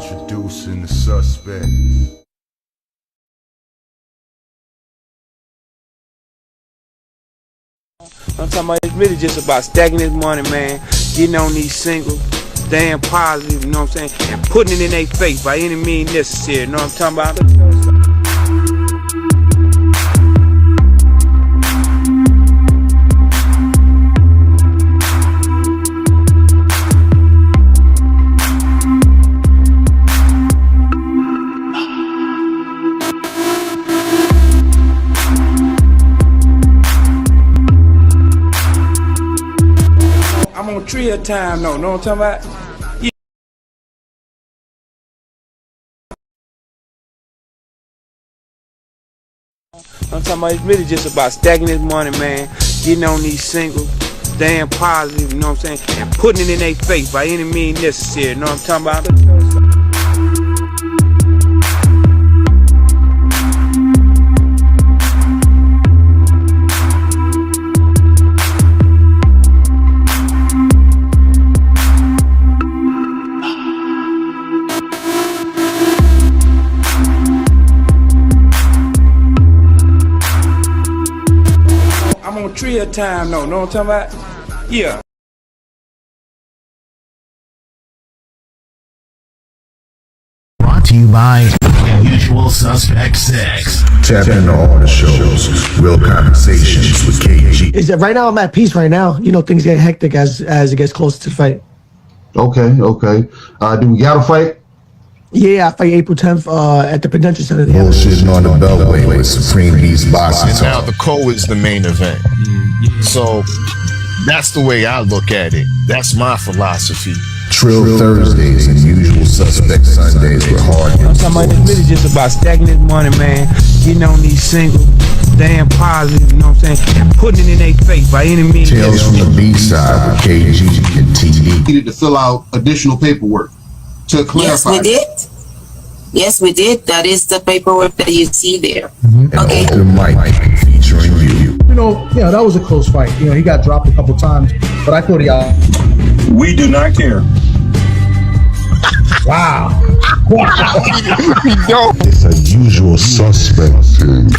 Introducing the suspect. I'm talking about it's really just about stacking this money, man. Getting on these singles, staying positive, you know what I'm saying? And putting it in their face by any means necessary, you know what I'm talking about? I'm on TRILL time, though, know what I'm talking about? Yeah. I'm talking about it's really just about stacking this money, man. Getting on these singles, staying positive, you know what I'm saying? And putting it in their face by any means necessary, you know what I'm talking about? I'm on TRILL time, though, know what I'm talking about? Yeah. Brought to you by Usual Suspect 6. Tap into all the shows. Real Conversations with KG. Is that right now? I'm at peace right now. You know, things get hectic as it gets closer to the fight. Okay. Do we got a fight? Yeah, I fight April 10th at the Prudential Center. Bullshitting on the Beltway with Supreme Beast Boxing. And now the co is the main event. So that's the way I look at it. That's my philosophy. Trill Thursdays and Usual Suspect Sundays with hard I'm talking about it's really just about stacking this money, man. Getting on these singles, staying positive, you know what I'm saying? And putting it in their face by any means. Tales from the B-side with KG and TD. Needed to fill out additional paperwork to clarify. Yes, we did. Yes, we did. That is the paperwork that you see there. And Okay. open mic featuring you. You know, that was a close fight. You know, he got dropped a couple times, but I thought he We do not care. Wow. It's a Usual Suspect thing.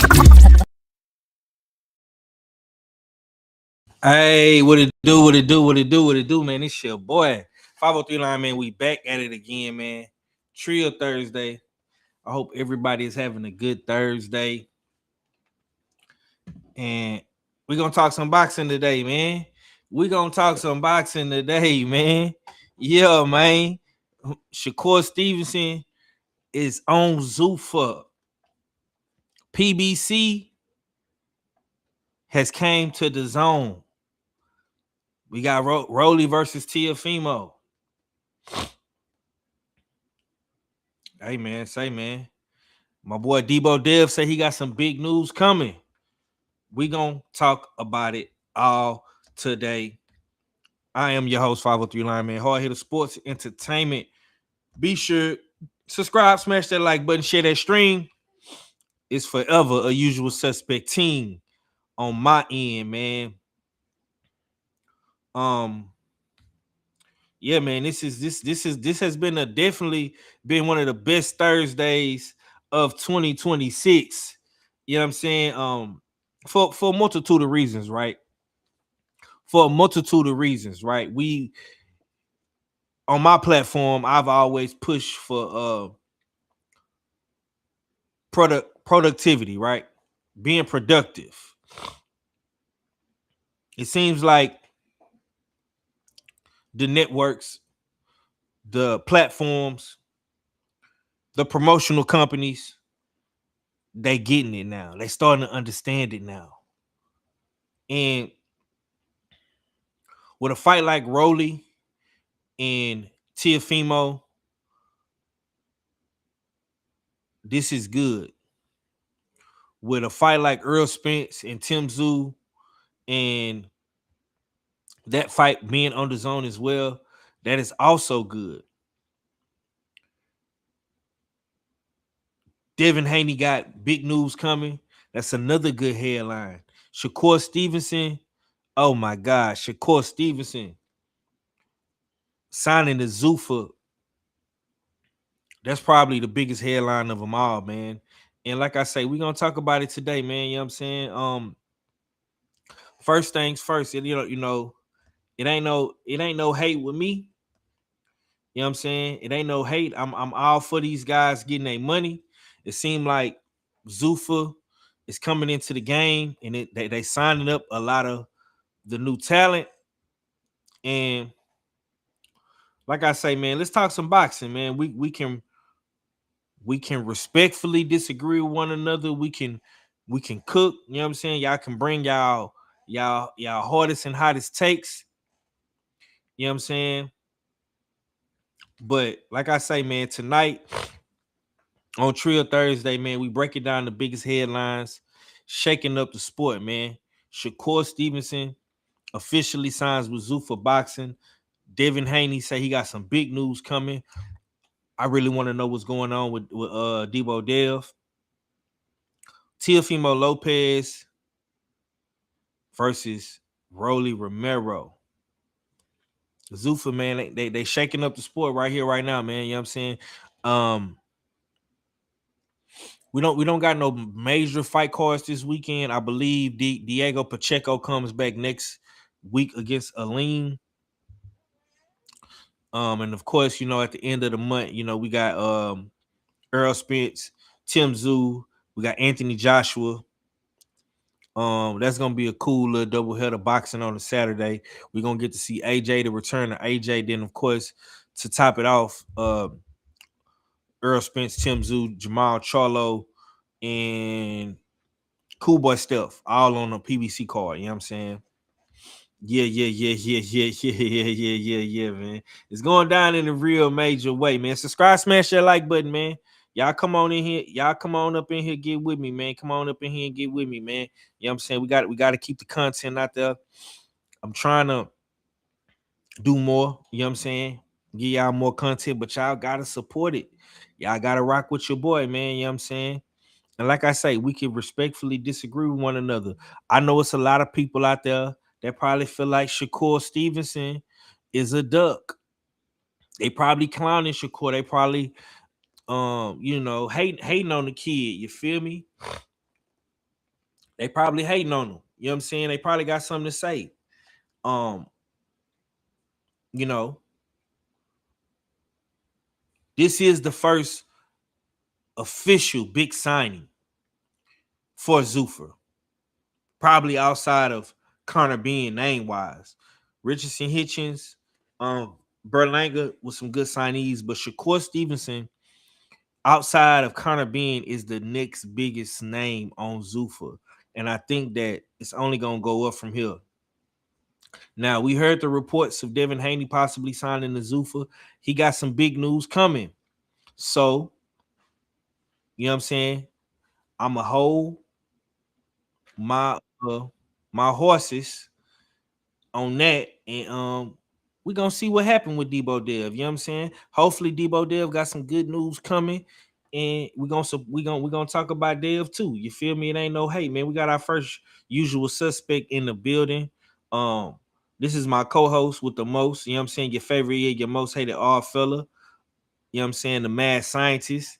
Hey, what it do, man? It's your boy. 503 line, man. We back at it again, man. TRILL Thursday. I hope everybody is having a good Thursday. And we're gonna talk some boxing today, man. Yeah, man. Shakur Stevenson is on Zuffa. PBC has came to the zone. We got Rolly versus Teofimo. Hey, man, my boy Debo Dev say he got some big news coming. We gonna talk about it all today. I am your host, 503 Lineman, Hard Hitter Sports Entertainment. Be sure subscribe, smash that like button, share that stream. It's forever a Usual Suspect team on my end, man. Yeah, man, this has been definitely been one of the best Thursdays of 2026. You know what I'm saying? For a multitude of reasons, right? We on my platform, I've always pushed for productivity, right? Being productive. It seems like the networks, the platforms, the promotional companies, they getting it now. They starting to understand it now. And with a fight like Rolly and Teofimo, this is good. With a fight like Earl Spence and Tim Tszyu, and that fight being on the zone as well, that is also good. Devin Haney got big news coming. That's another good headline. Shakur Stevenson, oh my God, Shakur Stevenson signing the Zuffa. That's probably the biggest headline of them all, man. And like I say, we're gonna talk about it today, man. You know what I'm saying? First things first, it ain't no hate with me. You know what I'm saying? It ain't no hate. I'm all for these guys getting their money. It seemed like Zuffa is coming into the game, and they signing up a lot of the new talent. And like I say, man, let's talk some boxing, man. We can respectfully disagree with one another. We can cook. You know what I'm saying? Y'all can bring y'all hardest and hottest takes. You know what I'm saying? But like I say, man, tonight on Trill Thursday, man, we break it down the biggest headlines, shaking up the sport, man. Shakur Stevenson officially signs with Zuffa Boxing. Devin Haney say he got some big news coming. I really want to know what's going on with Debo Dev. Teofimo Lopez versus Romero. Zuffa, man, they shaking up the sport right here, right now, man. You know what I'm saying? We don't got no major fight cards this weekend. I believe Diego Pacheco comes back next week against Aline. And of course, at the end of the month, we got Earl Spence, Tim Tszyu, we got Anthony Joshua. That's gonna be a cool little doubleheader boxing on a Saturday. We're gonna get to see AJ, the return of AJ. Then, of course, to top it off, Earl Spence, Tim Tszyu, Jamal Charlo, and Cool Boy Steph, all on a PBC card. You know what I'm saying? Yeah, man. It's going down in a real major way, man. Subscribe, smash that like button, man. Y'all come on in here. Y'all come on up in here, get with me, man. Come on up in here and get with me, man. You know what I'm saying? We got to keep the content out there. I'm trying to do more, you know what I'm saying? Give y'all more content, but y'all gotta support it. Y'all gotta rock with your boy, man. You know what I'm saying? And like I say, we can respectfully disagree with one another. I know it's a lot of people out there that probably feel like Shakur Stevenson is a duck. They probably clowning Shakur. They probably hating on the kid. You feel me? They probably hating on him. You know what I'm saying? They probably got something to say. This is the first official big signing for Zuffa, probably outside of Connor being name-wise. Richardson Hitchens, Berlanga with some good signees, but Shakur Stevenson, outside of Connor Bean, is the next biggest name on Zuffa. And I think that it's only going to go up from here. Now, we heard the reports of Devin Haney possibly signing the Zuffa. He got some big news coming. So, you know what I'm saying? I'm going to hold my horses on that, and we're gonna see what happened with Debo Dev. You know what I'm saying? Hopefully Debo Dev got some good news coming, and we're gonna talk about Dev too. You feel me? It ain't no hate, man. We got our first usual suspect in the building. This is my co-host with the most, you know what I'm saying, your favorite, your most hated odd fella. You know what I'm saying? The mad scientist.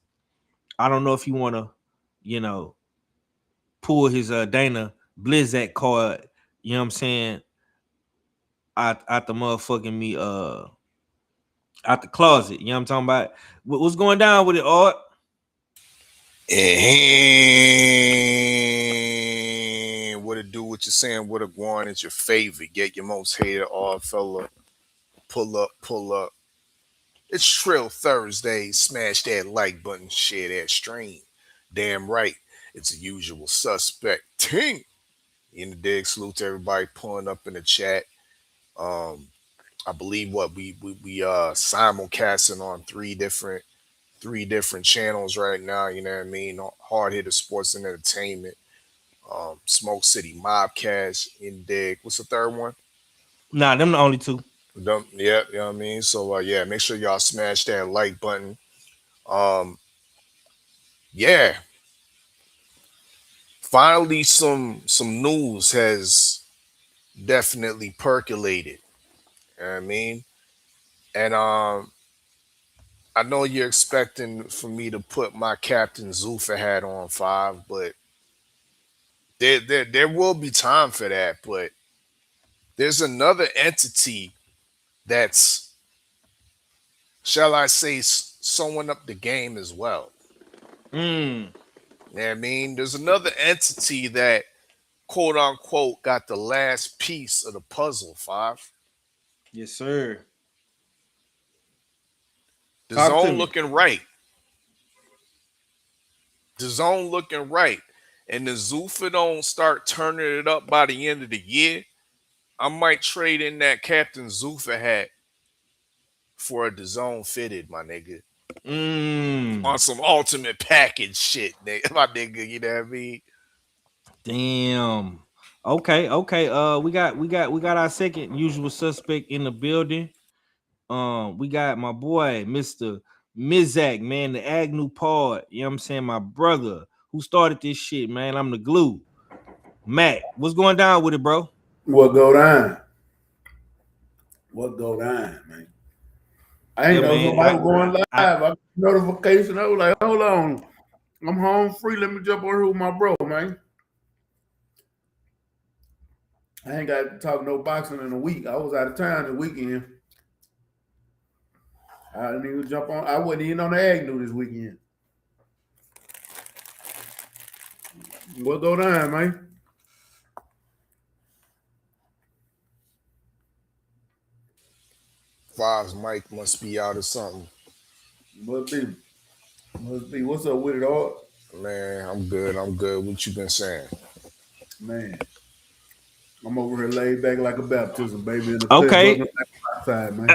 I don't know if you want to, pull his Dana Blizzak card, you know what I'm saying, out the motherfucking me out the closet. You know what I'm talking about? What's going down with it, Art? And what it do, what you're saying, what a going is your favorite. Get your most hated odd fella. Pull up. It's Trill Thursday. Smash that like button, share that stream. Damn right. It's a usual suspect ting. In the dig, salute to everybody pulling up in the chat. I believe we simulcasting on three different channels right now. You know what I mean? Hard hitter sports and entertainment. Smoke City Mobcast in dig. What's the third one? Nah, them the only two. Yeah, you know what I mean? So yeah, make sure y'all smash that like button. Yeah. Finally some news has definitely percolated. You know what I mean? And I I know you're expecting for me to put my Captain Zuffa hat on 5, but there will be time for that. But there's another entity that's, shall I say, sewing up the game as well. Mm. You know what I mean? There's another entity that, quote unquote, got the last piece of the puzzle, 5. Yes, sir. The Talk to zone me. looking right. The zone looking right. And the Zuffa don't start turning it up by the end of the year, I might trade in that Captain Zuffa hat for a DAZN fitted, my nigga. On some ultimate package shit, nigga. My nigga, you know what I mean? Damn. Okay. We got our second usual suspect in the building. We got my boy, Mr. Mizak, man, the Agnew Pod. You know what I'm saying? My brother who started this shit, man. I'm the glue. Matt, what's going down with it, bro? What go down? What go down, man? I ain't know somebody was going live. I got notification. I was like, hold on. I'm home free. Let me jump on here with my bro, man. I ain't got to talk no boxing in a week. I was out of town the weekend. I didn't even jump on. I wasn't even on the Agnew this weekend. What go down, man? Five's mic must be out or something. Must be. What's up with it all? Man, I'm good. What you been saying? Man, I'm over here laid back like a baptism, baby. In the Okay. Outside, man.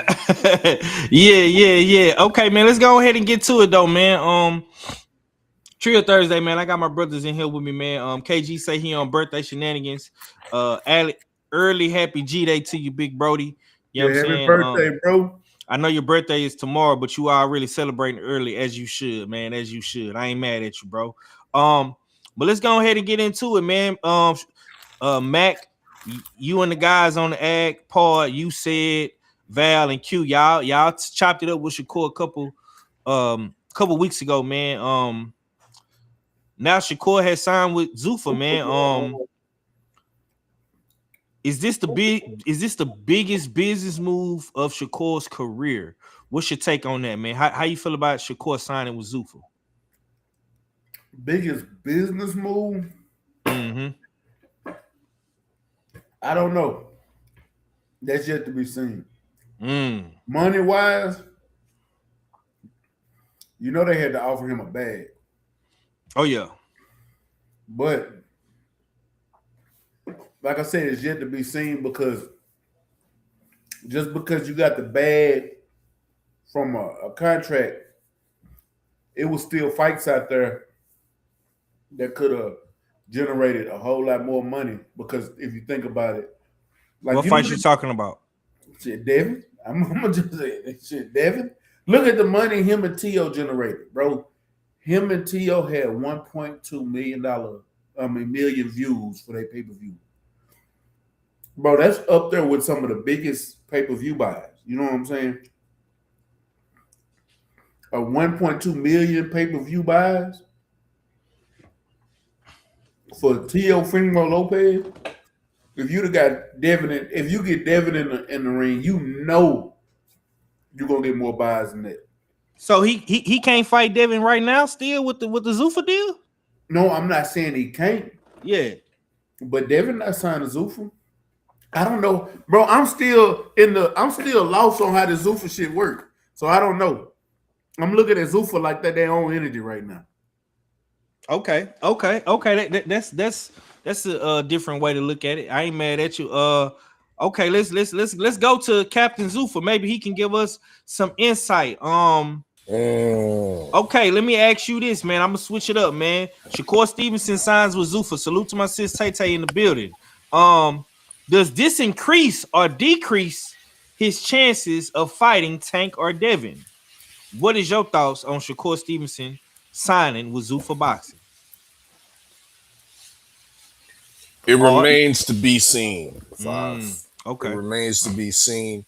Yeah. Okay, man. Let's go ahead and get to it though, man. Trill Thursday, man. I got my brothers in here with me, man. KG say he on birthday shenanigans. Early happy G-Day to you, big Brody. You know what I'm saying? Happy birthday, bro. I know your birthday is tomorrow, but you are really celebrating early, as you should, man. As you should. I ain't mad at you, bro. But let's go ahead and get into it, man. Mac, you and the guys on the ag pod, you said Val and Q, y'all chopped it up with Shakur a couple weeks ago, man. Now Shakur has signed with Zuffa, man. Is this the biggest business move of Shakur's career? What's your take on that, man? How you feel about Shakur signing with Zuffa? Biggest business move? Mm-hmm. I don't know. That's yet to be seen. Money wise, you know they had to offer him a bag. Oh yeah. But like I said, it's yet to be seen because just because you got the bag from a contract, it was still fights out there that could have generated a whole lot more money. Because if you think about it, like what fights you talking about? Shit, Devin. I'm gonna just say it. Shit, Devin. Look at the money him and Teo generated, bro. Him and Teo had $1.2 million views for their pay-per-view. Bro, that's up there with some of the biggest pay-per-view buys. You know what I'm saying? A 1.2 million pay-per-view buys for Teofimo Lopez. If you'd have got Devin, if you get Devin in the ring, you know you're gonna get more buys than that. So he can't fight Devin right now, still with the Zuffa deal? No, I'm not saying he can't. Yeah, but Devin not signed to Zuffa. I don't know, bro. I'm still lost on how the Zuffa shit work. So I don't know. I'm looking at Zuffa like that their own entity right now. Okay. That's a different way to look at it. I ain't mad at you. Okay, let's go to Captain Zuffa. Maybe he can give us some insight. Okay, let me ask you this, man. I'm gonna switch it up, man. Shakur Stevenson signs with Zuffa. Salute to my sis Tay in the building. Does this increase or decrease his chances of fighting Tank or Devin? What is your thoughts on Shakur Stevenson signing with Zuffa Boxing? It remains to be seen. Okay. It remains to be seen.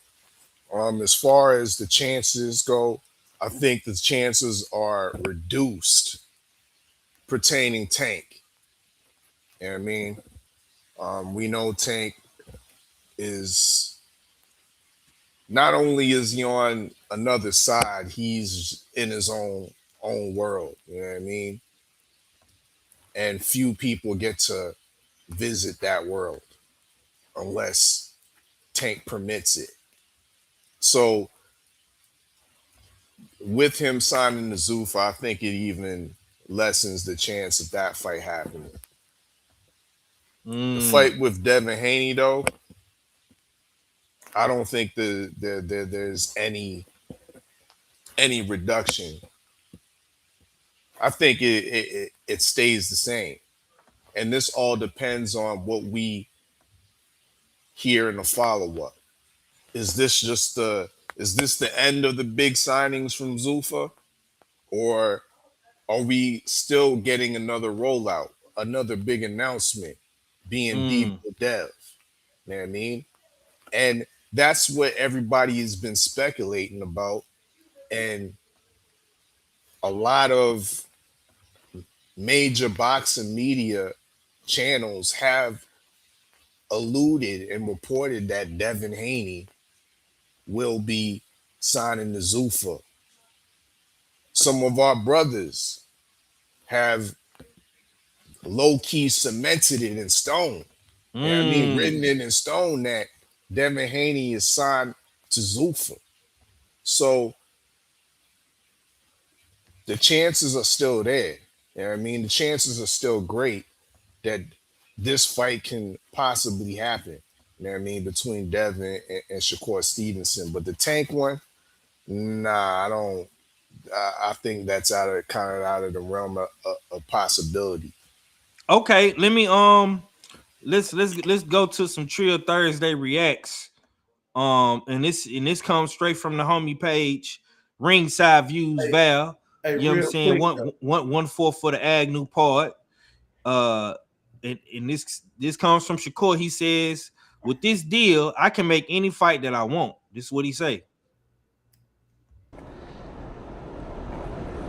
As far as the chances go, I think the chances are reduced pertaining Tank. You know what I mean? We know Tank is not only is he on another side, he's in his own world. You know what I mean? And few people get to visit that world unless Tank permits it. So with him signing the Zuffa, I think it even lessens the chance of that fight happening. The fight with Devin Haney, though, I don't think there's any reduction. I think it stays the same, and this all depends on what we hear in the follow up. Is this the end of the big signings from Zuffa, or are we still getting another rollout, another big announcement being Devo Dev? You know what I mean? And that's what everybody has been speculating about. And a lot of major boxing media channels have alluded and reported that Devin Haney will be signing the Zuffa. Some of our brothers have low-key cemented it in stone. You know what I mean? Written it in stone that Devin Haney is signed to Zuffa. So the chances are still there. You know what I mean? The chances are still great that this fight can possibly happen. You know what I mean? Between Devin and Shakur Stevenson. But the Tank one, nah, I don't. I think that's out of the realm of possibility. Okay, let me let's go to some Trill Thursday reacts. And this comes straight from the homie page, Ringside Views, Val. You know what I'm saying? One fourth for the Agnew part. And this comes from Shakur. He says, with this deal, I can make any fight that I want. This is what he say.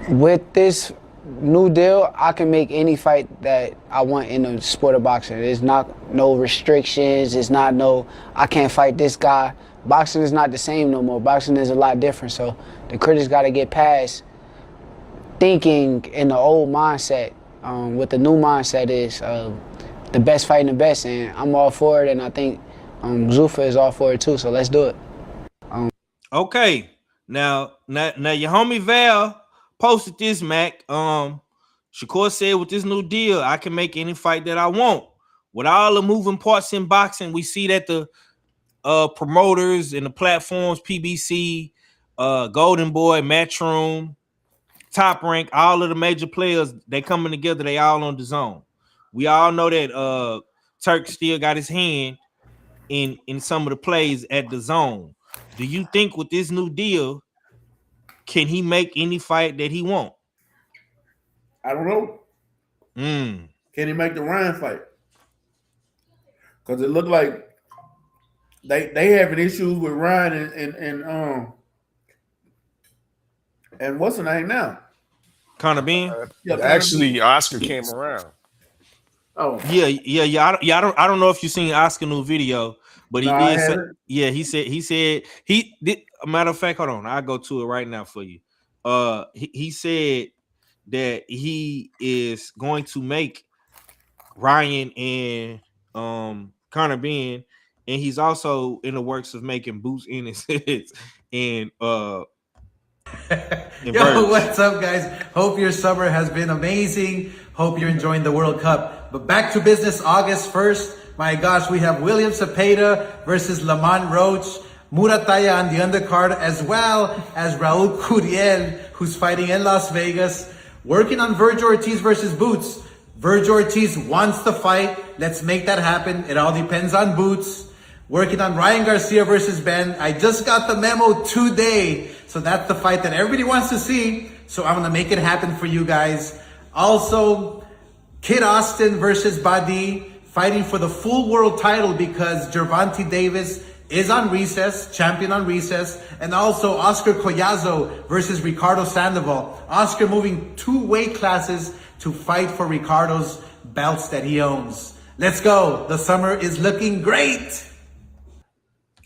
With this new deal, I can make any fight that I want in the sport of boxing. There's no restrictions. It's not I can't fight this guy. Boxing is not the same no more. Boxing is a lot different. So the critics got to get past thinking in the old mindset. What the new mindset is the best fighting the best, and I'm all for it. And I think Zuffa is all for it too. So let's do it. Okay, now your homie Val posted this, Mac. Shakur said, with this new deal, I can make any fight that I want. With all the moving parts in boxing, we see that the promoters and the platforms, PBC, Golden Boy, Matchroom, Top Rank, all of the major players, they coming together. They all on the zone. We all know that Turk still got his hand in some of the plays at the zone. Do you think with this new deal, can he make any fight that he want? I don't know. Can he make the Ryan fight? Because it looked like they having issues with Ryan and what's the name now? Conor Ben. Actually, Oscar came around. Oh yeah. I don't know if you seen Oscar new video, but he did say, yeah. He said he did. A matter of fact, hold on, I'll go to it right now for you. He said that he is going to make Ryan and Conor Ben, and he's also in the works of making Boots Ennis and Yo, what's up, guys? Hope your summer has been amazing. Hope you're enjoying the World Cup. But back to business, August 1st. My gosh, we have William Cepeda versus Lamont Roach, Murataya on the undercard, as well as Raul Curiel, who's fighting in Las Vegas. Working on Vergil Ortiz versus Boots. Vergil Ortiz wants to fight. Let's make that happen. It all depends on Boots. Working on Ryan Garcia versus Ben. I just got the memo today. So that's the fight that everybody wants to see. So I'm going to make it happen for you guys. Also, Kid Austin versus Badi, fighting for the full world title because Gervonta Davis is on recess, champion on recess, and also Oscar Collazo versus Ricardo Sandoval. Oscar moving 2 weight classes to fight for Ricardo's belts that he owns. Let's go. The summer is looking great.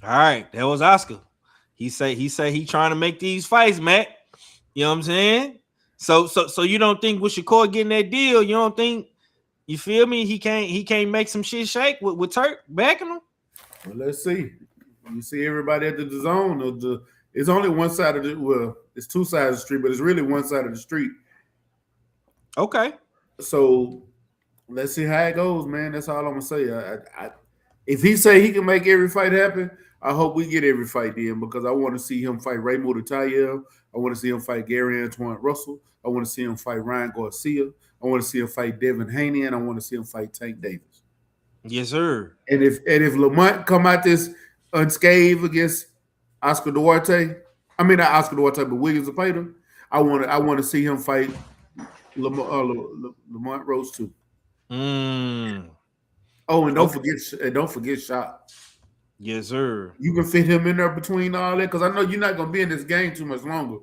All right, that was Oscar. He trying to make these fights, Matt. You know what I'm saying? So you don't think with Shakur getting that deal, you don't think, you feel me? He can't make some shit shake with Turk backing him? Well, let's see. You see everybody at the zone of the. It's only one side of the. Well, it's 2 sides of the street, but it's really one side of the street. Okay. So let's see how it goes, man. That's all I'm gonna say. If he say he can make every fight happen, I hope we get every fight then, because I want to see him fight Ray Mutatayev. I want to see him fight Gary Antoine Russell. I want to see him fight Ryan Garcia. I want to see him fight Devin Haney, and I want to see him fight Tank Davis. Yes, sir. And if Lamont come out this unscathed against Oscar Duarte, I mean not Oscar Duarte, but Williams Zepeda, I want to see him fight Lamont Rose too. Oh, and don't forget Shot. Yes, sir. You can fit him in there between all that, because I know you're not gonna be in this game too much longer.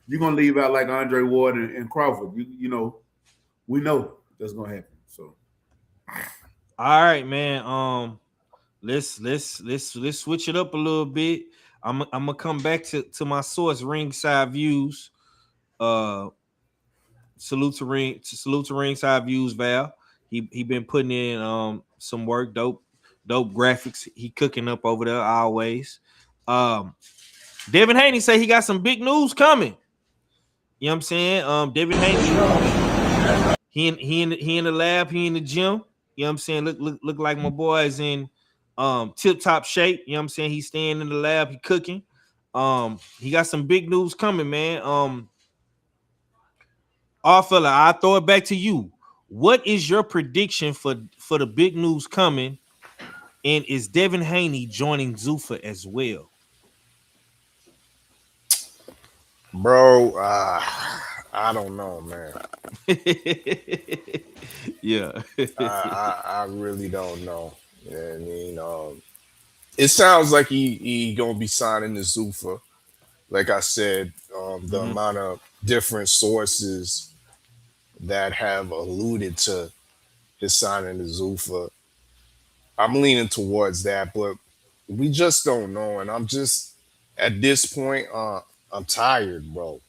You're gonna leave out like Andre Ward and Crawford. You know, we know that's gonna happen. So, all right, man. Let's switch it up a little bit. I'm gonna come back to my source, Ringside Views. Salute to Ringside Views, Val. He been putting in some work, dope graphics. He cooking up over there always. Devin Haney say he got some big news coming. You know what I'm saying? Devin Haney, he in the lab, he in the gym. You know what I'm saying? Look like my boy is in tip top shape. You know what I'm saying? He's staying in the lab, he cooking. He got some big news coming, man. Fella, I'll throw it back to you. What is your prediction for the big news coming? And is Devin Haney joining Zuffa as well? Bro, I don't know, man. Yeah. I really don't know. You know what I mean? It sounds like he gonna be signing the Zuffa. Like I said, the amount of different sources that have alluded to his signing the Zuffa, I'm leaning towards that, but we just don't know. And I'm just, at this point, I'm tired, bro.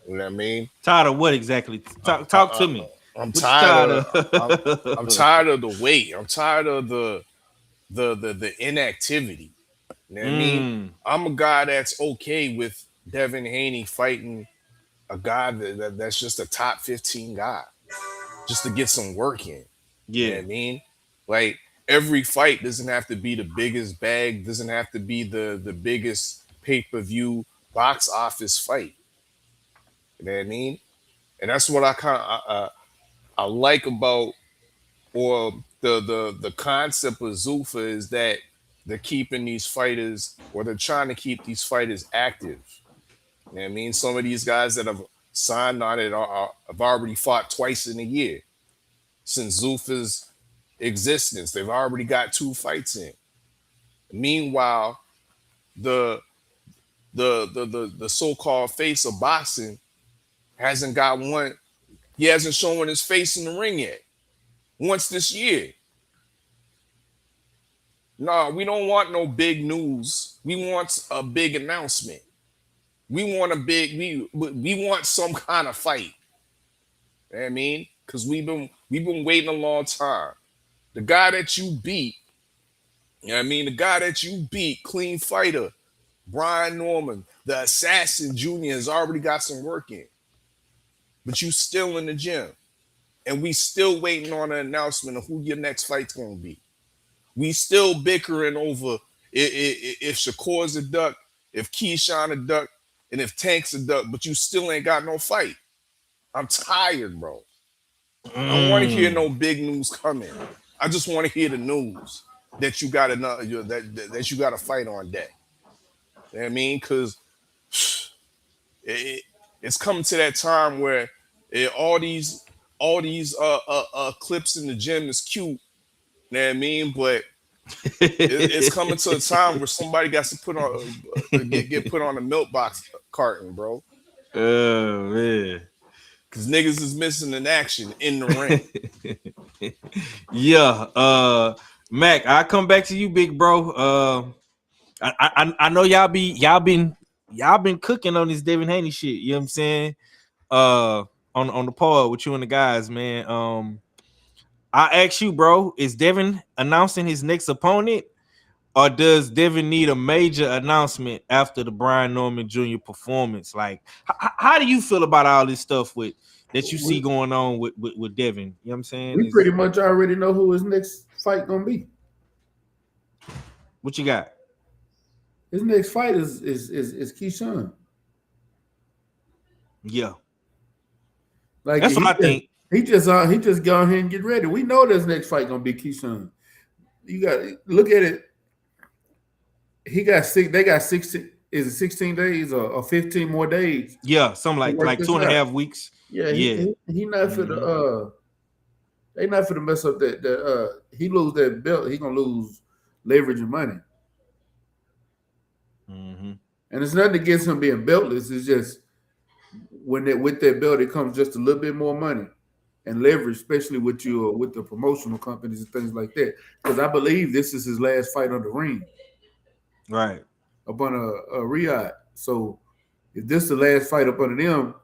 You know what I mean? Tired of what exactly? Talk to me. I'm tired of I'm tired of the wait. I'm tired of the inactivity. You know what I mean? I'm a guy that's okay with Devin Haney fighting a guy that's just a top 15 guy, just to get some work in. Yeah. You know what I mean? Like, every fight doesn't have to be the biggest bag, doesn't have to be the biggest pay-per-view box office fight. You know what I mean? And that's what I like about, or the concept of Zuffa, is that they're keeping these fighters, or they're trying to keep these fighters active. You know what I mean? Some of these guys that have signed on it have already fought twice in a year since Zuffa's existence. They've already got 2 fights in. Meanwhile, the so-called face of boxing hasn't got one. He hasn't shown his face in the ring yet. Once this year. No, we don't want no big news. We want a big announcement. We want we want some kind of fight. You know what I mean? Because we've been waiting a long time. The guy that you beat, you know what I mean? The guy that you beat, clean fighter, Brian Norman, the Assassin Jr. has already got some work in. But you still in the gym. And we still waiting on an announcement of who your next fight's going to be. We still bickering over if Shakur's a duck, if Keyshawn a duck, and if Tank's a duck, but you still ain't got no fight. I'm tired, bro. I don't want to hear no big news coming. I just want to hear the news that you got that you got a fight on deck. You know what I mean? Because it's coming to that time where all these clips in the gym is cute. You know what I mean? But It's coming to a time where somebody got to put on get put on a milk box carton, bro. Oh man. Cause niggas is missing in action in the ring. Yeah. Mac, I come back to you, big bro. I know y'all been cooking on this Devin Haney shit. You know what I'm saying? On the pod with you and the guys, man. I ask you, bro, is Devin announcing his next opponent, or does Devin need a major announcement after the Brian Norman Jr. performance? Like, how do you feel about all this stuff with that you see going on with Devin? You know what I'm saying? We pretty much already know who his next fight gonna be. What you got? His next fight is Keyshawn. Yeah, like that's what I think. He just go ahead and get ready. We know this next fight gonna be Keyshawn. You got look at it. He got They got 16. Is it 16 days or 15 more days? Yeah, something like 2.5 weeks. Yeah, he not for the they not for to mess up that he lose that belt. He gonna lose leverage and money. Mm-hmm. And it's nothing against him being beltless. It's just with that belt, it comes just a little bit more money and leverage, especially with the promotional companies and things like that. Because I believe this is his last fight on the ring, right? Up on a Riyadh. So if this is the last fight up under them,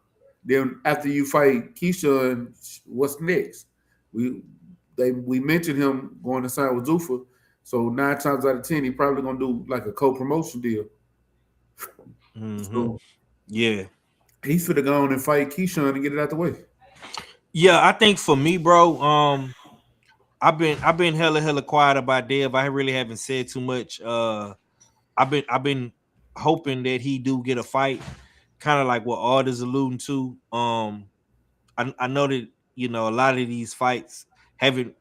then after you fight Keyshawn, what's next? We mentioned him going to sign with Zuffa. So 9 times out of 10, he probably gonna do like a co-promotion deal. Mm-hmm. So, yeah, he's finna go on and fight Keyshawn and get it out the way. Yeah, I think for me, bro, I've been hella quiet about Dev. I really haven't said too much. I've been hoping that he do get a fight, kind of like what Art is alluding to. I know that a lot of these fights haven't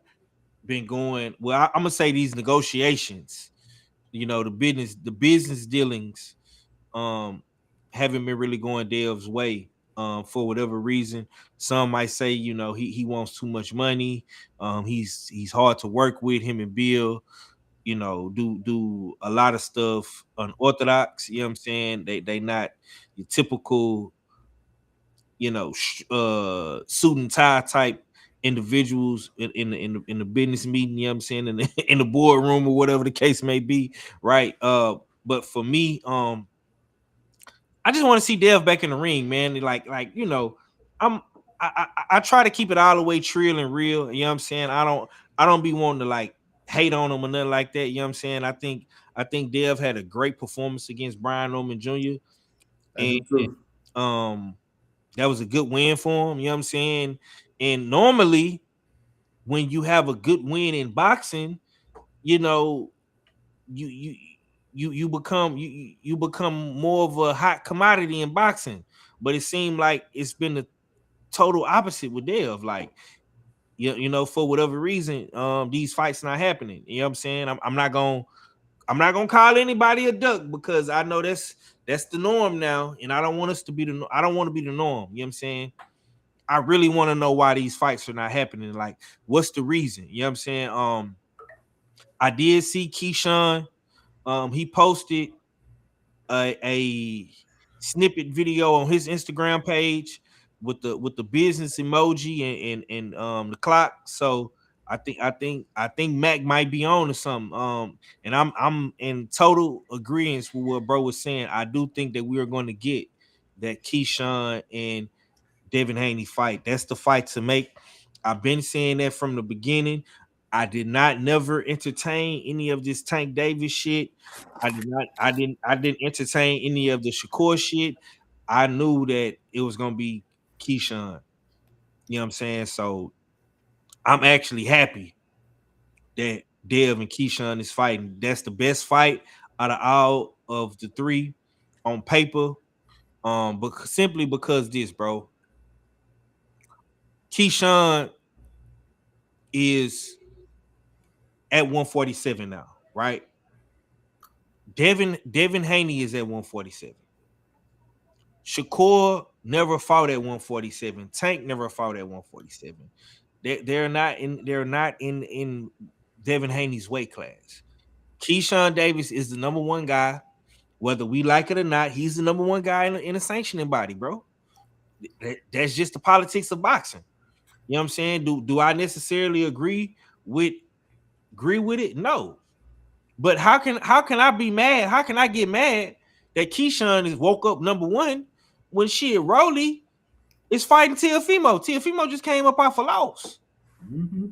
been going well. I'm gonna say these negotiations, the business dealings, haven't been really going Dev's way. For whatever reason, some might say, he wants too much money. He's hard to work with. Him and Bill, do a lot of stuff unorthodox. You know what I'm saying? They not your typical, suit and tie type individuals in the business meeting. You know what I'm saying? In the boardroom or whatever the case may be, right? But for me, I just want to see Dev back in the ring, man. I try to keep it all the way trill and real. You know what I'm saying? I don't be wanting to like hate on him or nothing like that. You know what I'm saying? I think Dev had a great performance against Brian Norman Jr. And that was a good win for him. You know what I'm saying? And normally when you have a good win in boxing, you become more of a hot commodity in boxing. But it seemed like it's been the total opposite with Dev. Like, for whatever reason, these fights not happening. You know what I'm saying? I'm not gonna call anybody a duck because I know that's the norm now, and I don't want to be the norm. You know what I'm saying? I really want to know why these fights are not happening. Like, what's the reason? You know what I'm saying? I did see Keyshawn. He posted a snippet video on his Instagram page with the business emoji and the clock. So I think Mac might be on to something. And I'm in total agreement with what bro was saying. I do think that we are going to get that Keyshawn and Devin Haney fight. That's the fight to make. I've been saying that from the beginning. I did not never entertain any of this Tank Davis shit. I didn't entertain any of the Shakur shit. I knew that it was gonna be Keyshawn. You know what I'm saying? So I'm actually happy that Dev and Keyshawn is fighting. That's the best fight out of all of the three on paper. But simply because this, bro. Keyshawn is at 147 now, right? Devin Haney is at 147. Shakur never fought at 147. Tank never fought at 147. They're not in Devin Haney's weight class. Keyshawn Davis is the number one guy, whether we like it or not. He's the number one guy in a sanctioning body, bro. That's just the politics of boxing. You know what I'm saying? Do I necessarily agree with it? No. But how can I be mad? How can I get mad that Keyshawn is woke up number one when shit Rolly is fighting Teofimo? Teofimo just came up off a loss. Mm-hmm.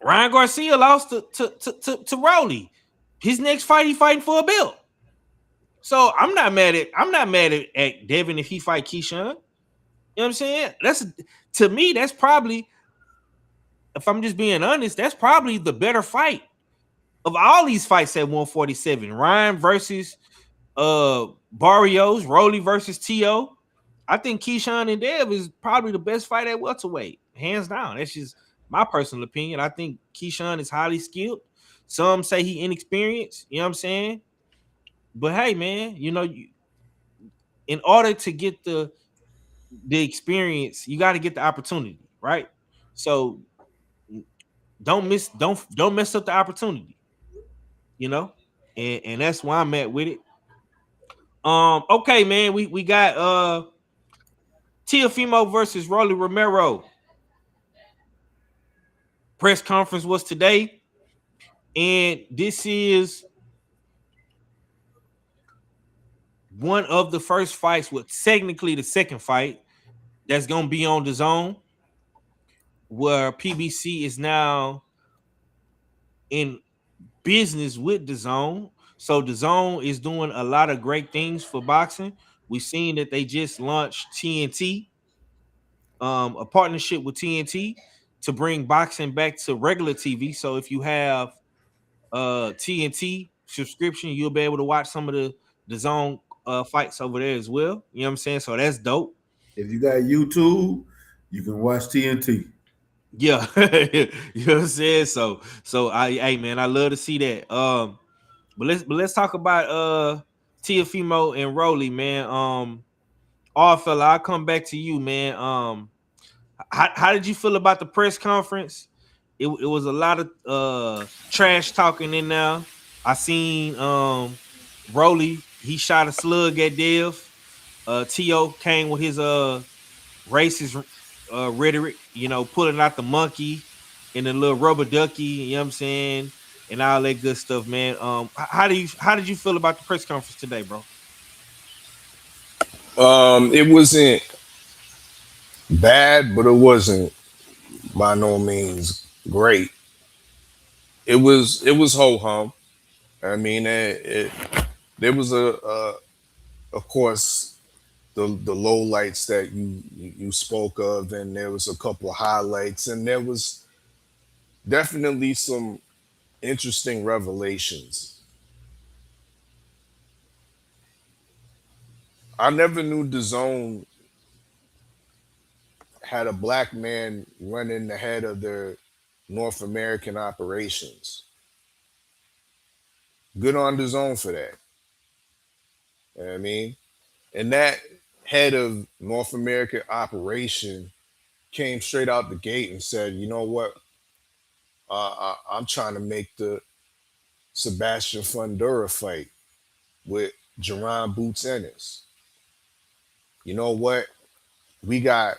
Ryan Garcia lost to Rolly. His next fight, he fighting for a belt. So I'm not mad at Devin if he fight Keyshawn. You know what I'm saying? To me, that's probably, if I'm just being honest, that's probably the better fight of all these fights at 147. Ryan versus Barrios, Rolly versus T.O. I think Keyshawn and Dev is probably the best fight at welterweight, hands down. That's just my personal opinion. I think Keyshawn is highly skilled. Some say he inexperienced. You know what I'm saying? But hey, man, in order to get the experience, you got to get the opportunity, right? So don't mess up the opportunity, and that's why I'm at with it. Okay, man, we got Teofimo versus Rolly Romero. Press conference was today, and this is one of the first fights, with technically the second fight that's gonna be on the zone, where PBC is now in business with the zone. So the zone is doing a lot of great things for boxing. We've seen that they just launched TNT, a partnership with TNT to bring boxing back to regular TV. So if you have TNT subscription, you'll be able to watch some of the zone fights over there as well. You know what I'm saying? So that's dope. If you got YouTube, you can watch TNT. Yeah, you know what I'm saying. So hey man, I love to see that. But let's talk about Teofimo and Rolly, man. All fella, I'll come back to you, man. How did you feel about the press conference? It was a lot of trash talking in there. I seen Rolly, he shot a slug at Dev. T.O. came with his racist rhetoric, pulling out the monkey and the little rubber ducky, you know what I'm saying, and all that good stuff, man. How did you feel about the press conference today, bro? It wasn't bad, but it wasn't by no means great. It was ho hum. I mean, there was of course, the low lights that you spoke of, and there was a couple of highlights, and there was definitely some interesting revelations. I never knew DAZN had a black man running the head of their North American operations. Good on DAZN for that. You know what I mean? And that head of North American operation came straight out the gate and said, you know what? I'm trying to make the Sebastian Fundora fight with Jerron Boots Ennis. You know what? We got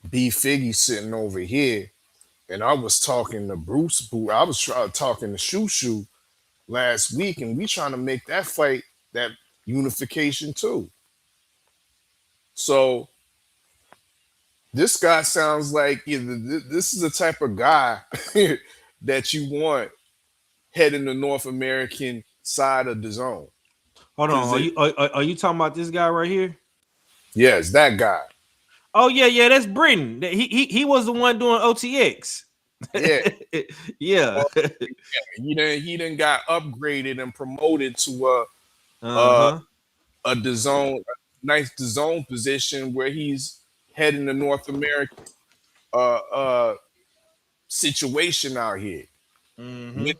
B Figgy sitting over here, and I was talking to Bruce Boo. I was talking to Shoo Shoo last week, and we trying to make that fight, that unification too. So this guy sounds like this is the type of guy that you want heading the North American side of the zone. Hold on, are you talking about this guy right here? Yes, that guy. Oh yeah, that's Britain. He was the one doing OTX. Yeah, yeah. Well, he done got upgraded and promoted to a DAZN, a nice DAZN position where he's heading the North American situation out here. Which,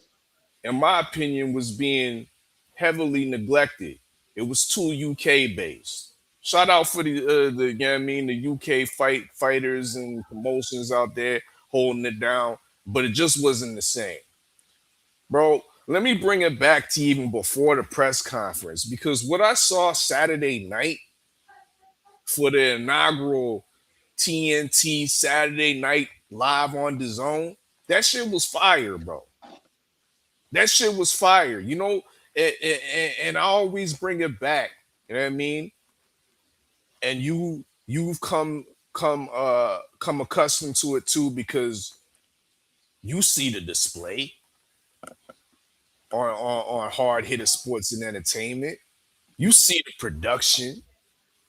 in my opinion, was being heavily neglected. It was too UK based. Shout out for the you know what I mean, the UK fighters and promotions out there holding it down, but it just wasn't the same. Bro, let me bring it back to even before the press conference, because what I saw Saturday night for the inaugural TNT Saturday Night Live on the Zone, that shit was fire, bro. That shit was fire. You know, and I always bring it back. You know what I mean? And you've come accustomed to it too, because you see the display on Hard Hitter Sports and Entertainment. You see the production.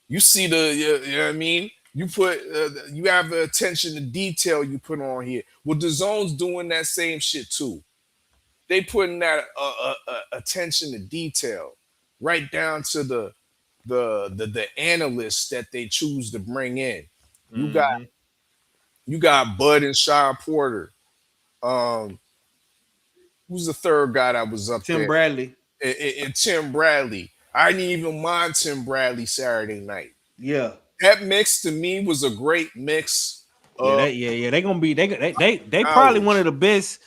You see you know what I mean? You have the attention to detail you put on here. Well, the Zone's doing that same shit too. They putting that attention to detail right down to the analysts that they choose to bring in. You got Mhm. you got Bud and Sean Porter. Who's the third guy that was up Tim there? Bradley. And Tim Bradley. I didn't even mind Tim Bradley Saturday night. Yeah. That mix to me was a great mix. Yeah. They gonna be they probably Knowledge. one of the best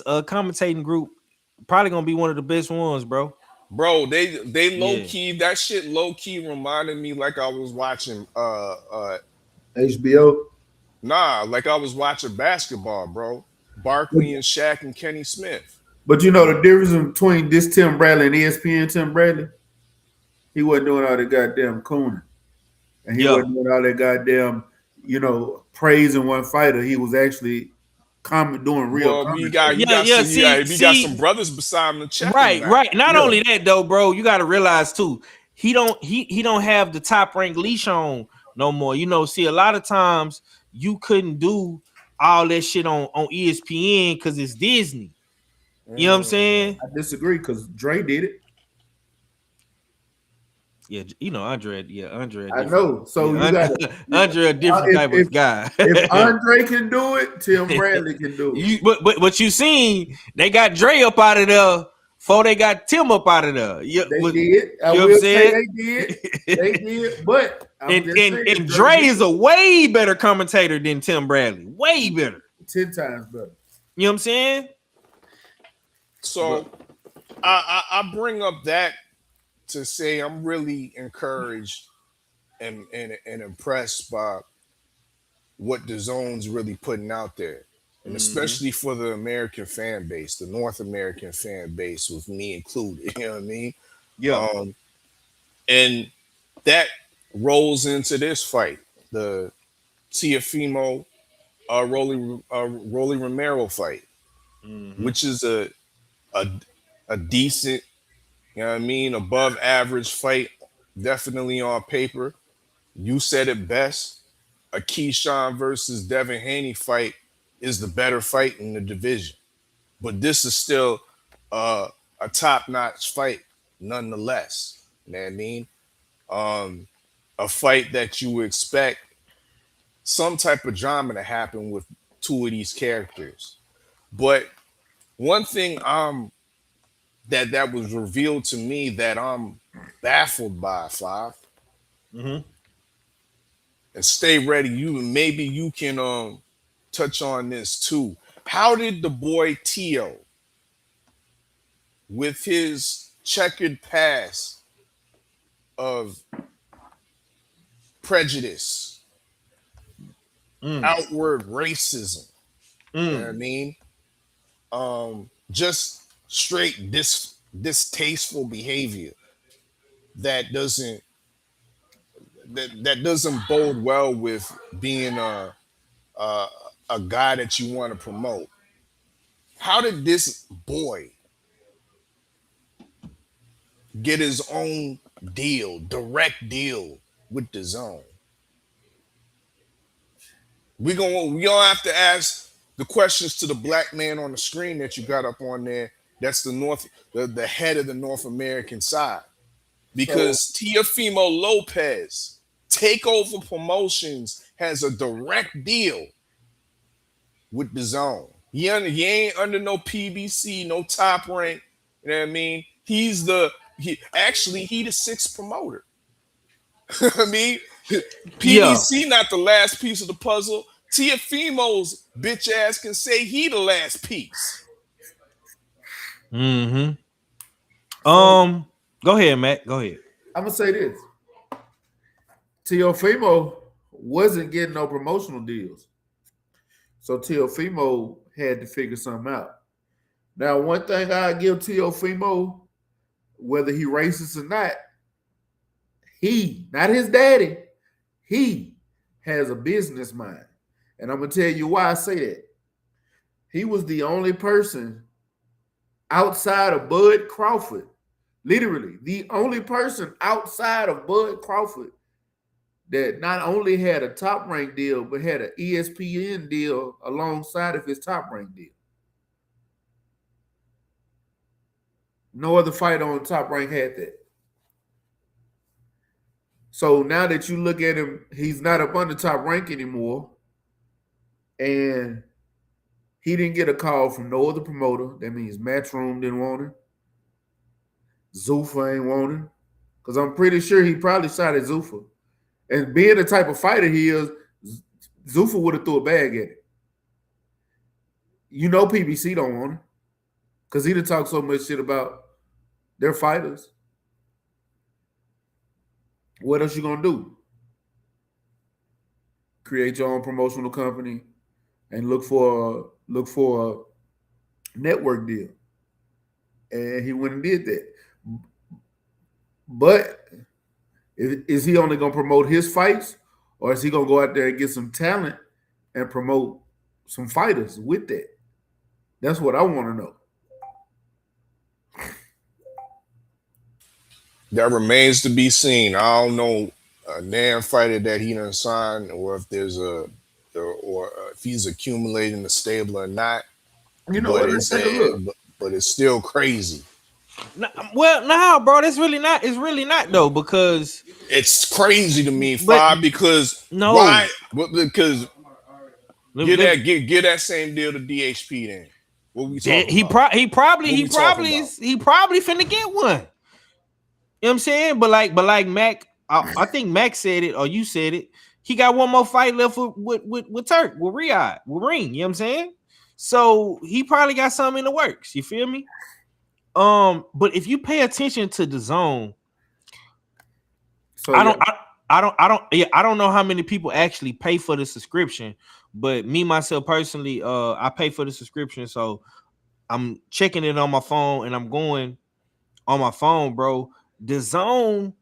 commentating group. Probably gonna be one of the best ones, bro. Bro, they low Yeah. key, that shit low key reminded me like I was watching HBO. like I was watching basketball, bro. Barkley and Shaq and Kenny Smith. But you know the difference between this Tim Bradley and ESPN Tim Bradley? He wasn't doing all that goddamn cooning. And he wasn't doing all that goddamn, praising one fighter. He was actually doing real Well, commentary. he got some brothers beside him to check him. Right. Not only that though, bro, you got to realize too, he don't have the top rank leash on no more. You know, see, a lot of times you couldn't do all that shit on ESPN because it's Disney. You know what I'm saying? I disagree because Dre did it. Yeah, you know Andre. Yeah, Andre. I know. So yeah, you got Andre a different type of guy. If Andre can do it, Tim Bradley can do it. But you seen they got Dre up out of there before they got Tim up out of there. They did. I will say they did. They did. But and Dre is a way better commentator than Tim Bradley. Way better. 10 times better. You know what I'm saying? So I bring up that to say I'm really encouraged and impressed by what the Zone's really putting out there. And especially for the American fan base, the North American fan base, with me included. You know what I mean? Yeah. And that rolls into this fight, the Teofimo Rolly Romero fight, which is a decent, you know what I mean, above average fight, definitely on paper. You said it best. A Keyshawn versus Devin Haney fight is the better fight in the division. But this is still a top-notch fight nonetheless. You know what I mean? A fight that you would expect some type of drama to happen with two of these characters. But one thing that was revealed to me that I'm baffled by, Five. And stay ready. Maybe you can touch on this too. How did the boy Teo, with his checkered past of prejudice, outward racism, you know what I mean? Just straight distasteful behavior that doesn't bode well with being a guy that you want to promote. How did this boy get his own direct deal with the Zone? We gonna have to ask the questions to the black man on the screen that you got up on there. That's the head of the North American side. Because Teofimo Lopez, Takeover Promotions, has a direct deal with the Zone. He ain't under no PBC, no Top Rank. You know what I mean? He the sixth promoter. I mean, PBC not the last piece of the puzzle. Teofimo's bitch ass can say he the last piece. Mm-hmm. Go ahead, Matt. Go ahead. I'm gonna say this: Teofimo wasn't getting no promotional deals, so Teofimo had to figure something out. Now, one thing I give Teofimo, whether he racist or not, he, not his daddy, he has a business mind. And I'm going to tell you why I say that. He was the only person outside of Bud Crawford, literally the only person outside of Bud Crawford that not only had a top rank deal, but had an ESPN deal alongside of his top rank deal. No other fighter on top rank had that. So now that you look at him, he's not up on the top rank anymore. And he didn't get a call from no other promoter. That means Matchroom didn't want him. Zuffa ain't want him. Because I'm pretty sure he probably shot at Zuffa. And being the type of fighter he is, Zuffa would have threw a bag at it. You know PBC don't want him. Because he done talk so much shit about their fighters. What else you gonna do? Create your own promotional company and look for a network deal. And he went and did that. But is he only gonna promote his fights, or is he gonna go out there and get some talent and promote some fighters with that? That's what I want to know. That remains to be seen. I don't know a damn fighter that he done signed, or if there's or if he's accumulating a stable or not. You know, but let's take a look. But it's still crazy. Well, nah, bro, that's really not. It's really not though, because it's crazy to me. Because no, why? Because get that same deal to DHP then. What we talking about? He probably finna get one. You know what I'm saying? But like Mac, I think Mac said it, or you said it. He got one more fight left with Turk, with Riyadh, with Ring. You know what I'm saying? So he probably got something in the works. You feel me? But if you pay attention to the zone, so I don't know how many people actually pay for the subscription, but me myself personally, I pay for the subscription, so I'm checking it on my phone, and I'm going on my phone, bro. The zone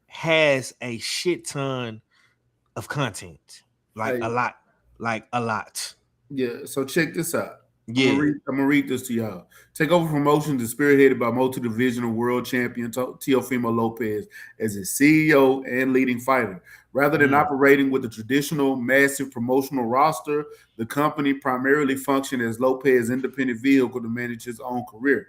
has a shit ton of content, a lot. Yeah. So check this out. Yeah, I'm gonna read this to y'all. Takeover Promotions is spearheaded by multi-divisional world champion Teofimo Lopez as its CEO and leading fighter. Rather than operating with a traditional massive promotional roster, the company primarily functioned as Lopez's independent vehicle to manage his own career.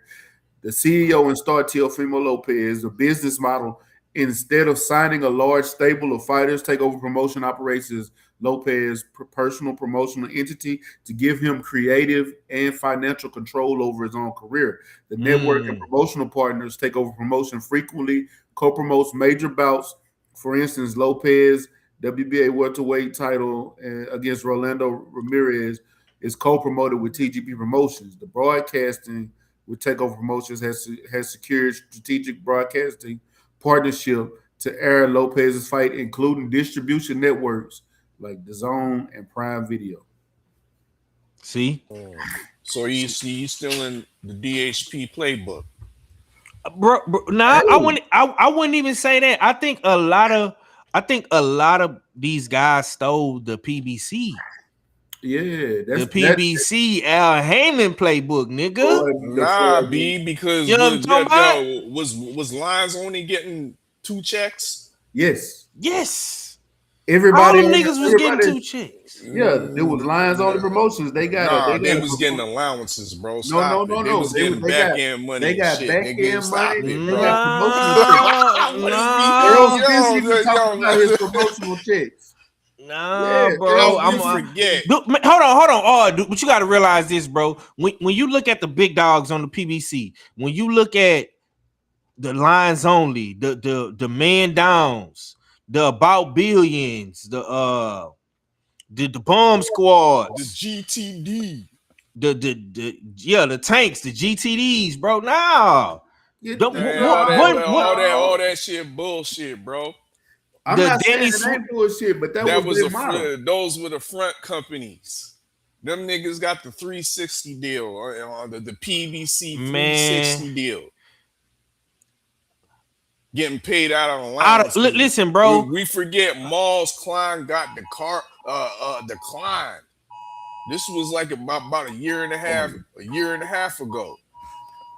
The CEO and star Teofimo Lopez, the business model, instead of signing a large stable of fighters, Takeover Promotion operates as Lopez's personal promotional entity to give him creative and financial control over his own career. The network and promotional partners, Takeover Promotion, frequently co-promotes major bouts. For instance, Lopez WBA welterweight title against Rolando Ramirez is co-promoted with TGP Promotions. The broadcasting with Takeover Promotions has secured strategic broadcasting partnership to air Lopez's fight, including distribution networks like DAZN and Prime Video. See? So he's still in the DHP playbook. Bro, I wouldn't even say that. I think a lot of these guys stole the PBC. Yeah, that's the PBC Al Heyman playbook, nigga. Because you know what I'm talking about? Was Lions only getting 2 checks? Yes. Everybody, all them niggas was getting 2 checks. Yeah, it was Lions only promotions. They was getting allowances, bro. No. They was getting back end money. They got back end money. His promotional checks. Bro. Forget. Hold on. Dude, but you got to realize this, bro. When you look at the big dogs on the PBC, when you look at the Lions only, the man downs, the About Billions, the bomb squads, the GTD, the tanks, the GTDs, bro. Nah. Man, all that shit bullshit, bro. I'm The not Danny saying it ain't bullshit, but that was their model. Those were the front companies. Them niggas got the 360 deal or the PVC 360 deal. Getting paid out on allowance. Listen, bro. We forget Moss Klein got the car declined. This was like about a year and a half ago.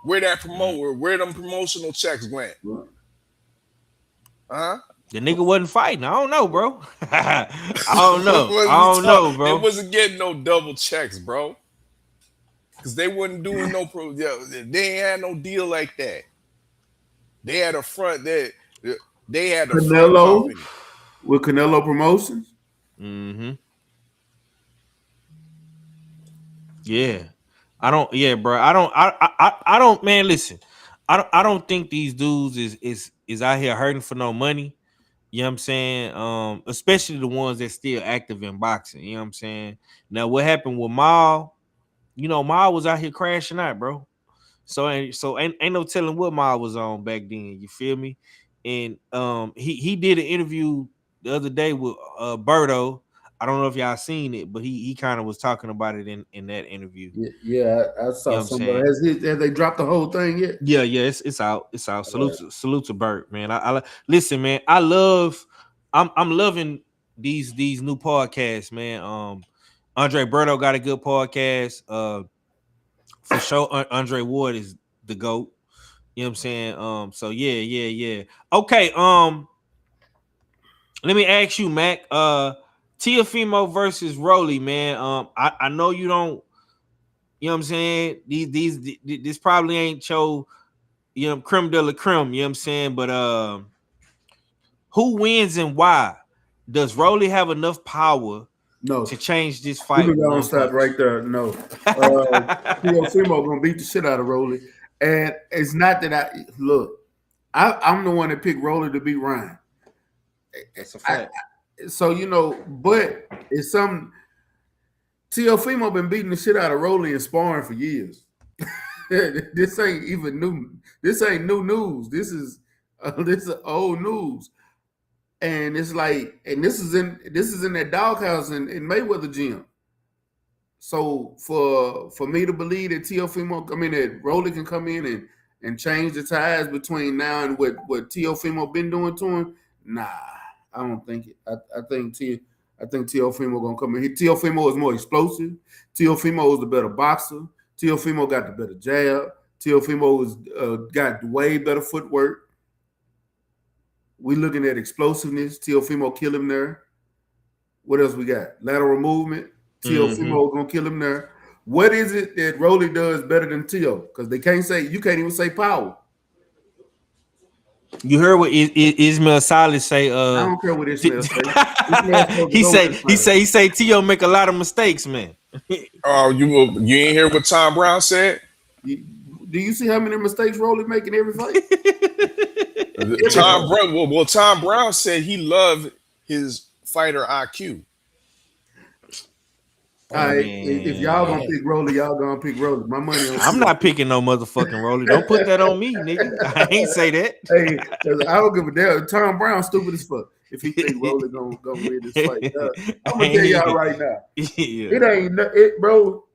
Where them promotional checks went? Huh? The nigga wasn't fighting. I don't know, bro. I don't know, bro. It wasn't getting no double checks, bro. Because they wasn't doing no they ain't had no deal like that. They had a front that they had a Canelo front with Canelo Promotions. Mm-hmm. Yeah. I don't, man, listen. I don't think these dudes is out here hurting for no money. You know what I'm saying? Especially the ones that still active in boxing. You know what I'm saying? Now, what happened with Mal? You know, Mal was out here crashing out, bro. So ain't no telling what Mal was on back then. You feel me? And he did an interview the other day with Berto. I don't know if y'all seen it, but he kind of was talking about it in that interview. Yeah, I saw you know somebody. Has they dropped the whole thing yet? Yeah, it's out. It's out. Salute to Bert, man. I listen, man. I'm loving these new podcasts, man. Andre Berto got a good podcast. For sure, Andre Ward is the GOAT. You know what I'm saying? So yeah. Okay, let me ask you, Mac. Teofimo versus Rolly, man. I know you don't. You know what I'm saying? This probably ain't your, creme de la creme. You know what I'm saying? But who wins and why? Does Rolly have enough power? No. To change this fight? We're gonna stop right there. No. Teofimo gonna beat the shit out of Rolly, and it's not that I'm the one that picked Rolly to beat Ryan. That's a fact. But it's some Teofimo been beating the shit out of Rolly and sparring for years. This ain't even new. This ain't new news. This is old news. And it's like, and this is in that doghouse in Mayweather gym. So for me to believe that that Rolly can come in and change the ties between now and what Teofimo been doing to him, nah. I don't think it. I think Teofimo gonna come in. Teofimo is more explosive. Teofimo is the better boxer. Teofimo got the better jab. Teofimo is got way better footwork. We looking at explosiveness. Teofimo kill him there. What else we got? Lateral movement. Teofimo gonna kill him there. What is it that Rolly does better than Teo? Because you can't even say power. You heard what Ismail Saleh say? I don't care what Ismail say. he say Teo make a lot of mistakes, man. Oh, you ain't hear what Tom Brown said? Do you see how many mistakes Rolly making every fight? Tom Brown said he loved his fighter IQ. All right, if y'all gonna pick Rolly, y'all gonna pick Rolly. My money on I'm not picking no motherfucking Rolly. Don't put that on me, nigga. I ain't say that. Hey, I don't give a damn. Tom Brown stupid as fuck. If he think Rolly gonna win this fight, I'm gonna tell y'all right now. Yeah. It ain't it, bro.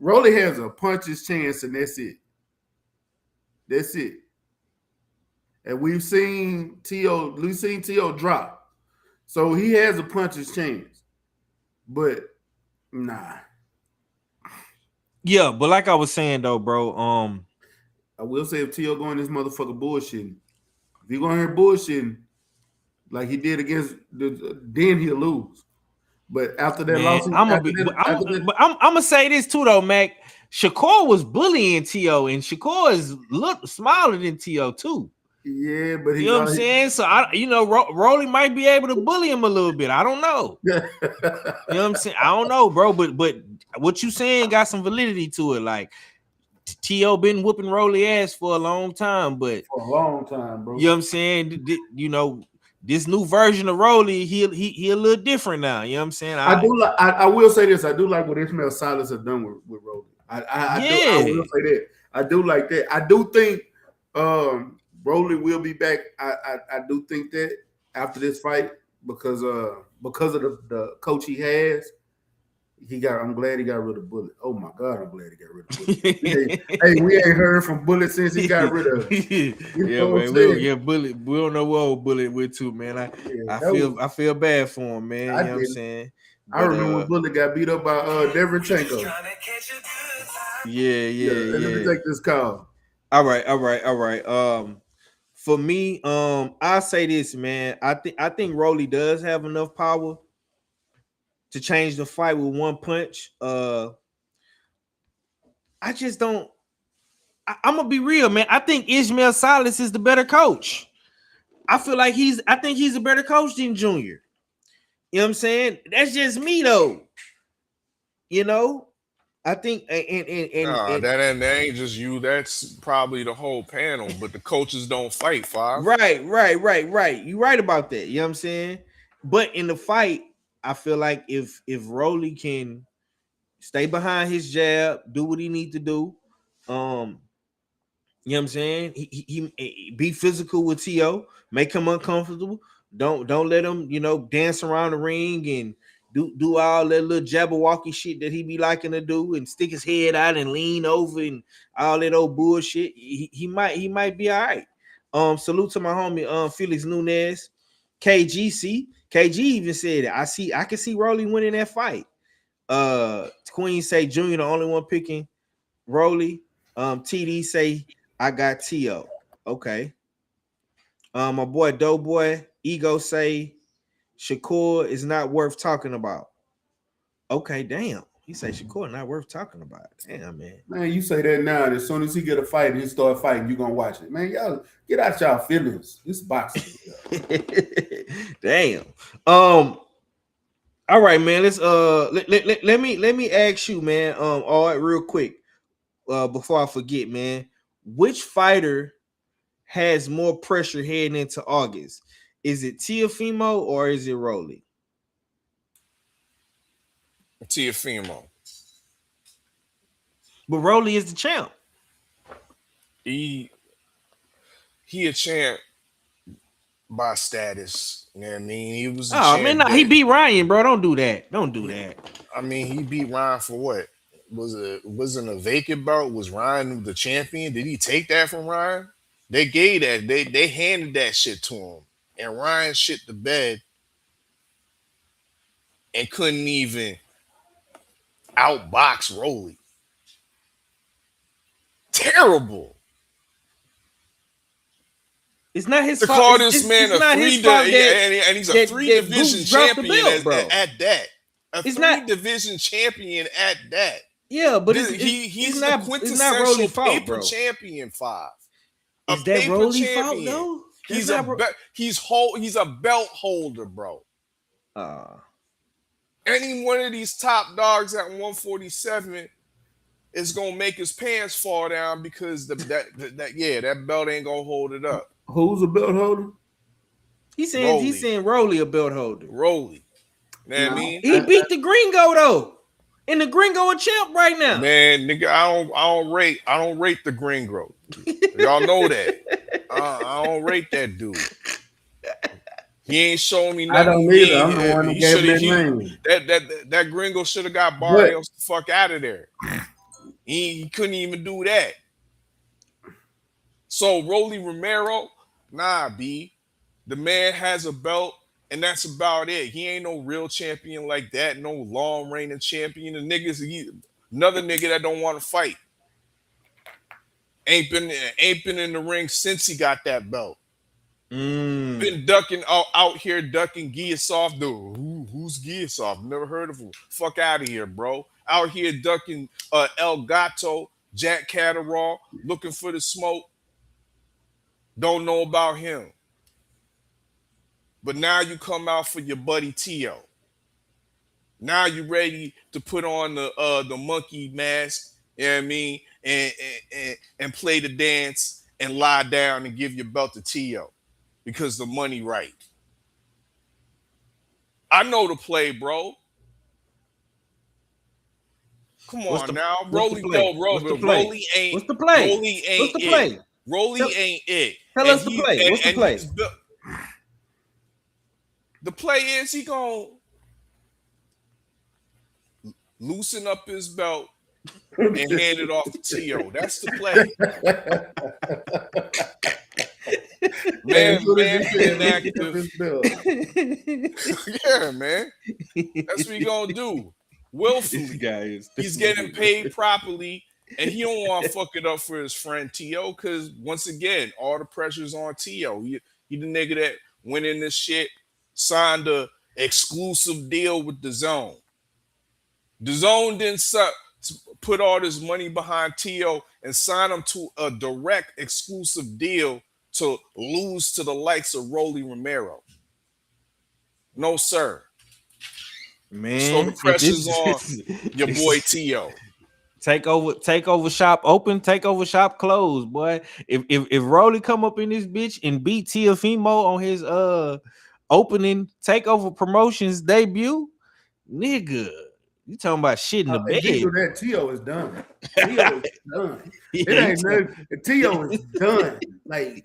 Rolly has a puncher's chance, and that's it. That's it. And we've seen Teo drop, so he has a puncher's chance, but. Nah. Yeah, but like I was saying though, bro. I will say if Teo going this motherfucker bullshitting, if he going here bullshitting like he did against then he'll lose. But after that lawsuit, I'm gonna say this too though, Mac. Shakur was bullying Teo, and Shakur is smiling than Teo too. Yeah, but you know what I'm saying? So Rolly might be able to bully him a little bit. I don't know. You know what I'm saying? I don't know, bro. But what you saying got some validity to it. Like Teo been whooping Rolly ass for a long time, but for a long time, bro. You know what I'm saying? this new version of Rolly, he a little different now. You know what I'm saying? I will say this. I do like what Ishmael Silas have done with Rolly. I will say that. I do like that. I do think Rolly will be back. I do think that after this fight because of the coach he has. I'm glad he got rid of Bullet. Oh my God, I'm glad he got rid of Bullet. Hey, we ain't heard from Bullet since he got rid of man. Bullet. We don't know what old Bullet went to, man. I feel bad for him, man. You know what I'm saying? I remember when Bullet got beat up by Devin Haney. Yeah. Let me take this call. All right. For me, I'll say this, man. I think Rolly does have enough power to change the fight with one punch. I just don't. I'm gonna be real, man. I think Ishmael Silas is the better coach. I think he's a better coach than Junior. You know what I'm saying? That's just me, though. You know, I think that ain't just you. That's probably the whole panel. But the coaches don't fight, Five. Right. You right about that. You know what I'm saying? But in the fight, I feel like if Rolly can stay behind his jab, do what he need to do, you know what I'm saying? He be physical with T.O., make him uncomfortable. Don't let him, dance around the ring and do all that little jabberwocky shit that he be liking to do and stick his head out and lean over and all that old bullshit. He might be all right. Salute to my homie Felix Nunez. KG even said it. I can see Rolly winning that fight. Queen say Junior the only one picking Rolly. TD say I got T.O. Okay. My boy Doughboy Ego say Shakur is not worth talking about. Okay, damn. He say Shakur not worth talking about. Damn, man. Man, you say that now. As soon as he get a fight and he start fighting, you gonna watch it. Man, y'all get out y'all feelings. This boxing. Damn. All right, man. Let's let me ask you, man. All right, real quick. Before I forget, man, which fighter has more pressure heading into August? Is it Teofimo or is it Rolly? Teofimo. But Rolly is the champ. He a champ by status. You know what I mean? He was he beat Ryan, bro. Don't do that. I mean, he beat Ryan for what? Wasn't a vacant belt? Was Ryan the champion? Did he take that from Ryan? They gave that. They handed that shit to him. And Ryan shit the bed and couldn't even outbox Rolly. Terrible. It's not his fault. To call this man and he's a three-division champion at that. A three-division champion at that. Yeah, but he's not the quintessential paper champion, Five. Is that Rolly's fault though? He's a belt holder, bro. Any one of these top dogs at 147 is gonna make his pants fall down because that belt ain't gonna hold it up. Who's a belt holder? He's saying Rolly a belt holder. Rolly. You know what I mean? He beat the Gringo though. And the Gringo a champ right now. Man, nigga, I don't rate the Gringo. Y'all know that. I don't rate that dude. He ain't showing me nothing. I don't either. I'm the one who gave him that name. That Gringo should have got Barrios the fuck out of there. He couldn't even do that. So Rolly Romero, nah, B. The man has a belt, and that's about it. He ain't no real champion like that, no long reigning champion. The another nigga that don't want to fight. Ain't been in the ring since he got that belt. Been ducking out here, ducking Giasov. Dude, who's Giasov? Never heard of him. Fuck out of here, bro. Out here ducking El Gato, Jack Catterall, looking for the smoke. Don't know about him. But now you come out for your buddy T.O. Now you ready to put on the monkey mask, you know what I mean, and play the dance and lie down and give your belt to T.O. because the money right. I know the play, bro. Come on now, Rolly. Rolly ain't. What's the play? Rolly ain't What's the play? it. Rolly ain't it. Tell us the play. What's the play? The play is he gonna loosen up his belt and hand it off to Tio. That's the play. Man, yeah, man. That's what he gonna do. Willfully. He's getting paid properly, and he don't want to fuck it up for his friend Tio, because once again, all the pressure's on Tio. He the nigga that went in this shit, signed a exclusive deal with DAZN. DAZN didn't put all this money behind Tio and sign him to a direct exclusive deal to lose to the likes of Rolly Romero. No, sir. Man, so the pressure's on your boy Tio. Take over shop open, take over shop closed, boy. If Rolly come up in this bitch and beat Teofimo on his opening takeover promotions debut, nigga, you talking about shit in the bed. That Tio is done. Tio is done. It ain't nothing. Tio is done. Like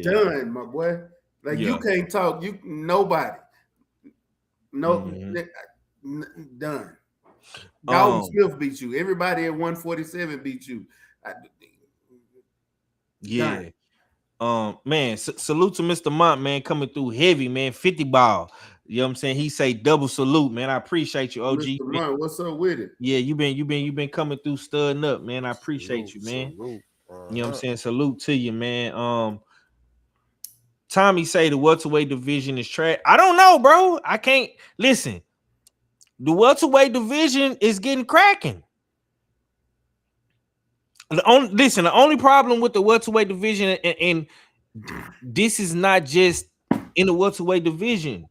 done, my boy. Like you can't talk. Nobody. No, done. Dalton Smith beat you. Everybody at 147 beat you. Man, salute to Mr. Mont, man, coming through heavy, man. 50 ball. You know what I'm saying? He say double salute, man. I appreciate you, OG. Mr. Mont, what's up with it? Yeah, you been coming through studding up, man. I appreciate you, man. You know what I'm saying? Salute to you, man. Tommy say the welterweight division is trash. I don't know, bro. I can't listen. The welterweight division is getting cracking. The only problem with the welterweight division, and this is not just in the welterweight division.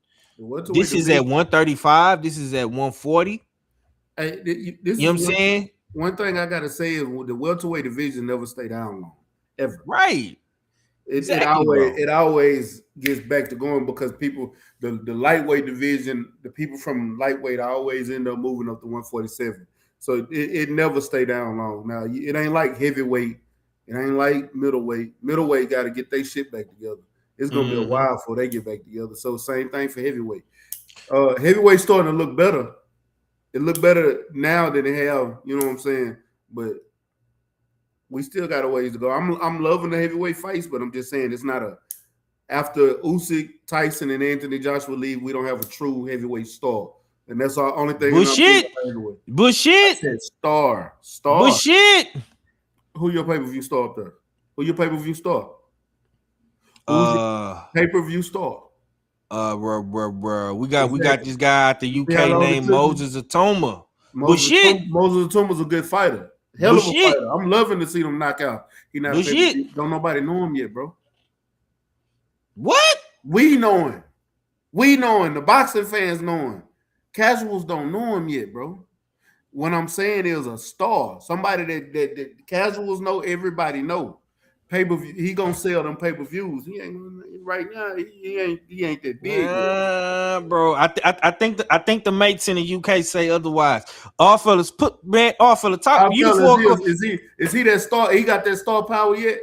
This is at 135. This is at 140. Hey, you know what I'm saying? One thing I gotta say is the welterweight division never stay down long, ever. Right. It always gets back to going because people, the lightweight division, the people from lightweight always end up moving up to 147. So it never stay down long. Now it ain't like heavyweight, it ain't like middleweight. Middleweight got to get their shit back together. It's gonna be a while before they get back together. So same thing for heavyweight. Heavyweight starting to look better. It look better now than they have. You know what I'm saying? But we still got a ways to go. I'm loving the heavyweight fights, but I'm just saying it's not after Usyk, Tyson, and Anthony Joshua leave, we don't have a true heavyweight star. And that's our only thing. Bullshit. Star. Bullshit. Who your pay-per-view star up there? Who your pay-per-view star? Pay-per-view star. We got this guy out the UK named Moses Atoma. Bullshit. Moses Atoma's a good fighter. Hell of a fighter. I'm loving to see them knock out. He not don't nobody know him yet, bro. What? We know him. The boxing fans know him. Casuals don't know him yet, bro. What I'm saying is a star. Somebody that casuals know, everybody know. Pay-per-view, he gonna sell them pay-per-views. He ain't right now. He ain't that big, bro. I think the mates in the UK say otherwise. All fellas, talk. Is he that star? He got that star power yet?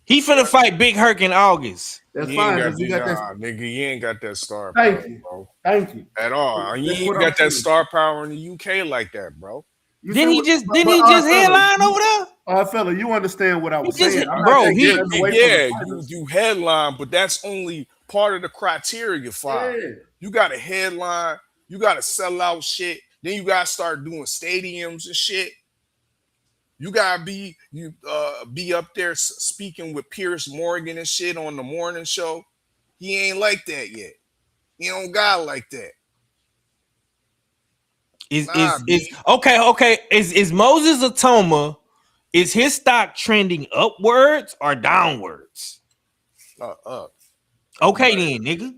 He finna fight Big Herc in August. That's fine. Nigga, you ain't got that star power, bro. Thank you. At all. You ain't got that star power in the UK like that, bro. Didn't he just headline over there? Fella, you understand what I was saying, you headline, but that's only part of the criteria. You got a headline, you got to sell out shit, then you got to start doing stadiums and shit. You gotta be up there speaking with Pierce Morgan and shit on the morning show. He ain't like that yet. He don't got like that. Is Moses Atoma, is his stock trending upwards or downwards? Up. Okay then, nigga.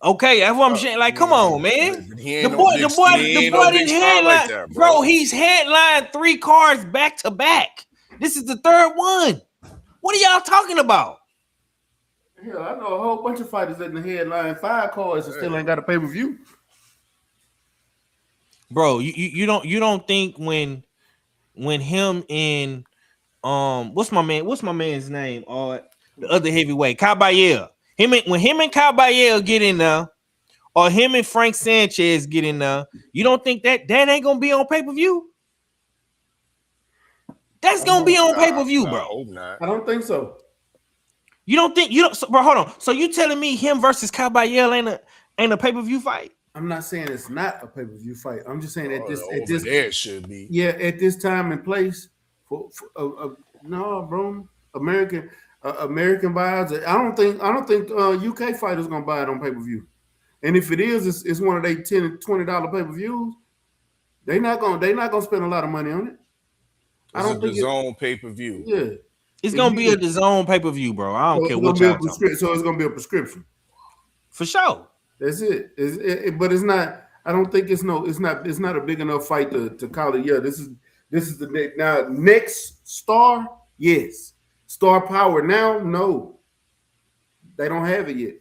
Okay, that's what I'm saying. Like, come on, man. The boy didn't headline, like that, bro. He's headlined 3 cards back to back. This is the 3rd one. What are y'all talking about? Hell, I know a whole bunch of fighters in the headline 5 cards and still ain't got a pay-per-view. Bro, you don't think when him and what's my man's name? The other heavyweight, Caballero. When him and Caballero get in there, or him and Frank Sanchez get in there, you don't think that ain't gonna be on pay-per-view? That's gonna be on pay-per-view, bro. I hope not. I don't think so. You don't think bro? Hold on. So you telling me him versus Caballero ain't a pay-per-view fight? I'm not saying it's not a pay-per-view fight. I'm just saying at this it should be. Yeah, at this time and place no, bro. American buyers. I don't think UK fighters gonna buy it on pay-per-view. And if it is, it's one of they $10 and $20 pay-per-views. They're not gonna spend a lot of money on it. I don't think it's DAZN pay-per-view. Yeah. It's gonna be a DAZN pay-per-view, bro. I don't care what y'all talking about. So it's gonna be a prescription. For sure. That's it. But it's not. I don't think it's not a big enough fight to call it. Yeah, this is the next star. Yes, star power now. No, they don't have it yet.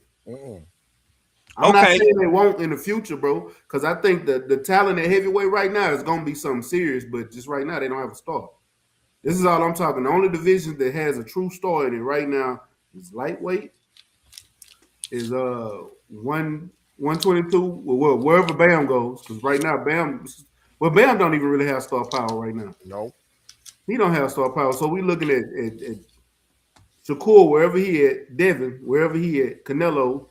I'm not saying they won't in the future, bro. Because I think the talent at heavyweight right now is gonna be something serious. But just right now, they don't have a star. This is all I'm talking. The only division that has a true star in it right now is lightweight. Is 122. Well, wherever Bam goes, because right now Bam don't even really have star power right now. No, he don't have star power. So we looking at Shakur wherever he at, Devin wherever he at, Canelo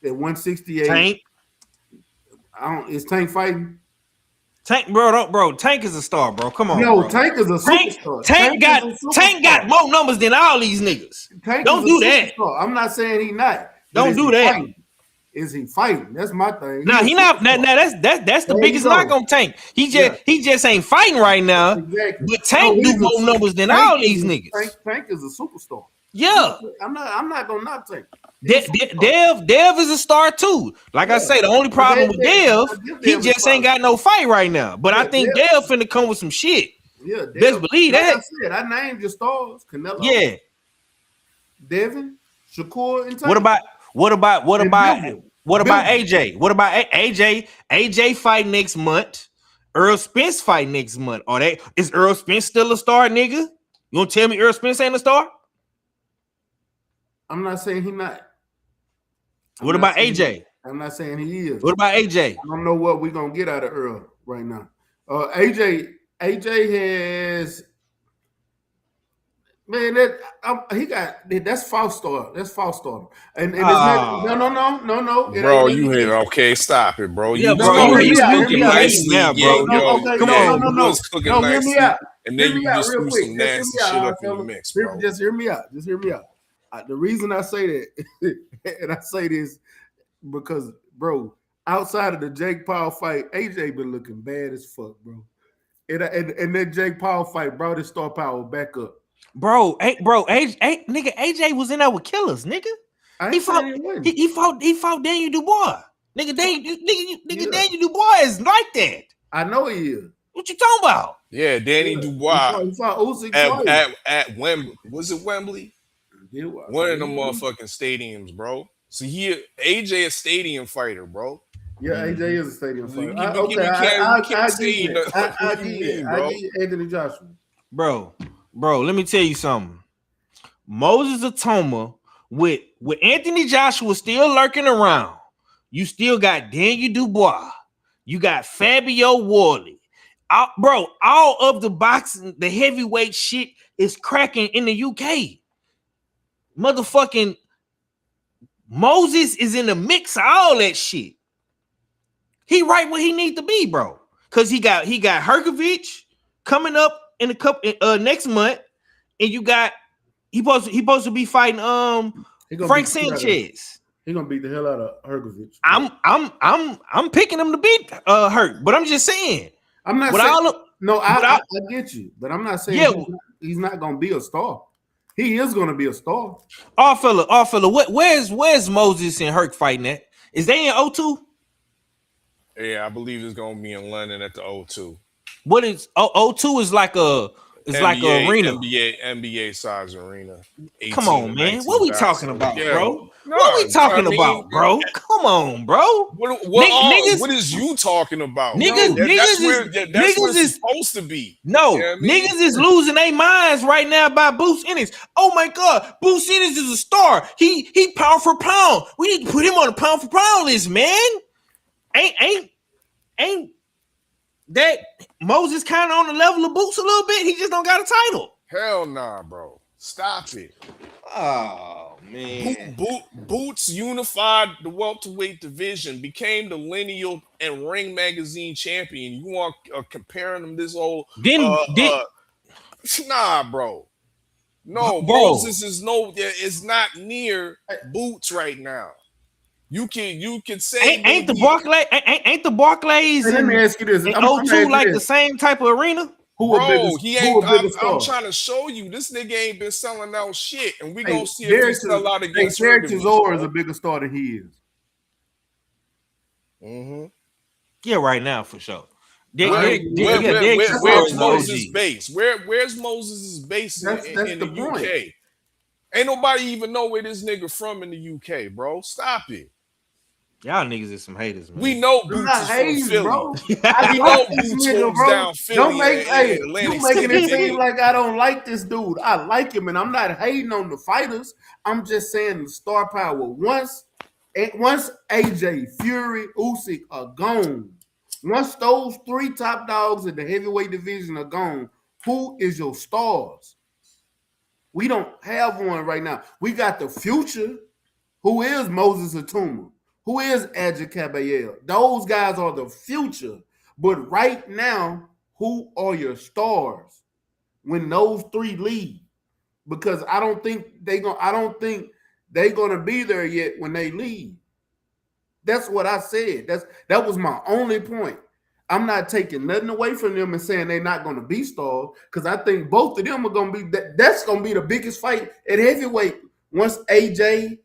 at 168. Tank. Is Tank fighting? Tank, bro, Tank is a star, bro. Come on, no, bro. Tank is a superstar. Tank got more numbers than all these niggas. Don't do that. I'm not saying he not. Don't do that. Fighting? Is he fighting? That's my thing. Nah, he not. Now that's the biggest knock on Tank. He just ain't fighting right now. Exactly. But Tank do more numbers than all these niggas. Tank is a superstar. Yeah. I'm not gonna not Tank. Dev is a star too. Like I say, the only problem with Dev, he just ain't got no fight right now. But I think Dev finna come with some shit. Yeah, best believe that. I named your stars. Canelo. Yeah. Devin, Shakur, and Tank. What about AJ? What about AJ? AJ fight next month. Earl Spence fight next month. Is Earl Spence still a star, nigga? You gonna tell me Earl Spence ain't a star? I'm not saying he not. What about AJ? I'm not saying he is. What about AJ? I don't know what we're gonna get out of Earl right now. AJ has, man, that's false start. That's false start. And it's not, no. Bro, you hit okay. Stop it, bro. Yeah, you bro. he's cooking nicely now, bro. Come on. Cooking nicely, and then you just real threw quick. some nasty shit up in the mix, bro. Just hear me out. The reason I say that, and I say this because, bro, outside of the Jake Paul fight, AJ been looking bad as fuck, bro. And that Jake Paul fight brought his star power back up. Bro, nigga, AJ was in there with killers, nigga. He fought Daniel Dubois. Daniel Dubois is like that. I know he is. What you talking about? Yeah, Danny Dubois. He fought Usyk at Wembley. Was it Wembley? One of them motherfucking stadiums, bro. So AJ a stadium fighter, bro. Yeah, AJ is a stadium fighter. I get Anthony Joshua. Bro, let me tell you something. Moses Atoma with Anthony Joshua still lurking around. You still got Daniel Dubois. You got Fabio Wardley. All of the boxing, the heavyweight shit is cracking in the UK. Motherfucking Moses is in the mix of all that shit. He right where he need to be, bro. Cause he got Herkovich coming up in a couple next month, and you got he supposed to be fighting Frank Sanchez. He gonna beat the hell out of Herkovich. I'm picking him to beat Herc, but I'm just saying. I'm not saying I get you, but I'm not saying he's not gonna be a star. He is gonna be a star. All fella. Where's Moses and Herc fighting at? Is they in O2? Yeah, I believe it's gonna be in London at the O2. What is O2 is like It's like an arena. NBA size arena. Come 18 on, to man. What we 19,000. talking about, Yeah. bro? Nah, What we talking I mean, about, bro? Come on, bro. What is you talking about? Niggas That's where it's is supposed to be. no, You know what I mean? niggas is losing their minds right now by Boots Ennis. Oh my God, Boots Ennis is a star. He pound for pound. We need to put him on the pound for pound list, man. Ain't that Moses kind of on the level of Boots a little bit? He just don't got a title. Hell nah, bro. Stop it. Oh man. Boots unified the welterweight division, became the lineal and Ring Magazine champion. You want comparing them this whole nah, bro. No, bro. Moses is not near Boots right now. You can say ain't the Barclays Hey, let me ask you this. and I'm O2 like the same type of arena? I'm trying to show you this nigga ain't been selling out shit, and we gonna see if he sell out against Derek Chisora is a bigger star than he is. Mm-hmm. Yeah, right now for sure. Where's Moses' base? Where's Moses' base in the the point. UK? Ain't nobody even know where this nigga from in the UK, bro. Stop it. Y'all niggas is some haters, man. We know Boots is hating, from Philly. bro. We know Boots holds down Philly. You making it seem City. like I don't like this dude. I like him, and I'm not hating on the fighters. I'm just saying the star power. Once AJ, Fury, Usyk are gone, once those three top dogs in the heavyweight division are gone, who is your stars? We don't have one right now. We got the future, who is Moses Atuma, who is Adja Caballero. Those guys are the future. But right now, who are your stars when those three leave? Because I don't think they're gonna be there yet when they leave. That's what I said. That was my only point. I'm not taking nothing away from them and saying they're not gonna be stars, because I think both of them are gonna be that's gonna be the biggest fight at heavyweight once AJ,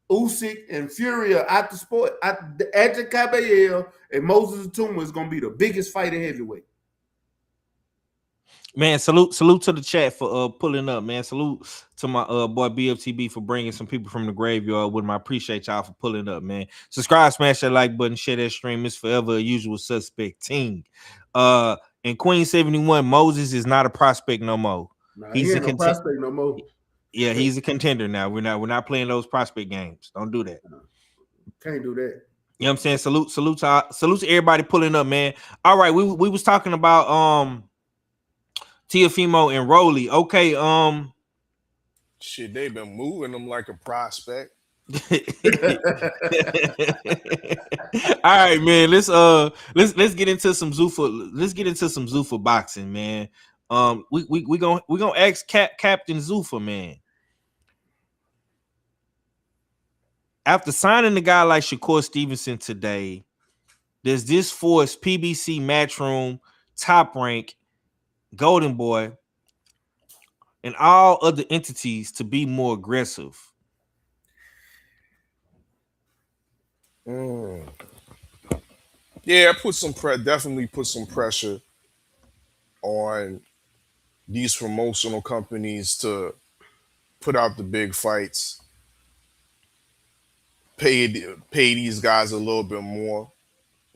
Usyk, and Fury are out the sport. Adja Caballero and Moses Atuma is gonna be the biggest fight at heavyweight. Man, salute to the chat for pulling up, man. Salute to my boy BFTB for bringing some people from the graveyard with him. I appreciate y'all for pulling up, man. Subscribe, smash that like button, share that stream. It's forever a usual suspect team. In Queen 71, Moses is not a prospect no more. Nah, he's a prospect no more. Yeah, he's a contender now. We're not playing those prospect games. Don't do that. Can't do that. You know what I'm saying? Salute to everybody pulling up, man. All right, we was talking about Teofimo and Rolly. Okay, shit, they've been moving them like a prospect. All right, man. Let's get into some Zuffa. Let's get into some Zuffa boxing, man. We gonna ask Captain Zuffa, man. After signing a guy like Shakur Stevenson today, does this force PBC Matchroom, Top Rank, Golden Boy, and all other entities to be more aggressive? Yeah, definitely put some pressure on these promotional companies to put out the big fights, pay these guys a little bit more.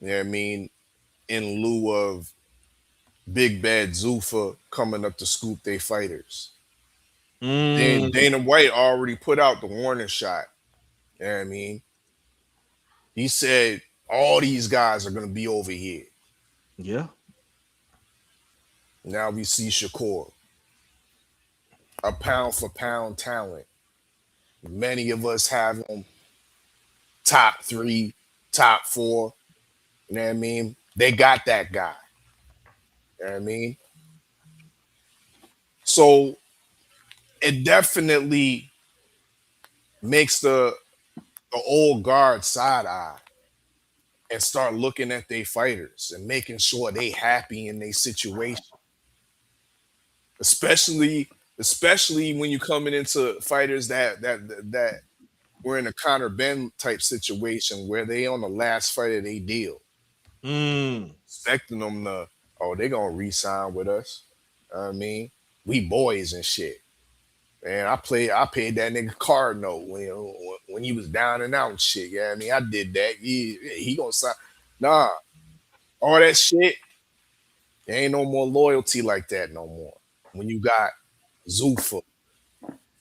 You know what I mean? In lieu of Big Bad Zuffa coming up to scoop their fighters. Then Dana White already put out the warning shot. You know what I mean? He said all these guys are going to be over here. Yeah. Now we see Shakur, a pound for pound talent. Many of us have him top 3, top 4. You know what I mean? They got that guy. You know what I mean? So it definitely makes the old guard side eye and start looking at their fighters and making sure they happy in their situation. Especially when you're coming into fighters that were in a Conor Benn type situation where they on the last fight of their deal. Expecting them to, they're gonna re-sign with us. I mean, we boys and shit. Man, I paid that nigga card note when he was down and out and shit. Yeah, I mean, I did that. He gonna sign. Nah, all that shit. There ain't no more loyalty like that no more. When you got Zuffa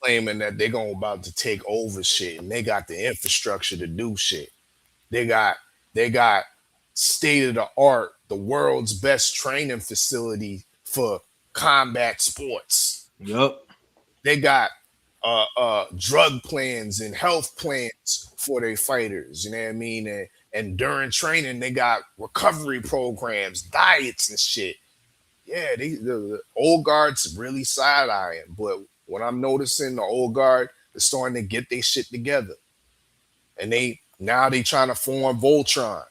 claiming that they gonna about to take over shit and they got the infrastructure to do shit. They got they got state of the art, the world's best training facility for combat sports. Yup. They got drug plans and health plans for their fighters. You know what I mean? And during training, they got recovery programs, diets and shit. Yeah, the old guard's really side eyeing, but what I'm noticing, the old guard is starting to get their shit together, and they trying to form Voltron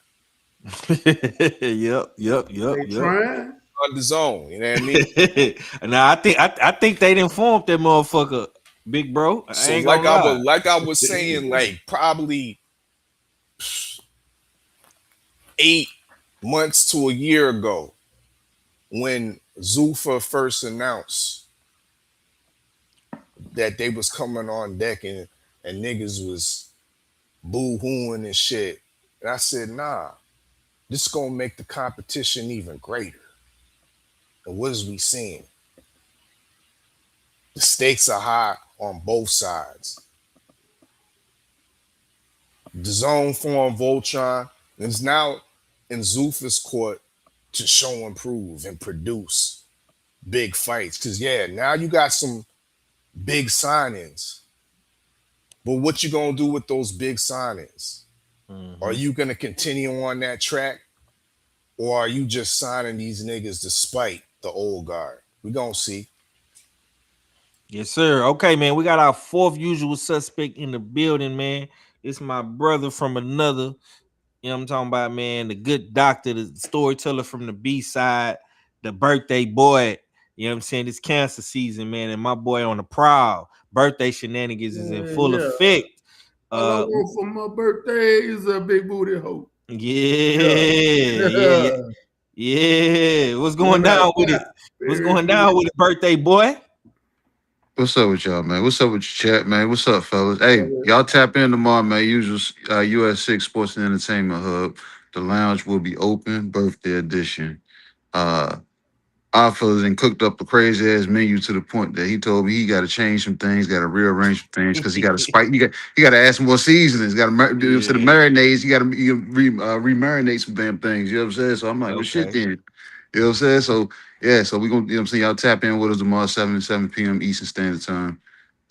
Yep. They trying. on the zone. You know what I mean? Now I think they didn't form that motherfucker, big bro. I So ain't gonna lie. like I was saying, like probably 8 months to a year ago, when Zuffa first announced that they was coming on deck and niggas was boo-hooing and shit. And I said, nah, this gonna make the competition even greater. And what is we seeing? The stakes are high on both sides. The zone form Voltron is now in Zuffa's court to show and prove and produce big fights. Cause yeah, now you got some big signings. But what you gonna do with those big signings? Are you gonna continue on that track? Or are you just signing these niggas despite the old guard? We gonna see. Yes, sir. Okay, man. We got our fourth usual suspect in the building, man. It's my brother from another. You know what I'm talking about, man? The good doctor, the storyteller from the B side, the birthday boy. You know what I'm saying? It's cancer season, man, and my boy on the prowl. Birthday shenanigans is in full effect. All I want for my birthday is a big booty hoe. Yeah. What's going down with it? What's going down with it, birthday boy? What's up with y'all, man? What's up with your chat, man? What's up, fellas? Hey, y'all tap in tomorrow, man. Usual US6 Sports and Entertainment Hub. The lounge will be open, birthday edition. Our fellas and cooked up a crazy ass menu to the point that he told me he got to change some things, got to rearrange some things because he got to spike. You got to add some more seasonings. Got to do instead of marinades. You got to re-marinate some damn things. You know what I'm saying? So I'm like, well, shit, then. You know what I'm saying? So yeah, so we gonna, you know what I'm saying, y'all tap in with us tomorrow 7 p.m. Eastern Standard Time.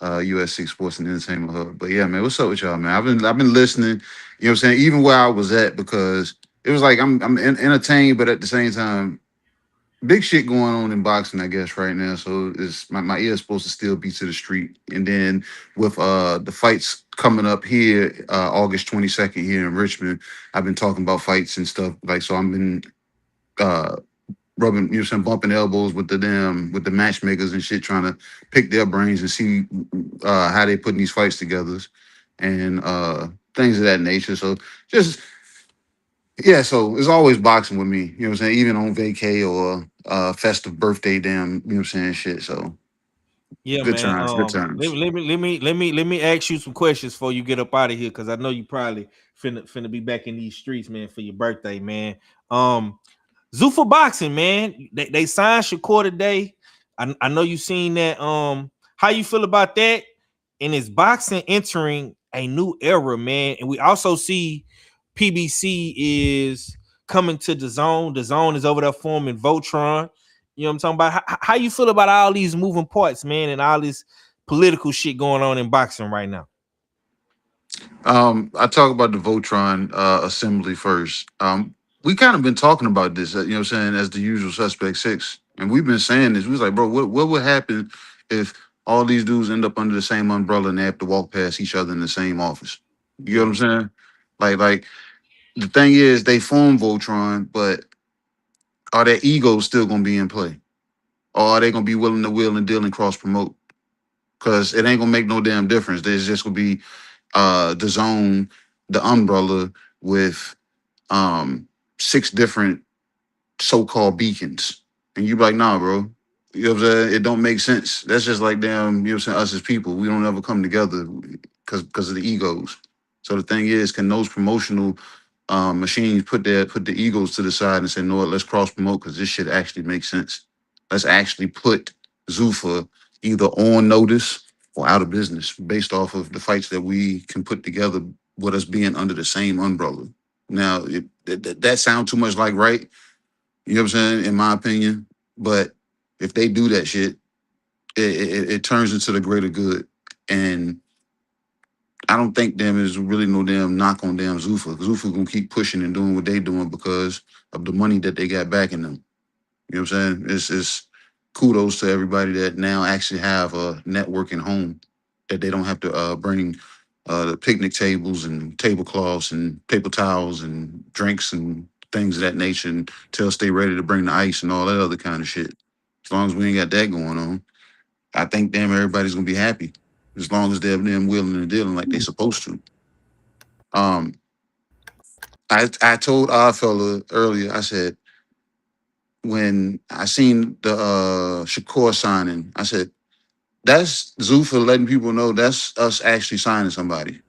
US6 Sports and Entertainment Hub. But yeah, man, what's up with y'all, man? I've been listening. You know what I'm saying? Even where I was at, because it was like I'm entertained, but at the same time, big shit going on in boxing, I guess, right now. So it's my ear is supposed to still be to the street. And then with the fights coming up here, August 22nd here in Richmond, I've been talking about fights and stuff. Like, so I've been rubbing, you know, some bumping elbows with the matchmakers and shit, trying to pick their brains and see how they putting these fights together and things of that nature. So just yeah, so it's always boxing with me, you know what I'm saying? Even on vacay or festive birthday, damn, you know what I'm saying, shit. So yeah, good man. times, good times. Let me ask you some questions before you get up out of here, because I know you probably finna be back in these streets, man, for your birthday, man. Zuffa Boxing, man. They signed Shakur today. I know you seen that. How you feel about that? And is boxing entering a new era, man? And we also see PBC is coming to the zone. The zone is over there forming Voltron. You know what I'm talking about? How you feel about all these moving parts, man, and all this political shit going on in boxing right now? I talk about the Voltron assembly first. We kind of been talking about this, you know what I'm saying, as the usual suspect six. And we've been saying this. We was like, bro, what would happen if all these dudes end up under the same umbrella and they have to walk past each other in the same office? You know what I'm saying? Like the thing is, they form Voltron, but are their egos still gonna be in play? Or are they gonna be willing to wheel and deal and cross promote? Because it ain't gonna make no damn difference. There's just gonna be the zone, the umbrella with 6 different so-called beacons. And you be like, nah, bro. You know what I'm saying? It don't make sense. That's just like damn, you know what I'm saying, us as people. We don't ever come together because of the egos. So the thing is, can those promotional machines put the egos to the side and say, no, what, let's cross promote because this shit actually makes sense. Let's actually put Zuffa either on notice or out of business based off of the fights that we can put together with us being under the same umbrella. Now, that sounds too much like right. You know what I'm saying? In my opinion, but if they do that shit, it turns into the greater good. And I don't think them is really no damn knock on damn Zuffa. Zuffa gonna keep pushing and doing what they doing because of the money that they got backing them. You know what I'm saying? It's kudos to everybody that now actually have a networking home that they don't have to bring the picnic tables and tablecloths and paper towels and drinks and things of that nature until stay ready to bring the ice and all that other kind of shit. As long as we ain't got that going on, I think damn everybody's gonna be happy as long as they're them willing and dealing like they supposed to. Um, I told our fella earlier. I said when I seen the Shakur signing, I said that's Zuffa letting people know that's us actually signing somebody.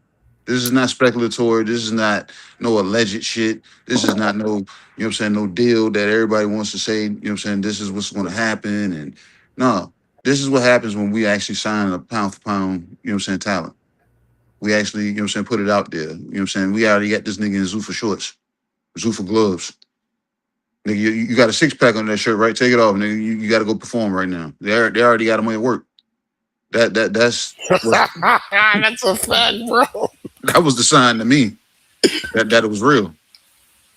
This is not speculatory. This is not no alleged shit. This is not no, you know what I'm saying, no deal that everybody wants to say, you know what I'm saying, this is what's going to happen. And no, this is what happens when we actually sign a pound for pound, you know what I'm saying, talent. We actually, you know what I'm saying, put it out there. You know what I'm saying? We already got this nigga in Zuffa shorts, Zuffa gloves. Nigga, you got a six pack on that shirt, right? Take it off, nigga. You got to go perform right now. They already got him at work. That's what That's a fact, bro. that was the sign to me that it was real.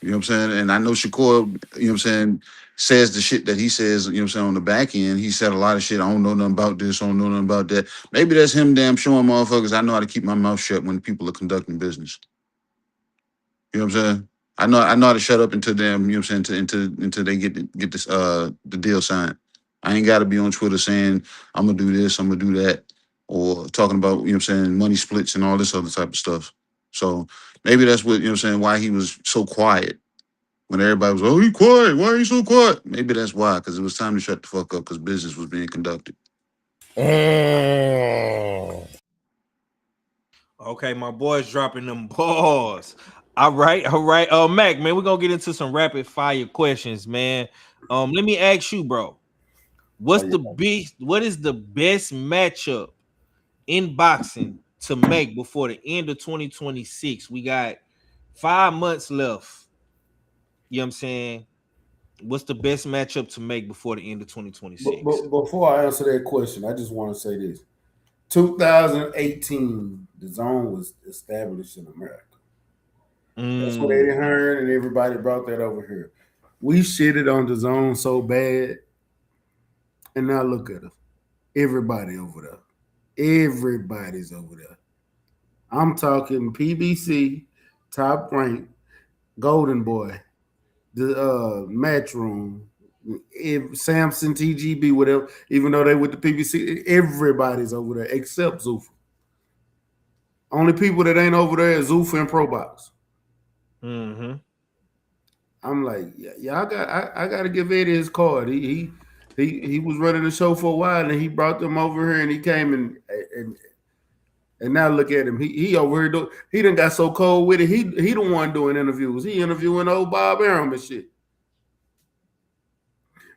You know what I'm saying? And I know Shakur, you know what I'm saying, says the shit that he says, you know what I'm saying, on the back end. He said a lot of shit. I don't know nothing about this. I don't know nothing about that. Maybe that's him damn showing motherfuckers I know how to keep my mouth shut when people are conducting business. You know what I'm saying? I know how to shut up until them, you know what I'm saying, until they get this the deal signed. I ain't gotta be on Twitter saying I'm gonna do this, I'm gonna do that, or talking about, you know what I'm saying, money splits and all this other type of stuff. So maybe that's what, you know what I'm saying, why he was so quiet when everybody was, oh, he quiet. Why are you so quiet? Maybe that's why, because it was time to shut the fuck up because business was being conducted. Okay, my boy's dropping them balls. All right. Mac, man, we're gonna get into some rapid fire questions, man. Let me ask you, bro. What is the best matchup in boxing to make before the end of 2026? We got 5 months left. You know what I'm saying? What's the best matchup to make before the end of 2026? But before I answer that question, I just want to say this. 2018, the zone was established in America. That's what Eddie Hearn and everybody brought that over here. We shitted on the zone so bad, and now look at us. Everybody over there. Everybody's over there. I'm talking PBC, Top Rank, Golden Boy, the Matchroom, Samson, TGB, whatever. Even though they with the PBC, everybody's over there except Zuffa. Only people that ain't over there is Zuffa and Pro Box. Mm-hmm. I'm like, yeah, I got to give Eddie his card. He was running the show for a while, and he brought them over here, and he came and now look at him. He over here he done got so cold with it. He the one doing interviews. He interviewing old Bob Arum and shit.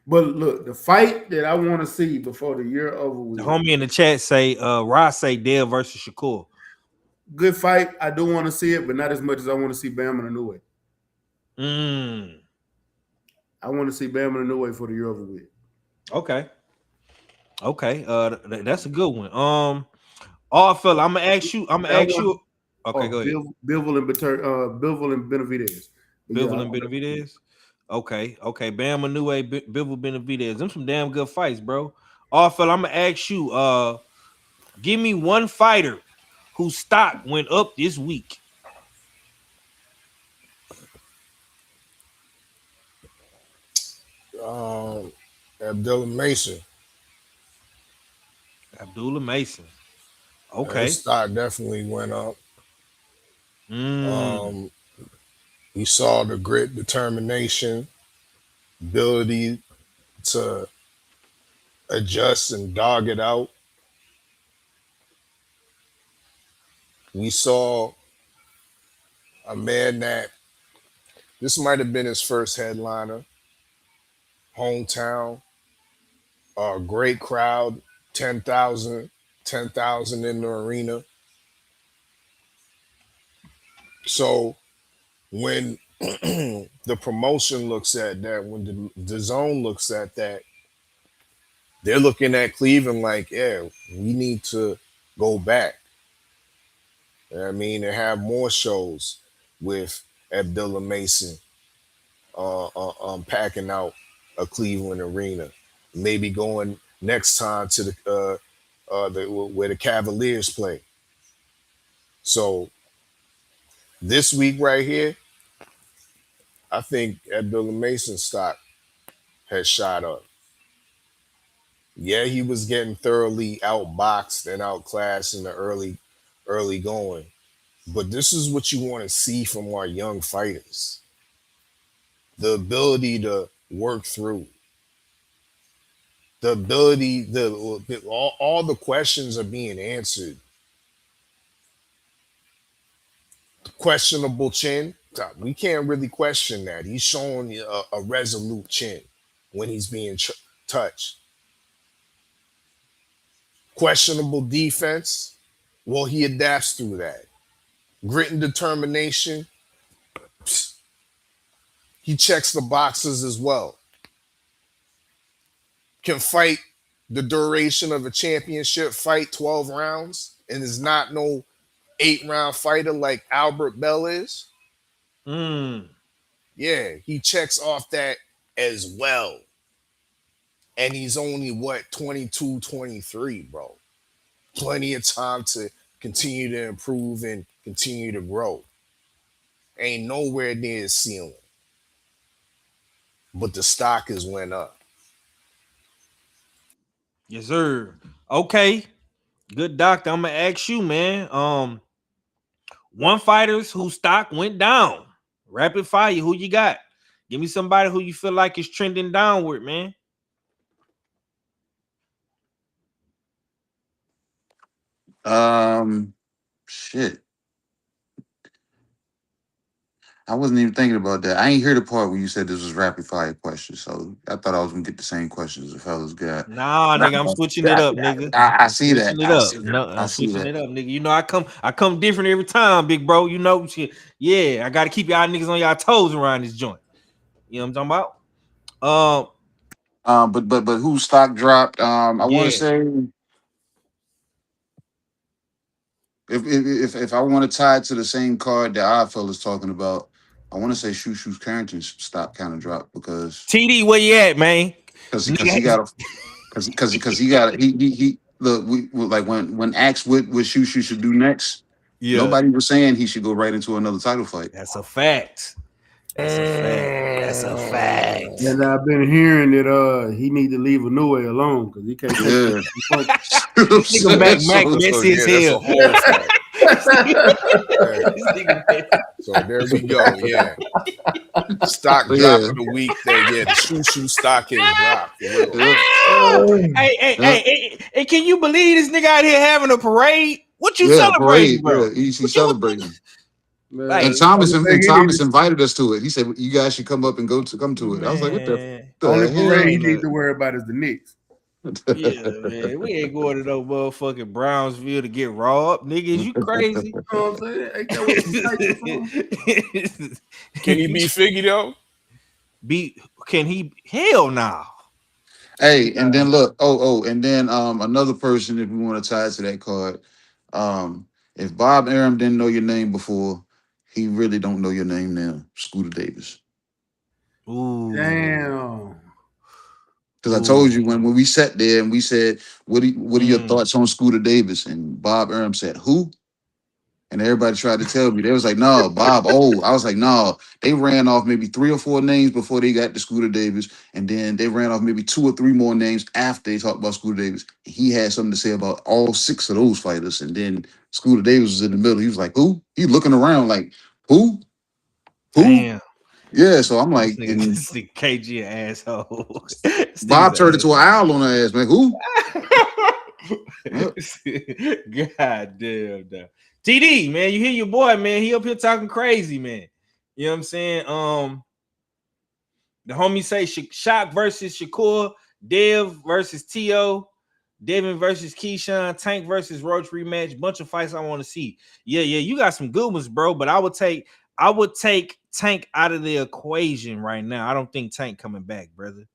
But look, the fight that I want to see before the year over with. The homie in the chat say Ross say Dev versus Shakur. Good fight. I do want to see it, but not as much as I want to see Bam and Inoue. I want to see Bam and Inoue for the year over with. Okay. That's a good one. Fella, I'm gonna ask you. Okay, go ahead. Bivol and Benavidez. Bivol and Benavidez. Okay. Bam Inoue, Bivol Benavidez. Them some damn good fights, bro. Fella, I'm gonna ask you. Give me one fighter whose stock went up this week. Abdullah Mason. Okay. His stock definitely went up. We saw the grit, determination, ability to adjust and dog it out. We saw a man that this might have been his first headliner, hometown, a great crowd, 10,000, 10,000 in the arena. So when the promotion looks at that, when the zone looks at that, they're looking at Cleveland like, yeah, we need to go back. You know what I mean, and have more shows with Abdullah Mason packing out a Cleveland arena. Maybe going next time to the where the Cavaliers play. So this week right here, I think Abdullah Mason stock has shot up. Yeah, he was getting thoroughly outboxed and outclassed in the early going. But this is what you want to see from our young fighters. The ability to work through. The ability, all the questions are being answered. Questionable chin, we can't really question that. He's showing a resolute chin when he's being touched. Questionable defense, well, he adapts through that. Grit and determination, he checks the boxes as well. Can fight the duration of a championship fight, 12 rounds, and is not no 8-round fighter like Albert Bell is. Yeah, he checks off that as well. And he's only, 22, 23, bro. Plenty of time to continue to improve and continue to grow. Ain't nowhere near his ceiling. But the stock has went up. Yes, sir. Okay. Good doctor. I'm gonna ask you, man. One fighters whose stock went down. Rapid fire. Who you got? Give me somebody who you feel like is trending downward, man. Shit. I wasn't even thinking about that. I ain't hear the part where you said this was rapid fire questions, so I thought I was gonna get the same questions the fellas got. Nah, nigga, I'm switching it up, nigga. I see that. Switching it up. No, I'm switching it up, nigga. You know, I come different every time, big bro. You know, shit. Yeah, I gotta keep y'all niggas on y'all toes around this joint. You know what I'm talking about? But whose stock dropped? I want to say if I want to tie it to the same card that our fella's talking about, I want to say Shoes Carrington's stock kind of dropped because TD, where you at, man? Because he got he look, we like when asked what Shoes should do next. Yeah. Nobody was saying he should go right into another title fight. That's a fact. That's a fact. And I've been hearing that he need to leave Inoue alone because he can't. Nigga Mac messy as hell. So there we go. Yeah, stock drop of the week. The shoe stock is dropped. Hey, can you believe this nigga out here having a parade? What you celebrating, bro? Yeah, he's celebrating. Like, and Thomas invited us to it. He said, "You guys should come up and come to it." I was like, "What the only parade he needs to worry about is the Knicks." Yeah, man, we ain't going to no motherfucking Brownsville to get robbed, nigga. Is you crazy? You know what I'm saying? Can he be figured out? Can he? Hell no. Hey, and then look, and then another person, if we want to tie it to that card, if Bob Arum didn't know your name before, he really don't know your name now. Scooter Davis. Ooh, damn. Because I told you when we sat there and we said, what are your thoughts on Scooter Davis? And Bob Arum said, who? And everybody tried to tell me. They was like, no, Bob. Oh, I was like, no. They ran off maybe 3 or 4 names before they got to Scooter Davis. And then they ran off maybe 2 or 3 more names after they talked about Scooter Davis. He had something to say about all 6 of those fighters. And then Scooter Davis was in the middle. He was like, who? He looking around like, who? Damn. Yeah, so I'm like, This and nigga KG an asshole. Bob turned into an owl on her ass, man. Who? God damn, though. TD, man, you hear your boy, man. He up here talking crazy, man. You know what I'm saying? The homie say Shock versus Shakur, Dev versus T.O., Devin versus Keyshawn, Tank versus Roach rematch. Bunch of fights I want to see. Yeah, you got some good ones, bro. But I would take Tank out of the equation right now. I don't think Tank coming back, brother.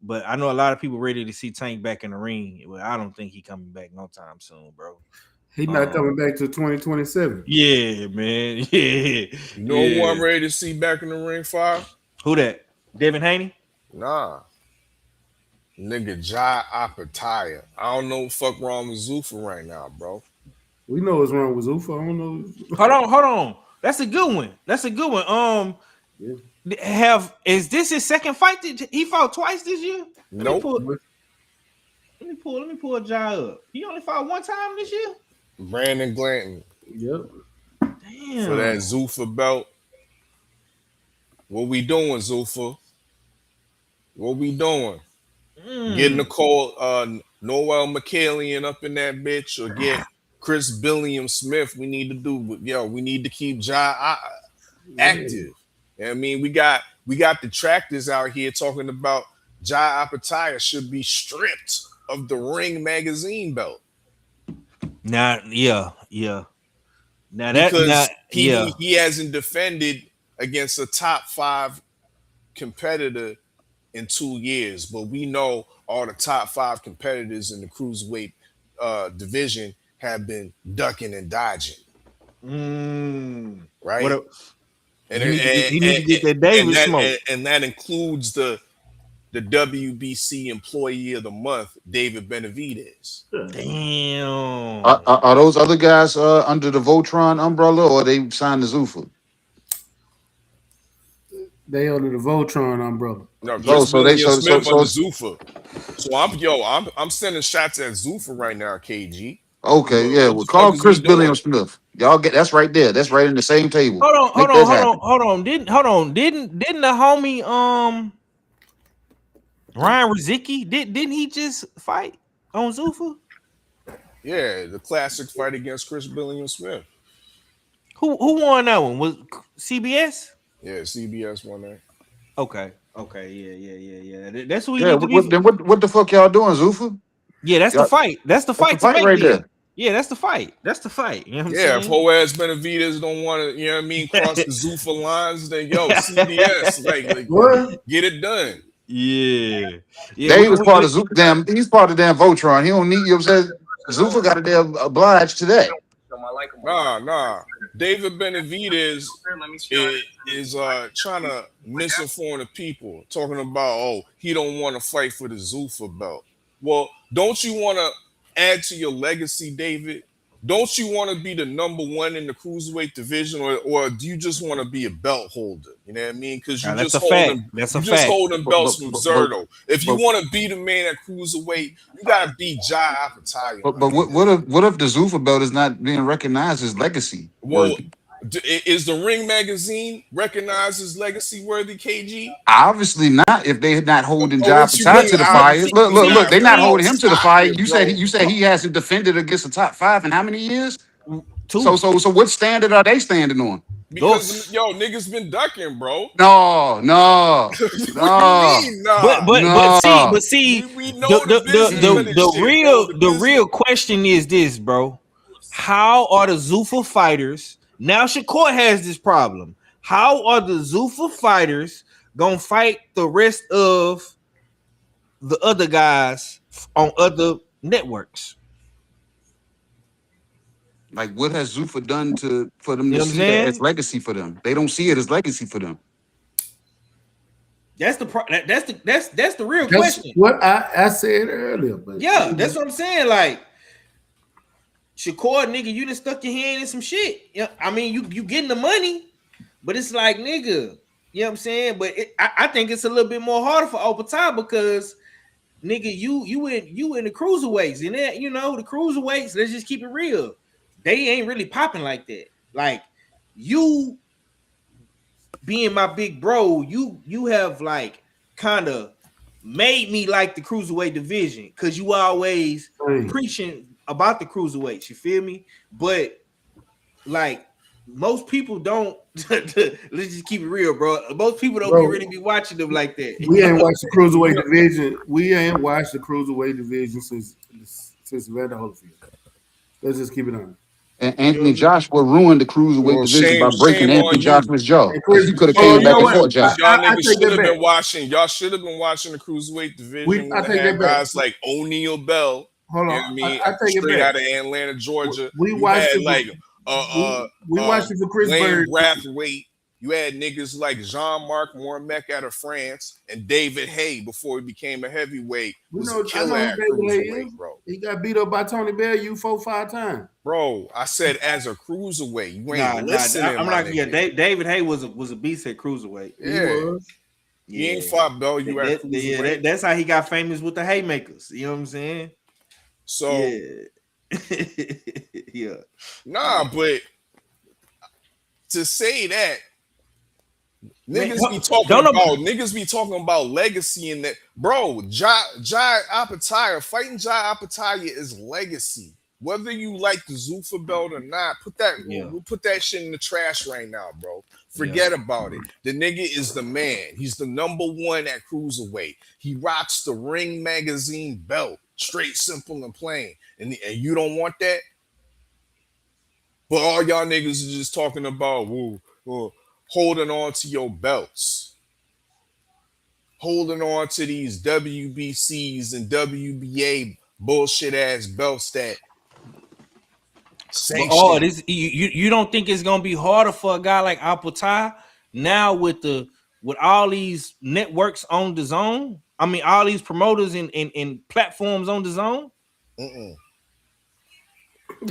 But I know a lot of people ready to see Tank back in the ring. Well, I don't think he coming back no time soon, bro. He not coming back to 2027. Yeah, man. Yeah. No one ready to see back in the ring, Five? Who that? Devin Haney? Nah. Nigga Jai Apataya. I don't know what the fuck wrong with Zuffa right now, bro. We know what's wrong with Zuffa. I don't know. Hold on. That's a good one. Is this his second fight? He fought twice this year? Nope. Let me pull Jai up. He only fought one time this year? Brandon Glanton. Yep. Damn. For that Zuffa belt. What we doing, Zuffa? What we doing? Getting the call Noel McCallion up in that bitch, or get Chris Billiam Smith. We need to keep Jai active. You know what I mean, we got the tractors out here talking about Jai Apataya should be stripped of the Ring magazine belt. Now, yeah. Now because he hasn't defended against a top 5 competitor in 2 years, but we know all the top 5 competitors in the cruiserweight division have been ducking and dodging. Right? You need to get that Davis smoke. And that includes the WBC Employee of the Month, David Benavidez. Damn. Are those other guys under the Voltron umbrella, or they signed to Zuffa? They under the Voltron umbrella. No, Smith under Zuffa. So I'm sending shots at Zuffa right now, KG. Okay, yeah. Well, call Chris Billiam Smith. Y'all get that's right there. That's right in the same table. Hold on. Didn't the homie Ryan Rizicki didn't he just fight on Zuffa? Yeah, the classic fight against Chris Billiam Smith. Who won that one? Was CBS? Yeah, CBS won that. Okay, yeah. That's who he need to be. What the fuck y'all doing, Zuffa? Yeah, that's the fight. That's the fight to make right there. Yeah, that's the fight. You know what I'm saying? If Joaz Benavidez don't want to, you know what I mean, cross the Zuffa lines, then CBS, like get it done. Yeah. He was part of Zuffa. He's part of damn Voltron. He don't need, you know what I'm saying? Zuffa got to damn oblige to that. Nah. David Benavidez is trying to misinform the people, talking about, he don't want to fight for the Zuffa belt. Well, don't you want to add to your legacy, David? Don't you want to be the number 1 in the cruiserweight division, or do you just want to be a belt holder? You know what I mean? Because you just holding belts from Zerto. If you want to be the man at cruiserweight, you got to be Jai Apataya. But what if the Zuffa belt is not being recognized as legacy? Well, is the Ring magazine recognized as legacy worthy, KG? Obviously not. If they're not holding Jai Apataya to the fire. Look, they're not holding him to the fire. You said he hasn't defended against the top 5 in how many years? 2. So what standard are they standing on? Because niggas been ducking, bro. No. What do you mean, nah? But see, we know the real question is this, bro. How are the Zuffa fighters? Now Shakur has this problem. How are the Zuffa fighters gonna fight the rest of the other guys on other networks? Like, what has Zuffa done for them to see that as legacy for them? They don't see it as legacy for them. That's the real question. What I said earlier, but that's what I'm saying. Like, Shakur, nigga, you done stuck your hand in some shit. I mean, you getting the money, but it's like, nigga, you know what I'm saying? But I think it's a little bit more harder for Opatah because, nigga, you in the cruiserweights, and then the cruiserweights. Let's just keep it real. They ain't really popping like that. Like, you being my big bro, you have like kind of made me like the cruiserweight division because you always preaching about the cruiserweights. You feel me? But like most people don't. Let's just keep it real, bro. Most people don't really be watching them like that. We ain't watched the cruiserweight division. We ain't watched the cruiserweight division since Evander Holyfield. Let's just keep it on. And Anthony Joshua ruined the cruiserweight division by breaking Anthony Joshua's jaw. He could have came back and fought Josh. Y'all niggas should have been watching. Y'all should have been watching the cruiserweight division. I think had guys like O'Neal Bell. Hold on, I mean, I take straight it back. out of Atlanta, Georgia. We watched had it like we watched it for Chris Lane Bird. Brathwaite. You had niggas like Jean-Marc Mormec out of France and David Hay before he became a heavyweight. Was a killer at cruiserweight, bro. He got beat up by Tony Bellew 4-5 times. Bro, I said as a cruiserweight. You ain't listening. I'm not. Yeah, David Hay was a beast at cruiserweight. Yeah. He ain't fought Bellew at cruiserweight. That's how he got famous with the haymakers. You know what I'm saying? So yeah. Nah, but to say that niggas be talking about legacy and that, bro. Jai Apataya, fighting Jai Apataya is legacy. Whether you like the Zuffa belt or not, we'll put that shit in the trash right now, bro. Forget about it. The nigga is the man. He's the #1 at cruiserweight. He rocks the Ring Magazine belt, straight, simple, and plain. And you don't want that? But all y'all niggas are just talking about holding on to your belts, holding on to these WBCs and WBA bullshit ass belts that this you don't think it's gonna be harder for a guy like Apataya now with all these networks on the zone? I mean, all these promoters and platforms on the zone. It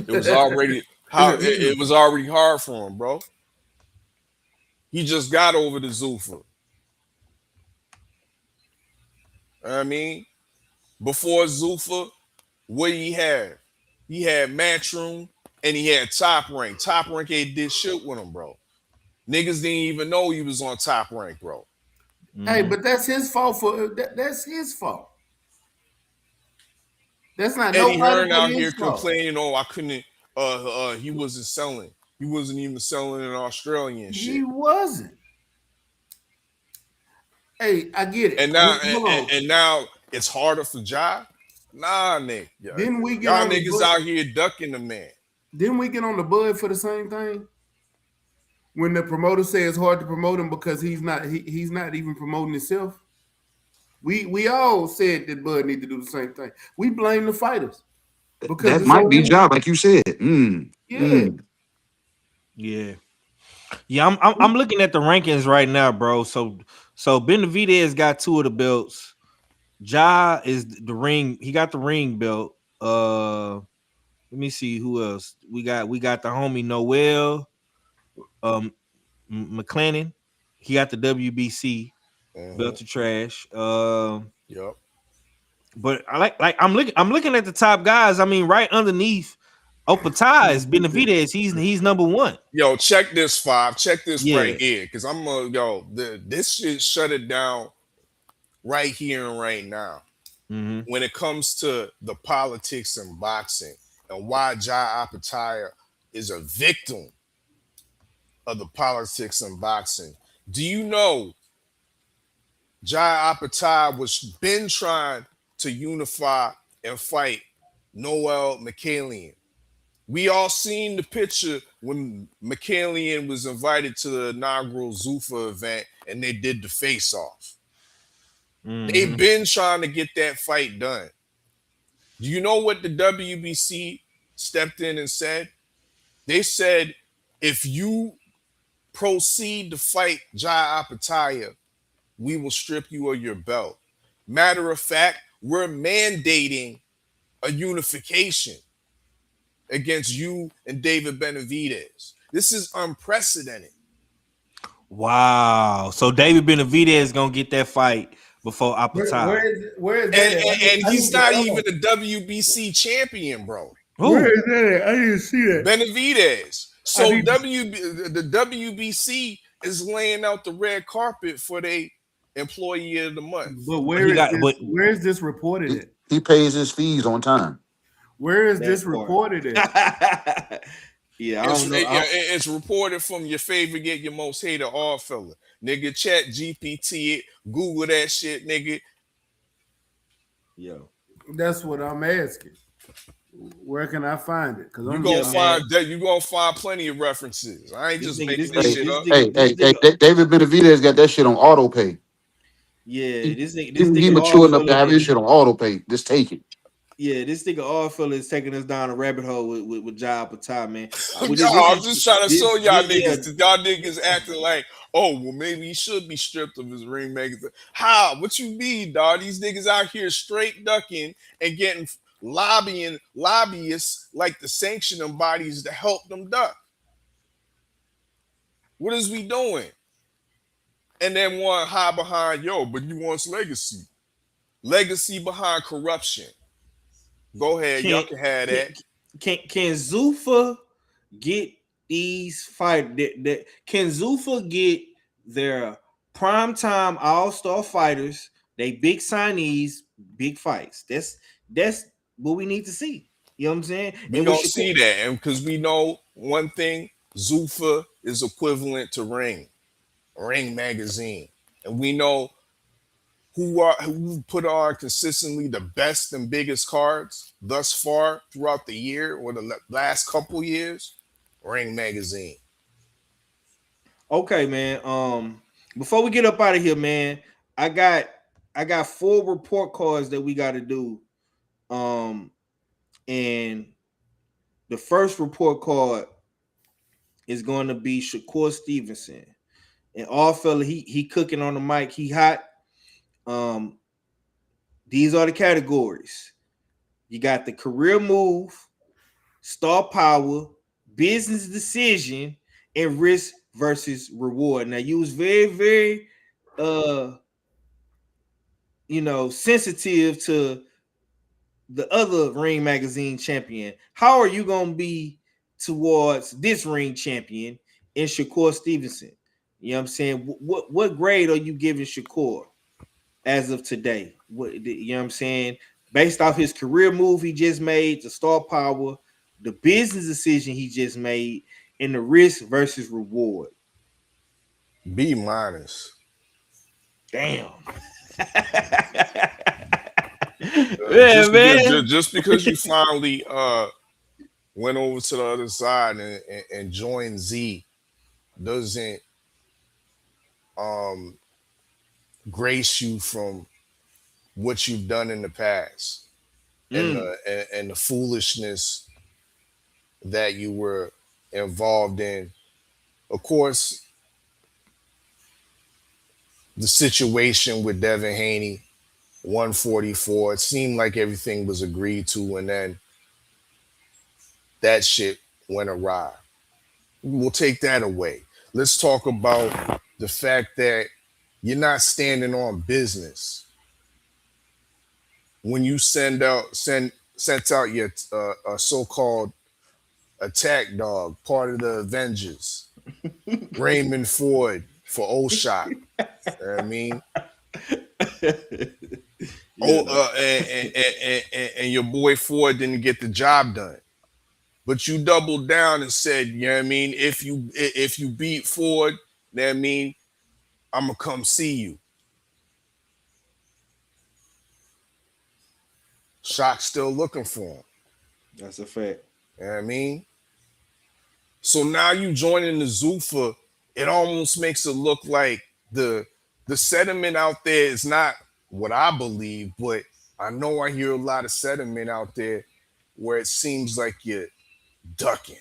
was already it was already hard for him, bro. He just got over the Zuffa. I mean, before Zuffa, what did he have? He had Matchroom and he had Top Rank. Top Rank ain't did shit with him, bro. Niggas didn't even know he was on Top Rank, bro. Hey, but that's his fault that's his fault. That's not Eddie nobody Hearn out here fault. complaining, I couldn't he wasn't selling. He wasn't even selling in Australian shit. He wasn't. Hey, I get it. And now it's harder for Ja. Nah, Nick. Didn't we get y'all niggas out here ducking the man? Didn't we get on the bud for the same thing? When the promoter says it's hard to promote him because he's not even promoting himself. We all said that Bud need to do the same thing. We blame the fighters because that might be job, like you said. Yeah. I'm looking at the rankings right now, bro. So Benavidez got 2 of the belts. Ja is the ring. He got the ring belt. Let me see who else we got. We got the homie Noel McClennan. He got the WBC belt to trash. Yep. But I'm looking at the top guys. I mean, right underneath Apataya is Benavidez. He's #1. Yo, check this 5. Check this right here, because I'm this shit shut it down right here and right now. When it comes to the politics in boxing and why Jai Apataya is a victim of the politics in boxing. Do you know Jai Apataya was been trying to unify and fight Noel McCallion? We all seen the picture when McCallion was invited to the inaugural Zuffa event and they did the face-off. They've been trying to get that fight done. Do you know what the WBC stepped in and said? They said, if you proceed to fight Jai Apataya, we will strip you of your belt. Matter of fact, we're mandating a unification against you and David Benavidez. This is unprecedented. Wow. So David Benavidez is gonna get that fight before Apataya. Where is that? And he's not even a WBC champion, bro. Where is that? I didn't see that. Benavidez. So the WBC is laying out the red carpet for their employee of the month. But where is this reported at? He pays his fees on time. Where is this reported at? Yeah, I don't know. It's reported from your favorite, get your most hated all fella. Nigga, chat GPT it, Google that shit, nigga. Yo. That's what I'm asking. Where can I find it? Because you gonna find plenty of references. I ain't just making this shit up. Hey, David Benavidez got that shit on auto pay. Yeah, he mature enough to have his shit on auto pay. Just take it. Yeah, this nigga all fella is taking us down a rabbit hole with Jai Patai, man. I'm just trying to show y'all niggas. Y'all niggas acting like, oh, well, maybe he should be stripped of his ring magazine. How? What you mean, dog? These niggas out here straight ducking and getting lobbyists like the sanctioning bodies to help them duck. What is we doing? And then one hide behind, but you want legacy. Legacy behind corruption. Go ahead, y'all can have that. Can Zuffa get these can Zuffa get their primetime all-star fighters, they big signees, big fights? That's what we need to see. You know what I'm saying? We don't see that, and because we know one thing, Zuffa is equivalent to Ring Magazine, and we know who put on consistently the best and biggest cards thus far throughout the year or the last couple years. Ring Magazine. Okay, man. Before we get up out of here, man, I got 4 report cards that we got to do. And the first report card is going to be Shakur Stevenson. And all fella, he cooking on the mic. He hot. These are the categories. You got the career move, star power, business decision, and risk versus reward. Now, you was very, very sensitive to the other Ring Magazine champion. How are you gonna be towards this ring champion in Shakur Stevenson? You know what I'm saying? What grade are you giving Shakur as of today? You know what I'm saying? Based off his career move he just made, the star power, the business decision he just made, and the risk versus reward. B-. Damn. Just because you finally went over to the other side and joined Z doesn't grace you from what you've done in the past and the foolishness that you were involved in. Of course, the situation with Devin Haney, 144, it seemed like everything was agreed to, and then that shit went awry. We'll take that away. Let's talk about the fact that you're not standing on business when you sent out your so-called attack dog, part of the Avengers, Raymond Ford for O-Shot. You know what I mean? And your boy Ford didn't get the job done. But you doubled down and said, you know what I mean? If you beat Ford, you know what I mean? I'm going to come see you. Shock's still looking for him. That's a fact. You know what I mean? So now you joining the Zuffa, it almost makes it look like the sentiment out there is not what I believe, but I know I hear a lot of sentiment out there where it seems like you're ducking.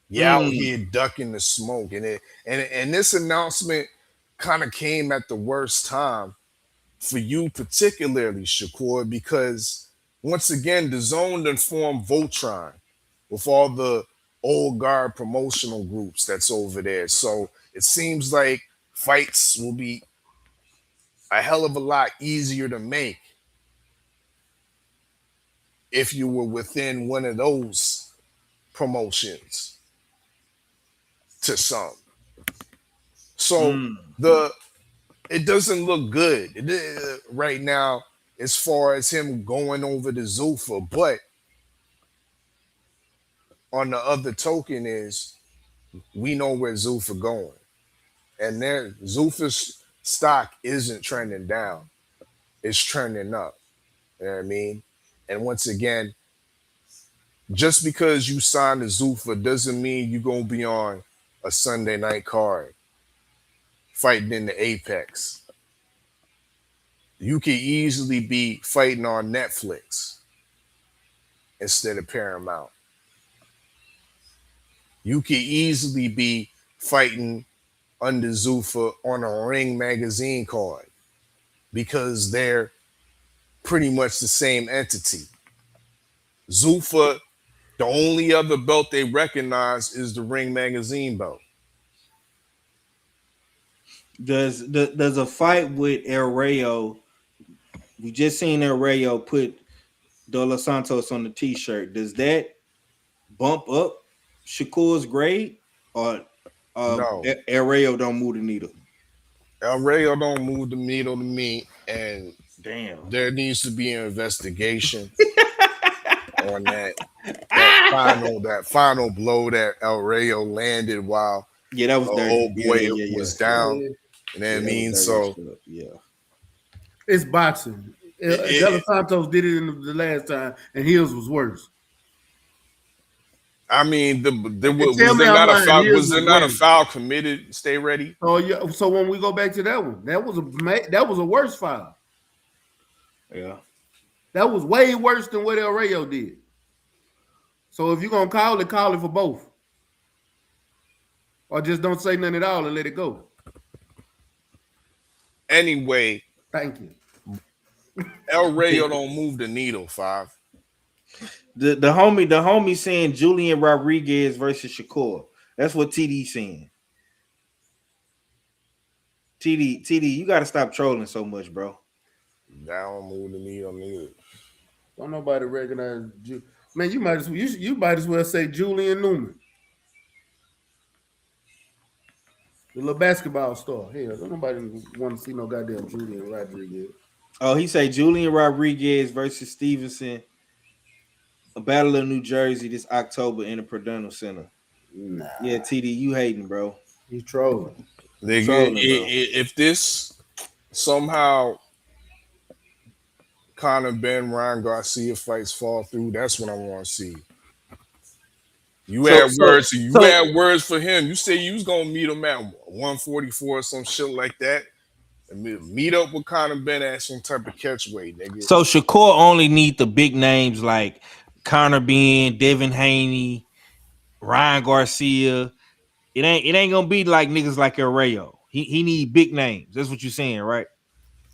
You're out here ducking the smoke. And this announcement kind of came at the worst time for you particularly, Shakur, because once again, the zone done formed Voltron with all the old guard promotional groups that's over there. So it seems like fights will be a hell of a lot easier to make if you were within one of those promotions to some. So it doesn't look good right now as far as him going over to Zuffa. But on the other token is we know where Zuffa going. And there Zuffa's stock isn't trending down. It's trending up. You know what I mean? And once again, just because you signed to Zuffa doesn't mean you're gonna be on a Sunday night card fighting in the Apex. You could easily be fighting on Netflix instead of Paramount. You could easily be fighting under Zuffa on a Ring magazine card because they're pretty much the same entity. Zuffa, the only other belt they recognize is the Ring magazine belt. Does a fight with El Rayo? We just seen El Rayo put De Los Santos on the t-shirt. Does that bump up Shakur's grade, or No. El Rayo don't move the needle? El Rayo don't move the needle to me, and damn, there needs to be an investigation on that final blow that El Rayo landed while that was the old boy was down. Yeah. You know what I mean? So it's boxing. De Los Santos did it in the last time, and his was worse. I mean, was there not a foul committed? Stay ready. Oh yeah. So when we go back to that one, that was a worse foul. Yeah, that was way worse than what El Rayo did. So if you're gonna call it for both, or just don't say nothing at all and let it go. Anyway, thank you. El Rayo don't move the needle. 5. The homie saying Julian Rodriguez versus Shakur. That's what TD saying. TD, you got to stop trolling so much, bro. That don't move the needle neither. Don't nobody recognize you. Man, you might as well say Julian Newman, the little basketball star. Hell, don't nobody want to see no goddamn Julian Rodriguez. Oh, he say Julian Rodriguez versus Stevenson, a battle of New Jersey this October in the Prudential Center. Nah. Yeah, TD, you hating, bro. He's trolling. If this somehow Conor Ben Ryan Garcia fights fall through, that's what I want to see. You had words for him. You say you was gonna meet him at 144 or some shit like that. Meet up with Conor Ben at some type of catch weight, nigga. So Shakur only need the big names like Conor Ben, Devin Haney, Ryan Garcia. It ain't gonna be like niggas like El Rayo. He need big names. That's what you're saying, right?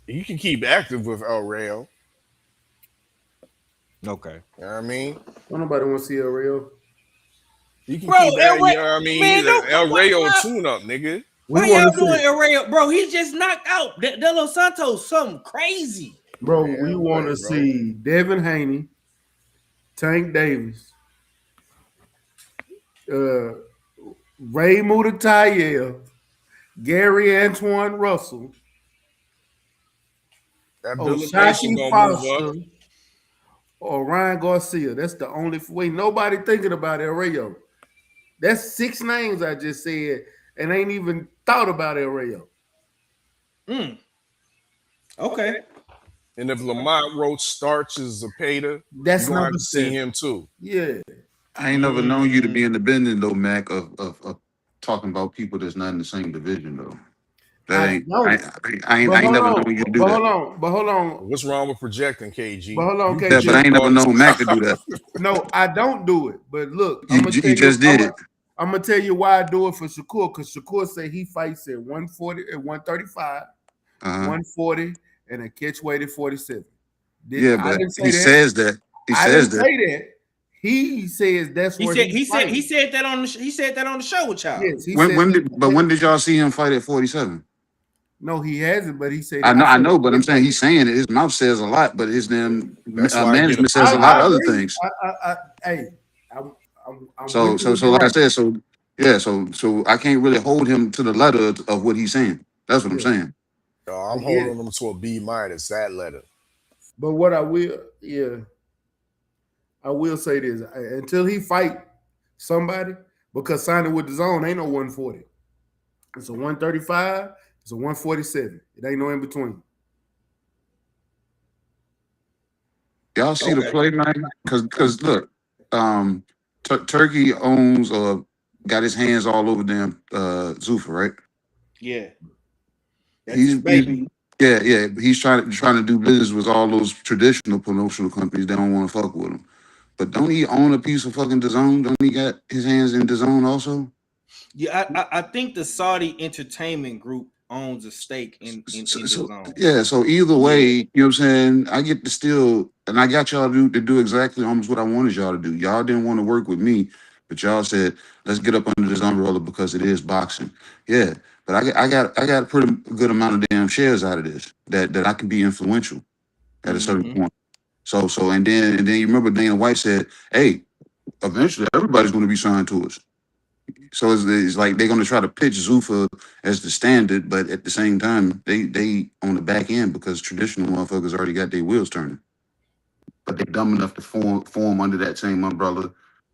You can keep active with El Rayo. Okay. You know what I mean? Don't nobody want to see El Rayo. You can keep that, you know what I mean? Man, El Rayo tune up, nigga. Why y'all doing El Rayo? Bro, he just knocked out De Los Santos something crazy. Bro, we want to see Devin Haney, Tank Davis, Ray Mutatayel, Gary Antoine Russell, Shashi Foster, or Ryan Garcia. That's the only way. Nobody thinking about El Rayo. That's 6 names I just said and ain't even thought about El Rayo. Okay. And if Lamont Roach starts as Zepeda, that's you're going to see him too. Yeah. I ain't never known you to be in the bending though, Mac, of talking about people that's not in the same division though. I ain't never known you to do that. But hold on. What's wrong with projecting, KG? But hold on, KG. Yeah, but I ain't never known Mac to do that. No, I don't do it. But look, you just did it. I'm gonna tell you why I do it for Shakur, because Shakur said he fights at 140, at 135, 140, and a catch weight at 47. But he says that. He says that. Say that. He says that's he where said he said that on the show with y'all. Yes, when did y'all see him fight at 47? No, he hasn't, but he said I know, but I'm saying he's saying it. His mouth says a lot, but his management says a lot of other things. Hey, so like I said, so Yeah, so I can't really hold him to the letter of what he's saying. That's what I'm saying. I'm holding him to a B-. That letter. But what I will say this: until he fight somebody, because signing with the zone ain't no 140. It's a 135. It's a 147. It ain't no in between. Y'all see the play, man? Because look, Turkey owns or got his hands all over damn Zuffa, right? Yeah. He's trying to do business with all those traditional promotional companies. They don't want to fuck with him. But don't he own a piece of fucking DAZN? Don't he got his hands in DAZN also? Yeah, I think the Saudi Entertainment Group owns a stake in DAZN. Yeah, so either way, you know what I'm saying? I get to still, and I got y'all to do exactly almost what I wanted y'all to do. Y'all didn't want to work with me, but y'all said, let's get up under this umbrella because it is boxing. Yeah, but I got a pretty good amount of damn shares out of this that I can be influential at a certain point. So and then you remember Dana White said, hey, eventually everybody's going to be signed to us. So it's like they're going to try to pitch Zuffa as the standard, but at the same time, they on the back end because traditional motherfuckers already got their wheels turning. But they're dumb enough to form under that same umbrella,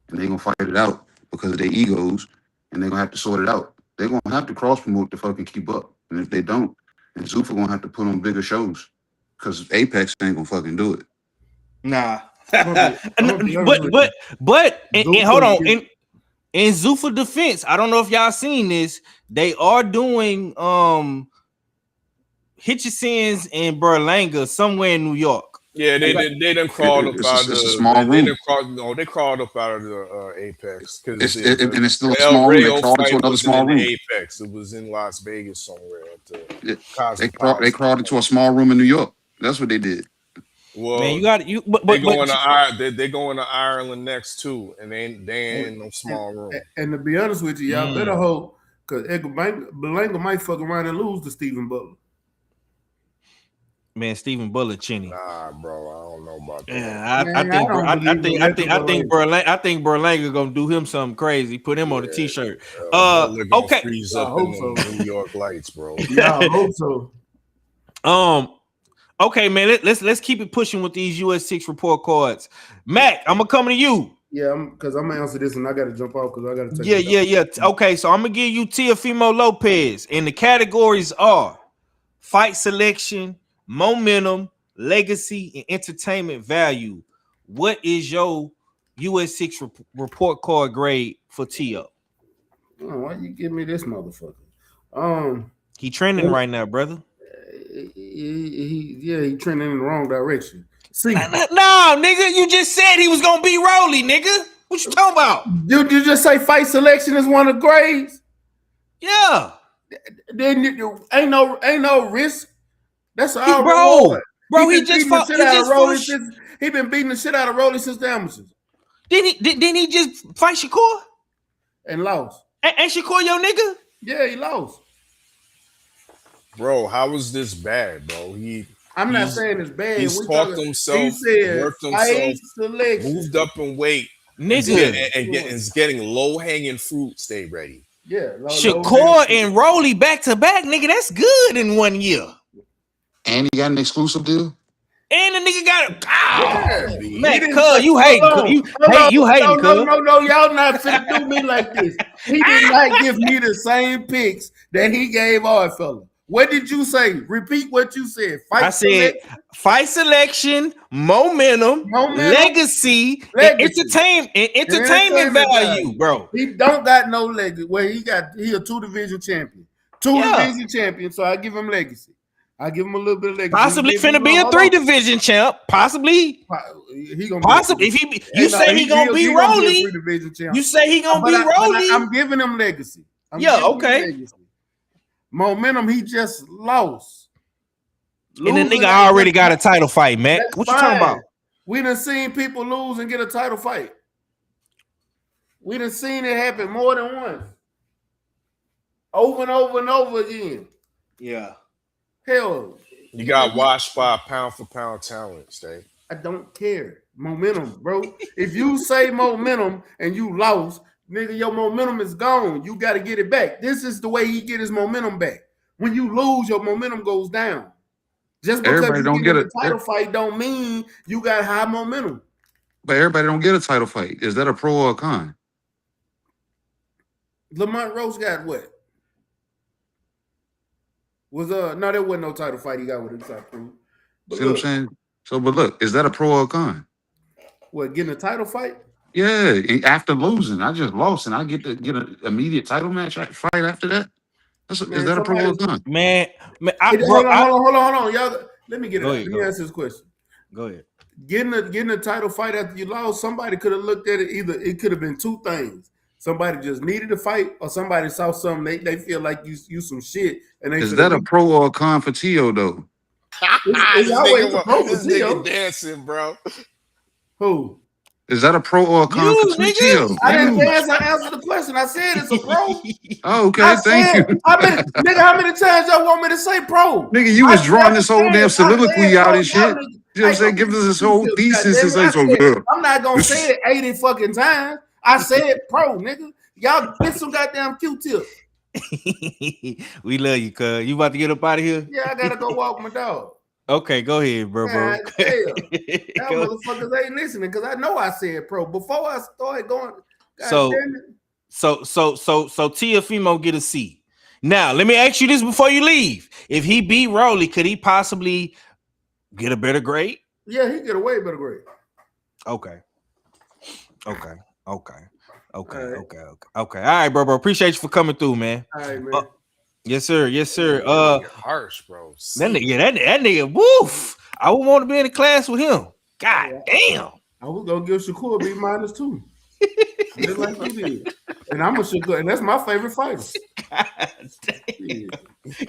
and they're going to fight it out because of their egos, and they're going to have to sort it out. They're going to have to cross-promote to fucking keep up. And if they don't, then Zuffa going to have to put on bigger shows because Apex ain't going to fucking do it. Nah. But hold on. In Zuffa defense, I don't know if y'all seen this. They are doing Hitchison's and Berlanga somewhere in New York. Yeah, they done crawled up out of the small room. They crawled up out of the Apex because and it's still a small room. They crawled into another small room. Apex. It was in Las Vegas somewhere at the they crawled into a small room in New York. That's what they did. Well, man, they're going to Ireland next too, and they ain't in no small room. And to be honest with you, y'all better hope because Berlanga might fuck around and lose to Stephen Butler. Man, Stephen Butler, chinny. Nah, bro, I don't know about that. Yeah, I think Berlanga gonna do him something crazy. Put him on the t-shirt. Okay. Freeze up in New York lights, bro. Yeah, I hope so. Okay, man. Let's keep it pushing with these US6 report cards. Mac, I'm gonna come to you. Yeah, because I'm gonna answer this and I gotta jump off because I gotta take Yeah. Okay, so I'm gonna give you Teofimo Lopez, and the categories are fight selection, momentum, legacy, and entertainment value. What is your US6 report card grade for Teo? Oh, why you give me this motherfucker? He trending right now, brother. He trending in the wrong direction. See, no, nigga, you just said he was gonna be Rolly, nigga. What you talking about? Did you just say fight selection is one of the grades? Yeah. Then ain't no risk. That's all, bro. He just fought. He been beating the shit out of Rolly since the amateurs. Didn't he just fight Shakur and lost? Ain't Shakur your nigga? Yeah, he lost. Bro, how is this bad, bro? I'm not saying it's bad. He's talked himself, worked himself, moved up in weight, nigga, and is getting low hanging fruit. Stay ready. Yeah, Shakur and Rolly back to back, nigga. That's good in 1 year. And he got an exclusive deal. And the nigga got man, cuz you hate, you hate. No, y'all not finna do me like this. He did not give me the same picks that he gave our fella. What did you say? Repeat what you said. I said fight selection, momentum, legacy, and entertainment value, bro. He don't got no legacy. Well, he a 2-division champion. Division champion, so I give him legacy. I give him a little bit of legacy. Possibly finna be a 3-division champ. Possibly. He gonna possibly. You say he gonna be Rolly. You say he gonna be Rolly. I'm giving him legacy. Okay. Momentum, he just lost. And the nigga already got a title fight, man. What you talking about? We done seen people lose and get a title fight. We done seen it happen more than once. Over and over and over again. Yeah. Hell. You got washed by pound for pound talent, Stay. I don't care. Momentum, bro. If you say momentum and you lost, Nigga, your momentum is gone. You got to get it back. This is the way he get his momentum back. When you lose, your momentum goes down. Just because Everybody you don't get get in a title fight don't mean you got high momentum. But everybody don't get a title fight. Is that a pro or a con? Lamont Roach got what? Was no, there wasn't no title fight he got with Exotic Crew. See what I'm saying? So, but look, is that a pro or a con? What, getting a title fight? Yeah, after losing, I just lost, and I get to get an immediate title match fight after that. Is that a pro or a con? Man, hold on, y'all. Let me get it. Let me answer this question. Go ahead. Getting a title fight after you lost, somebody could have looked at it. Either it could have been two things. Somebody just needed a fight, or somebody saw something they feel like you some shit. And they Is that a pro or a con for Tio though? It's always a pro for this Tio. nigga dancing, bro. Who? Is that a pro or a con for Tio? I didn't dance. I answered the question. I said it's a pro. Oh, okay, thank you. Nigga, how many times y'all want me to say pro? Nigga, you was drawing this whole damn soliloquy out and shit. You know what I'm saying? Give us this whole thesis and say so good. I'm not gonna say it 80 fucking times. I said pro, nigga. Y'all get some goddamn Q-tip. We love you, cuz. You about to get up out of here? Yeah, I gotta go walk my dog. Okay, go ahead, bro. God damn. Y'all motherfuckers ain't listening because I know I said pro before I started going. So Teofimo get a seat. Now, let me ask you this before you leave. If he beat Rolly, could he possibly get a better grade? Yeah, he get a way better grade. Okay. All right, bro. Appreciate you for coming through, man. All right, man. Yes, sir. Harsh, bro. That nigga, woof. I would want to be in the class with him. God damn. I was gonna give Shakur B-2. Just like you did. And I'm a Shakur, and that's my favorite fighter.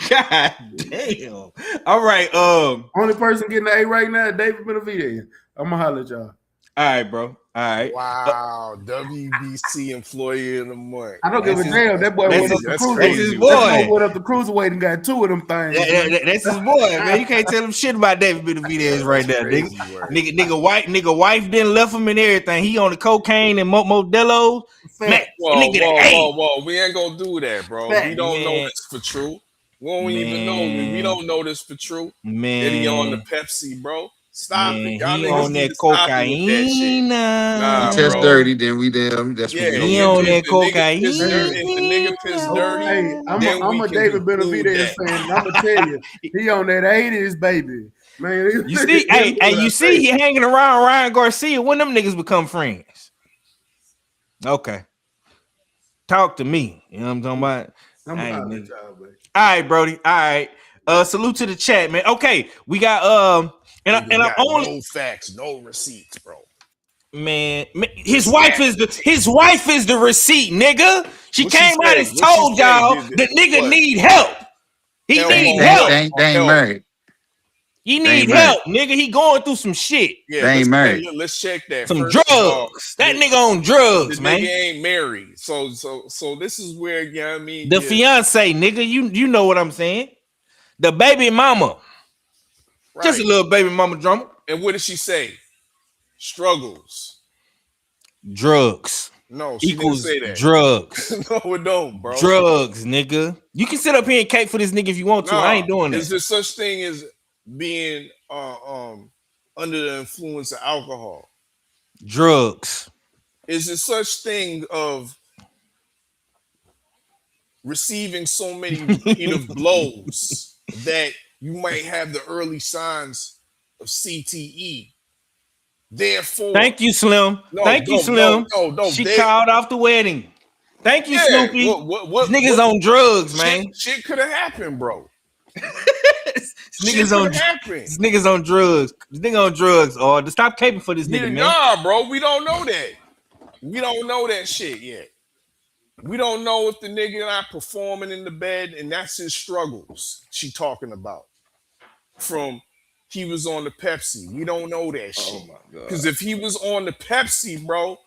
God damn. All right. Only person getting the A right now, David Benavidez. I'm gonna holler at y'all. All right, bro. All right. Wow. WBC employee of the month. I don't give a damn. That boy went up the cruiserweight. That's his boy. Went up the cruiserweight and got two of them things. That's his boy, man. You can't tell him shit about David Benavidez right now, nigga. Nigga, wife didn't left him and everything. He on the cocaine and Modelo. Man, whoa. We ain't gonna do that, bro. We don't know this for true. We don't even know. We don't know this for true. Man, that he on the Pepsi, bro. Stop it. Y'all he niggas on need that to stop cocaine. with that shit. Nah, test bro. dirty, then we damn. That's what he on that cocaine. If the nigga piss dirty, hey, I'm a David Benavidez fan. And I'm gonna tell you, he on that 80s, baby. Man, you see, you see, he hanging around Ryan Garcia. When them niggas become friends? Okay, talk to me. You know what I'm talking about? All right, Brody. All right. Salute to the chat, man. Okay, we got and I'm only no facts, no receipts, bro. Man, his wife is the receipt, nigga. She came out and told y'all the nigga need help. He need help. They ain't married. He need help, nigga. He going through some shit. Yeah, they ain't married. Let's check that. Some drugs. That nigga on drugs, man. Nigga ain't married. So this is where, you know what I mean? The fiance, nigga. You know what I'm saying? The baby mama. Right. Just a little baby mama drama. And what did she say? Struggles. Drugs. No, she equals didn't say that. Drugs. No, it don't, bro. Drugs, nigga. You can sit up here and cape for this nigga if you want to. I ain't doing that. Is there such thing as being under the influence of alcohol? Drugs. Is there such thing of receiving so many blows that you might have the early signs of CTE? Therefore, thank you, Slim. Thank you, Slim. No, she called off the wedding. Thank you, Snoopy. What niggas on drugs, man. Shit could have happened, bro. Niggas on drugs. This nigga on drugs. Or to stop caping for this nigga, man. Nah, bro. We don't know that. We don't know that shit yet. We don't know if the nigga not performing in the bed, and that's his struggles she talking about. From he was on the Pepsi. We don't know that shit. Oh my God. Because if he was on the Pepsi, bro,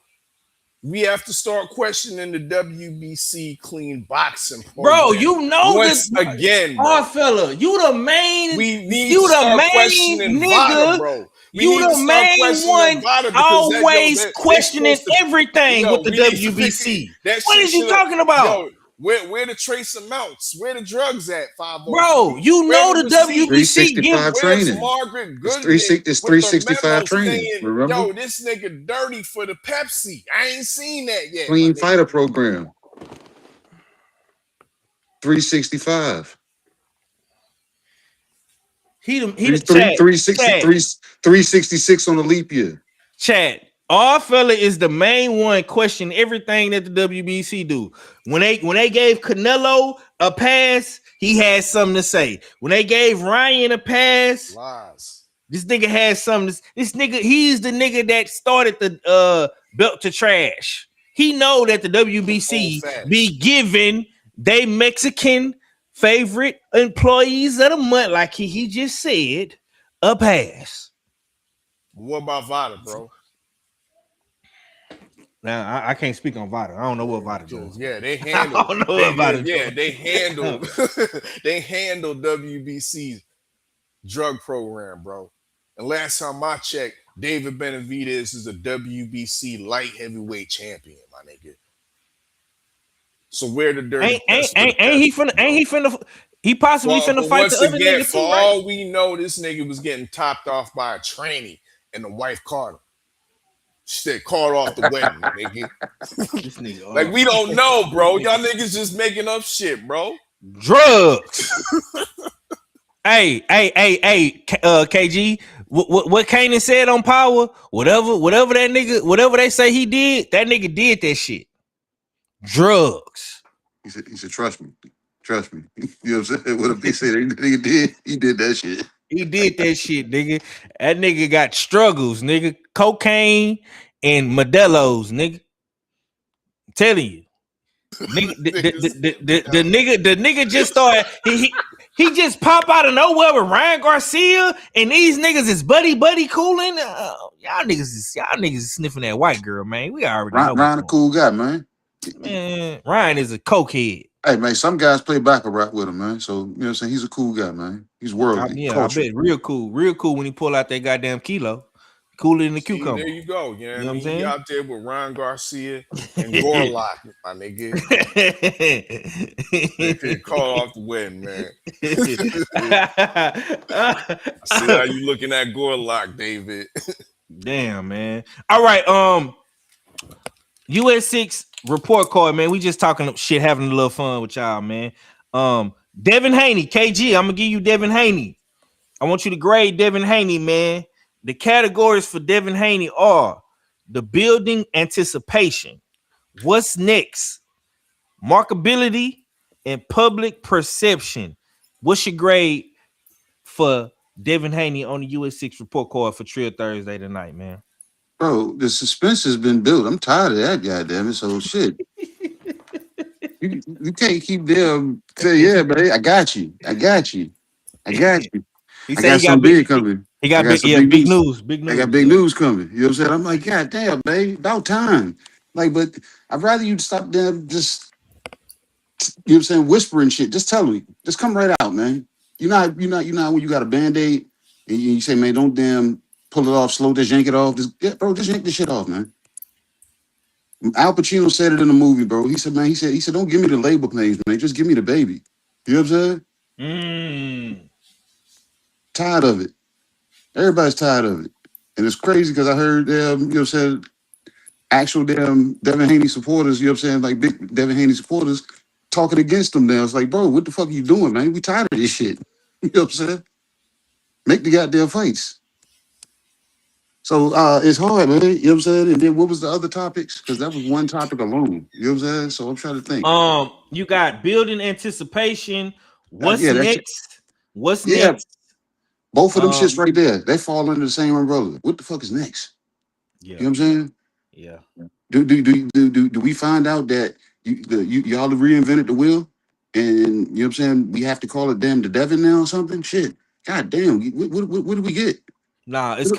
we have to start questioning the WBC clean boxing program. Bro, you know once again, bro. Oh, fella, you the main. We need to start questioning nigga, bro. We You need to the start main questioning one, Vada because always they questioning supposed to, everything with the we need to WBC. that What shit is you shoulda- talking about? Yo, where the trace amounts? Where the drugs at? 503. Bro, you Where know the receipts? WBC give 365 Where's training. Margaret It's Goodman it's with the 365 memo training. saying, Remember? yo, this nigga dirty for the Pepsi? I ain't seen that yet. Clean fighter program. 365. He the Three- Chad, 366 on the leap year. Chad. Our fella is the main one questioning everything that the WBC do. When they gave Canelo a pass, he had something to say. When they gave Ryan a pass, lies. This nigga has something. This nigga, he's the nigga that started the belt to trash. He know that the WBC be giving they Mexican favorite employees of the month, like he just said, a pass. What about Vada, bro? Now I can't speak on Vada. I don't know what Vada does. Yeah, they handle. I don't know what Vada does. They handle. They handle WBC's drug program, bro. And last time I checked, David Benavidez is a WBC light heavyweight champion, my nigga. So where the dirty? Ain't he finna? He possibly finna fight the other nigga for too, right? all we know, this nigga was getting topped off by a trainee, and the wife caught him. Shit, caught off the wedding, nigga. This nigga, like we don't know, bro. Y'all niggas just making up shit, bro. Drugs. Hey, KG. What Kanan said on Power? Whatever that nigga, whatever they say he did, that nigga did that shit. Drugs. He said, trust me. You know what I'm saying? What he said he did that shit. He did that shit, nigga. That nigga got struggles, nigga. Cocaine and Modelo's, nigga. I'm telling you. Nigga, the nigga just started. He just pop out of nowhere with Ryan Garcia, and these niggas is buddy cooling. Y'all niggas is sniffing that white girl, man. We already know. Ryan a cool guy, man. Man, Ryan is a cokehead. Hey, man, some guys play baccarat with him, man. So, you know what I'm saying? He's a cool guy, man. He's worldly. I bet. Real cool when he pull out that goddamn kilo. Cooler than the cucumber. There you go. You know what I'm saying? He out there with Ryan Garcia and Gorlock, my nigga. They call off the wedding, man. I see how you looking at Gorlock, David. Damn, man. All right, US6 report card, man. We just talking shit, having a little fun with y'all, man. Devin Haney, KG, I'm gonna give you Devin Haney. I want you to grade Devin Haney, man. The categories for Devin Haney are the building anticipation, what's next, markability, and public perception. What's your grade for Devin Haney on the US6 report card for Trill Thursday tonight, man? Bro, the suspense has been built. I'm tired of that, goddamn it. So shit. you can't keep them say, yeah, man, I got you. He I got some big coming. He got big news. I got big news coming. You know what I'm saying? I'm like, God damn, babe, about time. Like, but I'd rather you stop them just, you know what I'm saying, whispering shit. Just tell me. Just come right out, man. You're not when you got a Band-Aid and you say, man, don't damn pull it off slow, just yank it off. Just yank this shit off, man. Al Pacino said it in the movie, bro. He said, man, he said, don't give me the labor pains, man. Just give me the baby. You know what I'm saying? Tired of it. Everybody's tired of it. And it's crazy because I heard you know what I'm saying, actual damn Devin Haney supporters, you know what I'm saying, like big Devin Haney supporters talking against them now. It's like, bro, what the fuck are you doing, man? We tired of this shit. You know what I'm saying? Make the goddamn fights. So it's hard, man. You know what I'm saying? And then what was the other topics? Because that was one topic alone. You know what I'm saying? So I'm trying to think. You got building anticipation. What's next? What's next? Both of them shits right there. They fall under the same umbrella. What the fuck is next? Yeah. You know what I'm saying? Yeah. Do we find out that y'all have reinvented the wheel? And you know what I'm saying? We have to call it damn the Devin now or something? Shit. God damn. What do we get? Nah, it's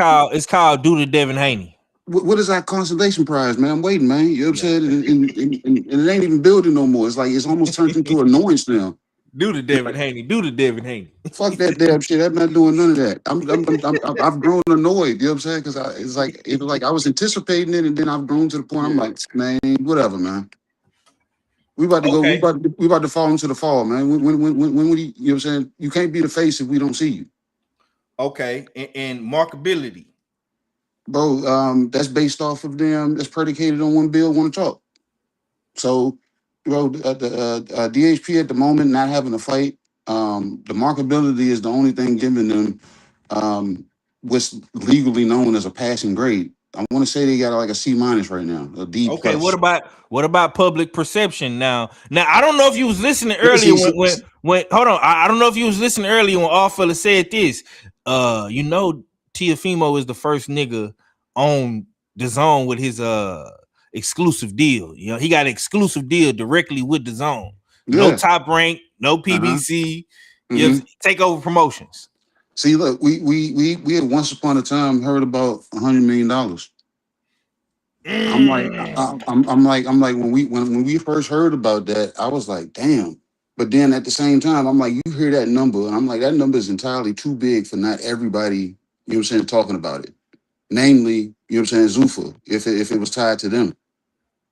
called Do the Devin Haney. What is our consolation prize, man? I'm waiting, man. You know what I'm saying? And it ain't even building no more. It's like it's almost turned into annoyance now. Do the Devin Haney. Do the Devin Haney. Fuck that damn shit. I'm not doing none of that. I've grown annoyed. You know what I'm saying? Because it was like I was anticipating it, and then I've grown to the point. I'm like, man, whatever, man. We about to go. Okay. We about to fall into the fall, man. When we, you know what I'm saying? You can't be the face if we don't see you. Okay, and markability. Bro, that's based off of them. That's predicated on one bill, one talk. So, bro, the DHP at the moment not having a fight. The markability is the only thing giving them what's legally known as a passing grade. I want to say they got like a C- right now, a D Okay, plus. what about public perception now? Now I don't know if you was listening earlier See, when hold on. I don't know if you was listening earlier when All Fella said this. You know, Teofimo is the first nigga on the zone with his exclusive deal. You know, he got an exclusive deal directly with the zone. No Yeah. top rank, no PBC. Mhm. Take over promotions. See, look, we had once upon a time heard about $100 million. I'm like, I'm like when we first heard about that, I was like, damn. But then at the same time, I'm like, you hear that number, and I'm like, that number is entirely too big for not everybody, you know what I'm saying, talking about it. Namely, you know what I'm saying, Zuffa, if it was tied to them.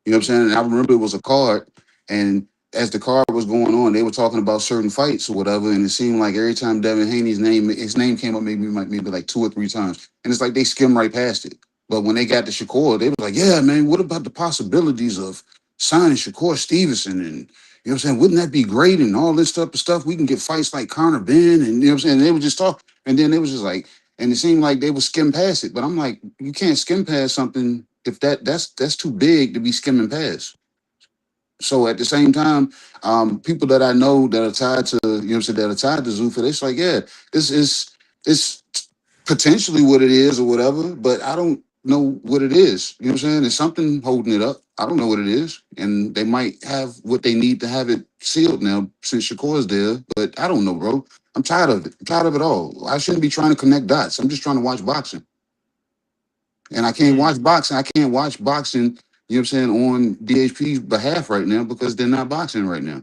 You know what I'm saying? And I remember it was a card, and as the card was going on, they were talking about certain fights or whatever, and it seemed like every time Devin Haney's his name came up maybe like 2 or 3 times, and it's like they skimmed right past it. But when they got to Shakur, they was like, "Yeah, man, what about the possibilities of signing Shakur Stevenson?" And you know what I'm saying? Wouldn't that be great? And all this type of stuff. We can get fights like Conor Ben, and you know what I'm saying? And they would just talk, and then they was just like, and it seemed like they would skim past it. But I'm like, you can't skim past something if that's too big to be skimming past. So at the same time, people that I know that are tied to, you know what I'm saying, that are tied to Zuffa, it's like, yeah, this is it's potentially what it is or whatever, but I don't know what it is. You know what I'm saying? There's something holding it up. I don't know what it is. And they might have what they need to have it sealed now since Shakur's there, but I don't know, bro. I'm tired of it. I'm tired of it all. I shouldn't be trying to connect dots. I'm just trying to watch boxing. And I can't watch boxing. I can't watch boxing, you know what I'm saying, on DHP's behalf right now because they're not boxing right now.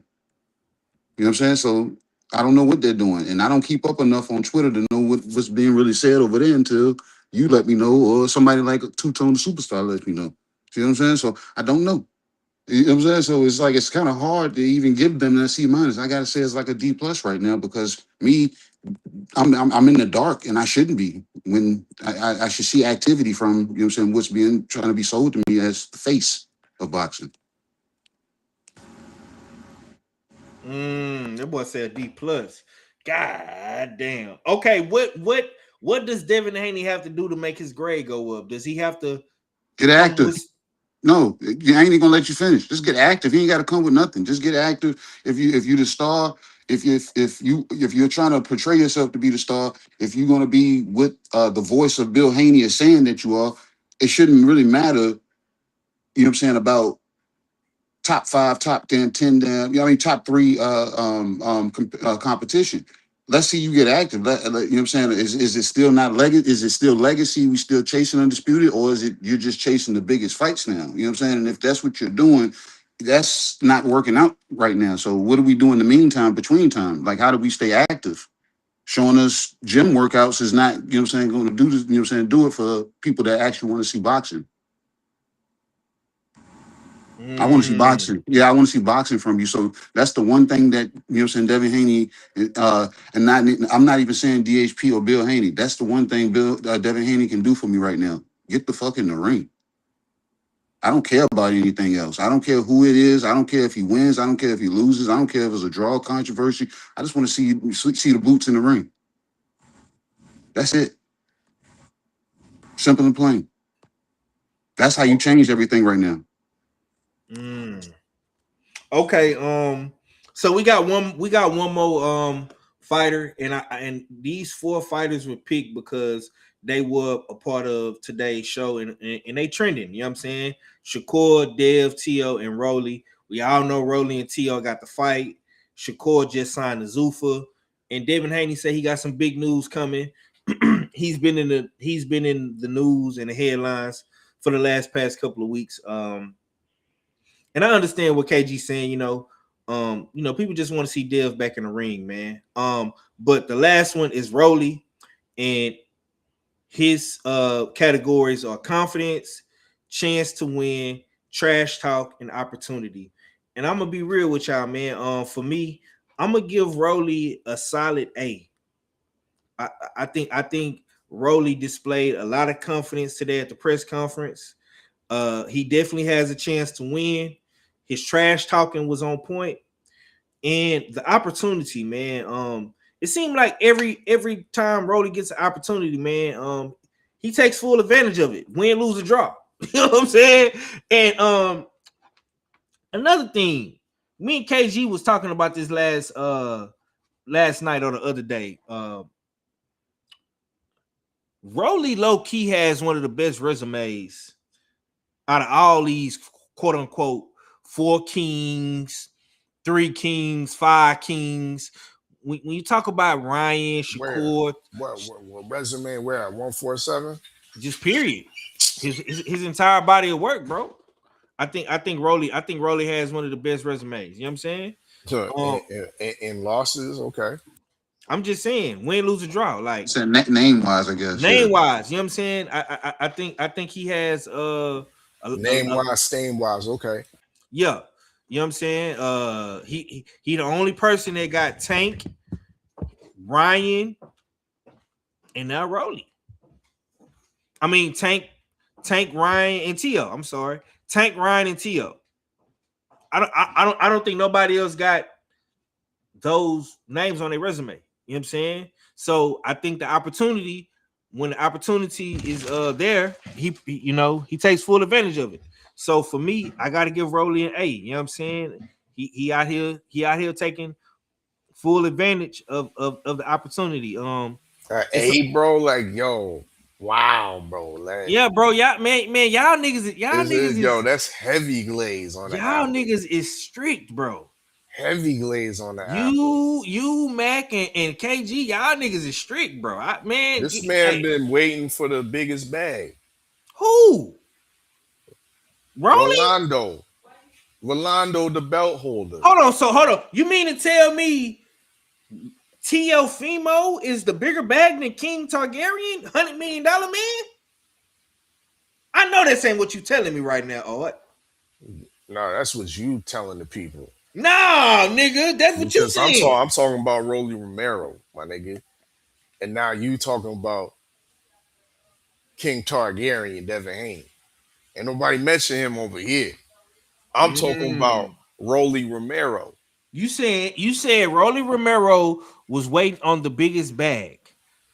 You know what I'm saying? So I don't know what they're doing. And I don't keep up enough on Twitter to know what's being really said over there until you let me know or somebody like a two-tone superstar lets me know. See what I'm saying? So I don't know. You know what I'm saying? So it's like it's kind of hard to even give them that C-. I gotta say it's like a D plus right now because I'm in the dark and I shouldn't be when I should see activity from, you know what I'm saying, what's being trying to be sold to me as the face of boxing. That boy said D plus. God damn. Okay, what does Devin Haney have to do to make his grade go up? Does he have to get active? No, you ain't even gonna let you finish. Just get active. You ain't got to come with nothing. Just get active. If you the star, if you're trying to portray yourself to be the star, if you're gonna be what the voice of Bill Haney is saying that you are, it shouldn't really matter. You know what I'm saying about top 5, top 10, 10 down. You know, I mean top 3 competition. Let's see you get active. You know what I'm saying? Is it still not legacy? Is it still legacy? We still chasing undisputed, or is it you're just chasing the biggest fights now? You know what I'm saying? And if that's what you're doing, that's not working out right now. So what do we do in the meantime, between time? Like how do we stay active? Showing us gym workouts is not, you know what I'm saying, going to do this, you know what I'm saying, do it for people that actually want to see boxing. I want to see boxing. Yeah, I want to see boxing from you. So that's the one thing that, you know what I'm saying, Devin Haney, and I'm not even saying DHP or Bill Haney. That's the one thing Devin Haney can do for me right now. Get the fuck in the ring. I don't care about anything else. I don't care who it is. I don't care if he wins. I don't care if he loses. I don't care if it's a draw controversy. I just want to see the boots in the ring. That's it. Simple and plain. That's how you change everything right now. Okay, so we got one more fighter, and these 4 fighters were picked because they were a part of today's show and they trending. You know what I'm saying? Shakur, Dev, Teo, and Rolly. We all know Rolly and Teo got the fight. Shakur just signed the Zuffa, and Devin Haney said he got some big news coming. He's been in the news and the headlines for the past couple of weeks. And I understand what KG's saying, you know, You know, people just want to see Dev back in the ring, man. But the last one is Rolly, and his categories are confidence, chance to win, trash talk, and opportunity. And I'm gonna be real with y'all, man. For me, I'm gonna give Rolly a solid A. I think Rolly displayed a lot of confidence today at the press conference. He definitely has a chance to win. His trash talking was on point, and the opportunity, man. It seemed like every time Rolly gets an opportunity, man, he takes full advantage of it. Win, lose, or draw. You know what I'm saying? And another thing, me and KG was talking about this last night or the other day. Rolly low key has one of the best resumes out of all these quote unquote 4 kings, 3 kings, 5 kings. When you talk about Ryan, Shakur, what resume? Where at 147? Just period. His entire body of work, bro. I think Rolly has one of the best resumes. You know what I'm saying? So, in losses, okay. I'm just saying, win, lose, or draw. Like name wise, I guess. Name wise, you know what I'm saying? I think he has name wise, stain wise, okay. Yeah. You know what I'm saying? He the only person that got Tank, Ryan, and now Rolly. I mean Tank, Ryan, and Tio. I'm sorry. Tank, Ryan, and Tio. I don't think nobody else got those names on their resume. You know what I'm saying? So I think the opportunity, when the opportunity is there, he takes full advantage of it. So for me, I got to give Rolly an A. You know what I'm saying? He out here taking full advantage of the opportunity. A, bro, like yo, wow, bro, like yeah, bro, y'all niggas, yo, that's heavy glaze on the y'all apple. niggas is strict, bro. Heavy glaze on the apple. You, Mac, and KG, y'all niggas is strict, bro. This man been waiting for the biggest bag. Who? Rolly? Rolando, the belt holder. Hold on. You mean to tell me Teofimo is the bigger bag than King Targaryen? $100 million man? I know this ain't what you telling me right now, Art. No, that's what you telling the people. Nah, nigga, that's what you saying. I'm talking about Rolly Romero, my nigga. And now you talking about King Targaryen, Devin Haney. Ain't nobody mention him over here. I'm talking about Rolly Romero. You said Rolly Romero was waiting on the biggest bag.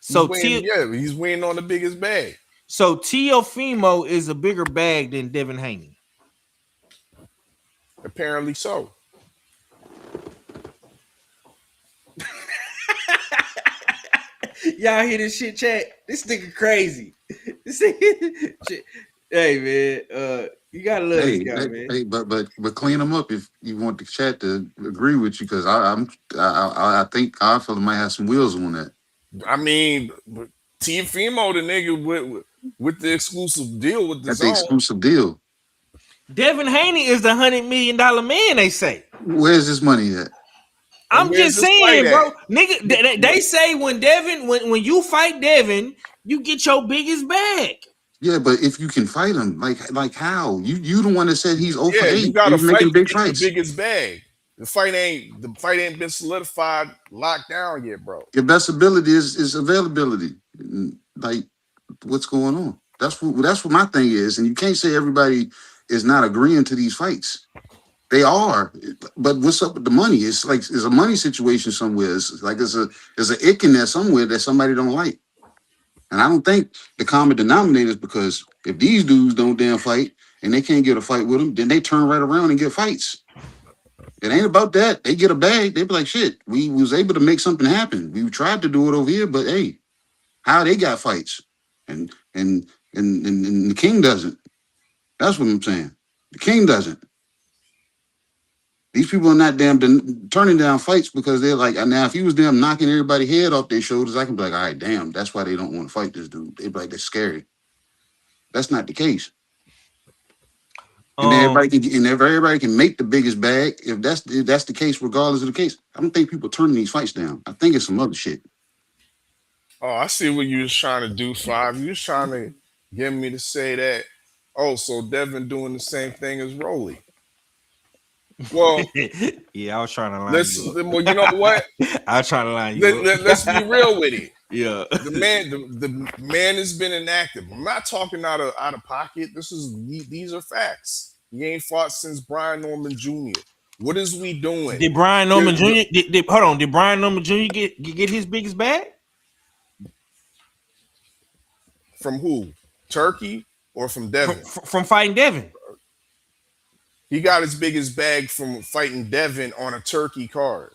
So he's waiting on the biggest bag. So Teofimo is a bigger bag than Devin Haney. Apparently so. Y'all hear this shit, chat? This nigga crazy. Hey man, you gotta love this guy, man. Hey, but clean them up if you want the chat to agree with you, because I think our fella might have some wheels on that. I mean, Teofimo, the nigga with the exclusive deal with the That's zone. the exclusive deal. Devin Haney is the $100 million man. They say. Where's this money at? I'm just saying, bro. Nigga, they say when you fight Devin, you get your biggest bag. Yeah, but if you can fight him, like how? You the one that said he's 0 for 8. You gotta he's making big fights. The biggest bag. The fight ain't been solidified, locked down yet, bro. Your best ability is availability. Like, what's going on? That's what my thing is, and you can't say everybody is not agreeing to these fights. They are, but what's up with the money? It's like it's a money situation somewhere. It's like there's an ick in there somewhere that somebody don't like. And I don't think the common denominator is because if these dudes don't damn fight and they can't get a fight with them, then they turn right around and get fights. It ain't about that. They get a bag. They be like, shit, we was able to make something happen. We tried to do it over here, but hey, how they got fights? And the king doesn't. That's what I'm saying. The king doesn't. These people are not turning down fights because they're like, now if he was damn knocking everybody's head off their shoulders, I can be like, all right, damn, that's why they don't want to fight this dude. They'd be like, that's scary. That's not the case. And then everybody can make the biggest bag. If that's the case, regardless of the case, I don't think people turning these fights down. I think it's some other shit. Oh, I see what you was trying to do, Five. You was trying to get me to say that. Oh, so Devin doing the same thing as Rolly. Well, yeah, I was trying to line you up. Well, you know what? I was trying to line you up. Let's be real with it. Yeah, the man has been inactive. I'm not talking out of pocket. These are facts. He ain't fought since Brian Norman Jr. What is we doing? Did Brian Norman Jr. Hold on? Did Brian Norman Jr. get his biggest bag from who? Turkey or from Devin? From fighting Devin. He got his biggest bag from fighting Devin on a Turkey card.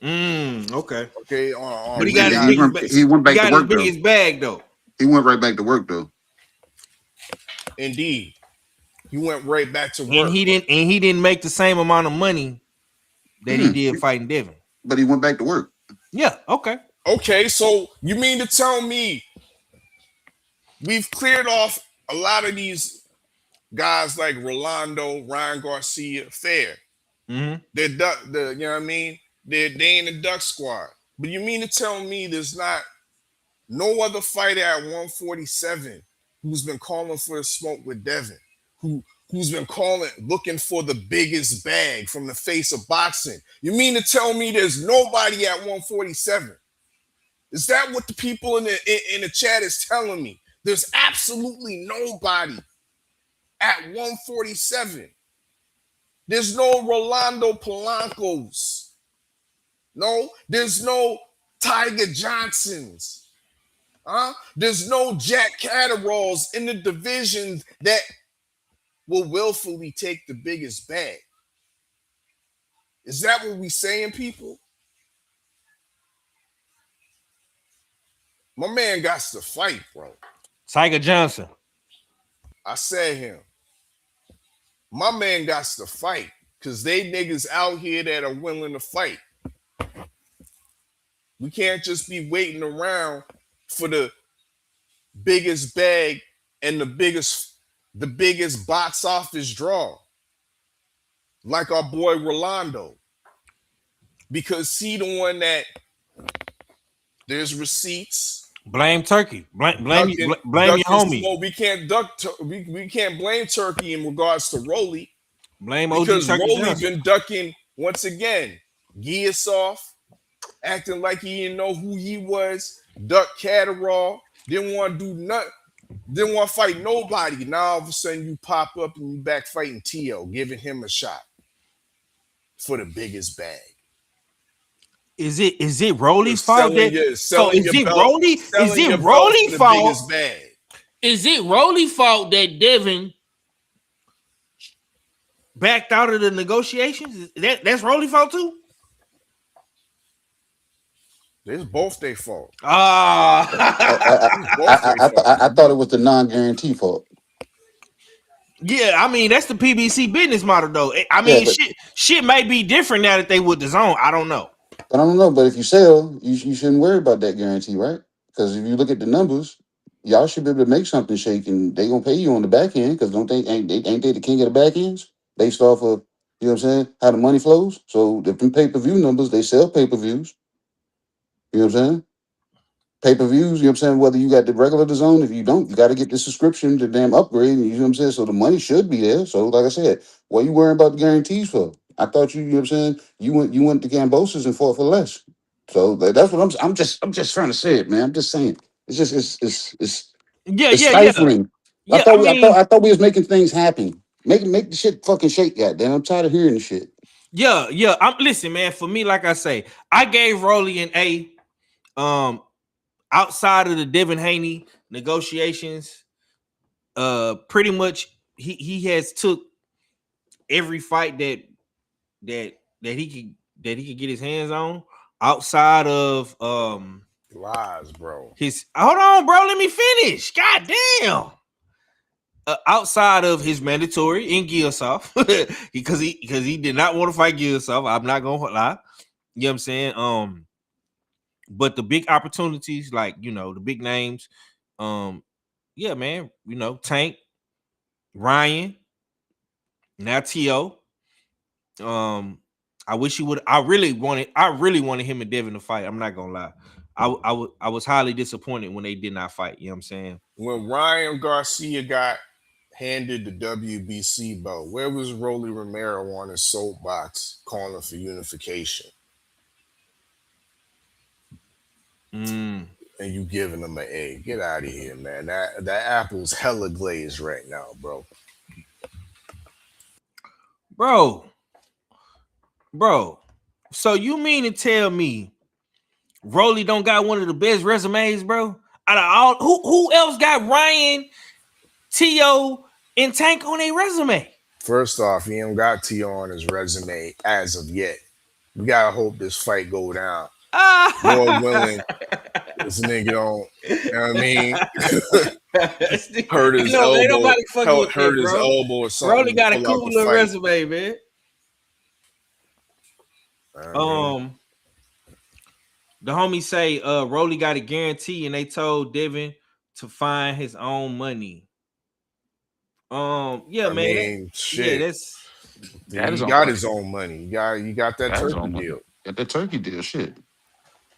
Okay. Okay. But he got his biggest. He went back to work. His biggest bag though. He went right back to work though. Indeed, he went right back to work. And he didn't make the same amount of money that he did fighting Devin. But he went back to work. Yeah. Okay. Okay. So you mean to tell me we've cleared off a lot of these guys like Rolando, Ryan Garcia, fair. Mm-hmm. They're you know what I mean? They ain't a duck squad. But you mean to tell me there's not no other fighter at 147 who's been calling for the smoke with Devin, who's been looking for the biggest bag from the face of boxing? You mean to tell me there's nobody at 147? Is that what the people in the chat is telling me? There's absolutely nobody at 147. There's no Rolando Polancos. No, there's no Tiger Johnsons. There's no Jack Catteralls in the divisions that will willfully take the biggest bag. Is that what we saying, people? My man got to fight, bro. Tiger Johnson. I said him. My man got to fight because they niggas out here that are willing to fight. We can't just be waiting around for the biggest bag and the biggest box office draw, like our boy Rolando, because he the one that there's receipts. Blame Turkey. Blame your homie. No, we can't we can't blame Turkey in regards to Rolly. Blame OG because Turkey Rolly Johnson. been ducking once again. Giasoff acting like he didn't know who he was. Duck Catterall didn't want to do nothing. Didn't want to fight nobody. Now all of a sudden you pop up and you back fighting Tio, giving him a shot for the biggest bag. Is it Rolly's fault? Is it Rolly's fault? Is it Rolly's fault that Devin backed out of the negotiations? That's Rolly's fault too? It's both their fault. I thought it was the non-guarantee fault. Yeah, I mean that's the PBC business model though. I mean, shit may be different now that they with the zone. I don't know. I don't know, but if you sell, you shouldn't worry about that guarantee, right? Because if you look at the numbers, y'all should be able to make something shake, and they gonna pay you on the back end because ain't they the king of the back ends based off of, you know what I'm saying, how the money flows. So the pay-per-view numbers, they sell pay-per-views. You know what I'm saying? Pay-per-views, you know what I'm saying? Whether you got the regular DAZN, if you don't, you got to get the subscription to damn upgrade, you know what I'm saying? So the money should be there. So like I said, what are you worrying about the guarantees for? I thought you know what I'm saying? You went to Gambosas and fought for less. So that's what I'm just trying to say it, man. I'm just saying. It's just it's stifling. Yeah, I thought we was making things happen. Make the shit fucking shake, goddamn. I'm tired of hearing the shit. Yeah. Listen, man, for me, like I say, I gave Rolly an A. Outside of the Devin Haney negotiations, pretty much he has took every fight that he could get his hands on outside of lies, bro. Hold on, bro. Let me finish. God damn. Outside of his mandatory in Giasoff, because he did not want to fight Giasoff. I'm not gonna lie. You know what I'm saying? But the big opportunities, like, you know, the big names, yeah, man, you know, Tank, Ryan, Now T.O. I wish he would. I really wanted him and Devin to fight. I'm not gonna lie. I was highly disappointed when they did not fight. You know what I'm saying? When Ryan Garcia got handed the WBC belt, where was Rolly Romero on his soapbox calling for unification? And you giving him an A. Get out of here, man. That apple's hella glazed right now, bro. Bro. So you mean to tell me Rolly don't got one of the best resumes, bro? Out of all, who else got Ryan, T.O., and Tank on their resume? First off, he ain't got T.O. on his resume as of yet. We gotta hope this fight go down. Lord willing, this nigga don't, you know what I mean? hurt his elbow, hurt his elbow or something. Rolly got a cool little resume, man. The homie say Rolly got a guarantee, and they told Devin to find his own money. Yeah, I man. mean, shit. Yeah, he got his own money. You got that turkey deal. Got that turkey deal. Shit,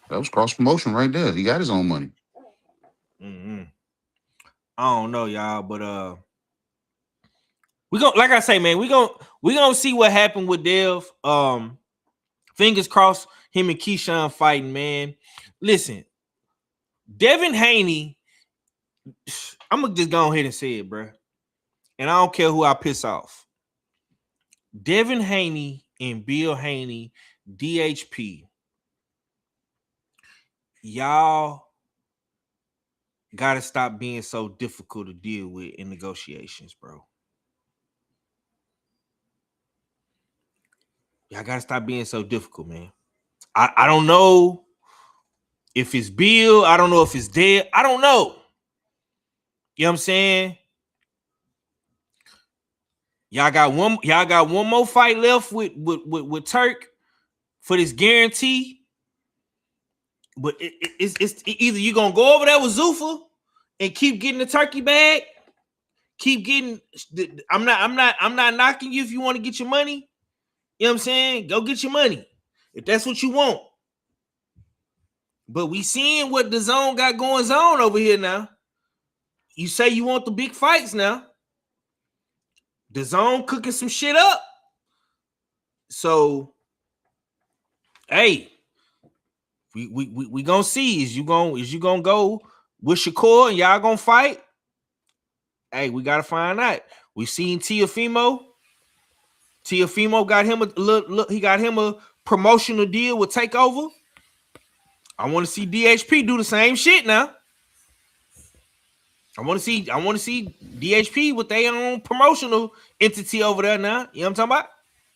that was cross promotion right there. He got his own money. I don't know, y'all, but we gonna, like I say, man, we gonna see what happened with Dev. Fingers crossed, him and Keyshawn fighting, man. Listen, Devin Haney, I'm gonna just go ahead and say it, bro. And I don't care who I piss off. Devin Haney and Bill Haney, DHP, y'all gotta stop being so difficult to deal with in negotiations, bro. Y'all gotta stop being so difficult, man. I don't know if it's Bill. I don't know if it's Dev. I don't know. You know what I'm saying? Y'all got one more fight left with Turk for this guarantee. But it's either you're gonna go over there with Zuffa and keep getting the turkey bag, keep getting. I'm not knocking you if you want to get your money. You know what I'm saying? Go get your money if that's what you want. But we seeing what the zone got going on over here now. You say you want the big fights now. The zone cooking some shit up. So, hey, we gonna see. Is you gonna go with Shakur and y'all gonna fight? Hey, we gotta find out. We seen Teofimo. Teofimo got him he got him a promotional deal with Takeover. I want to see DHP do the same shit now. I want to see DHP with their own promotional entity over there now. You know what I'm talking about?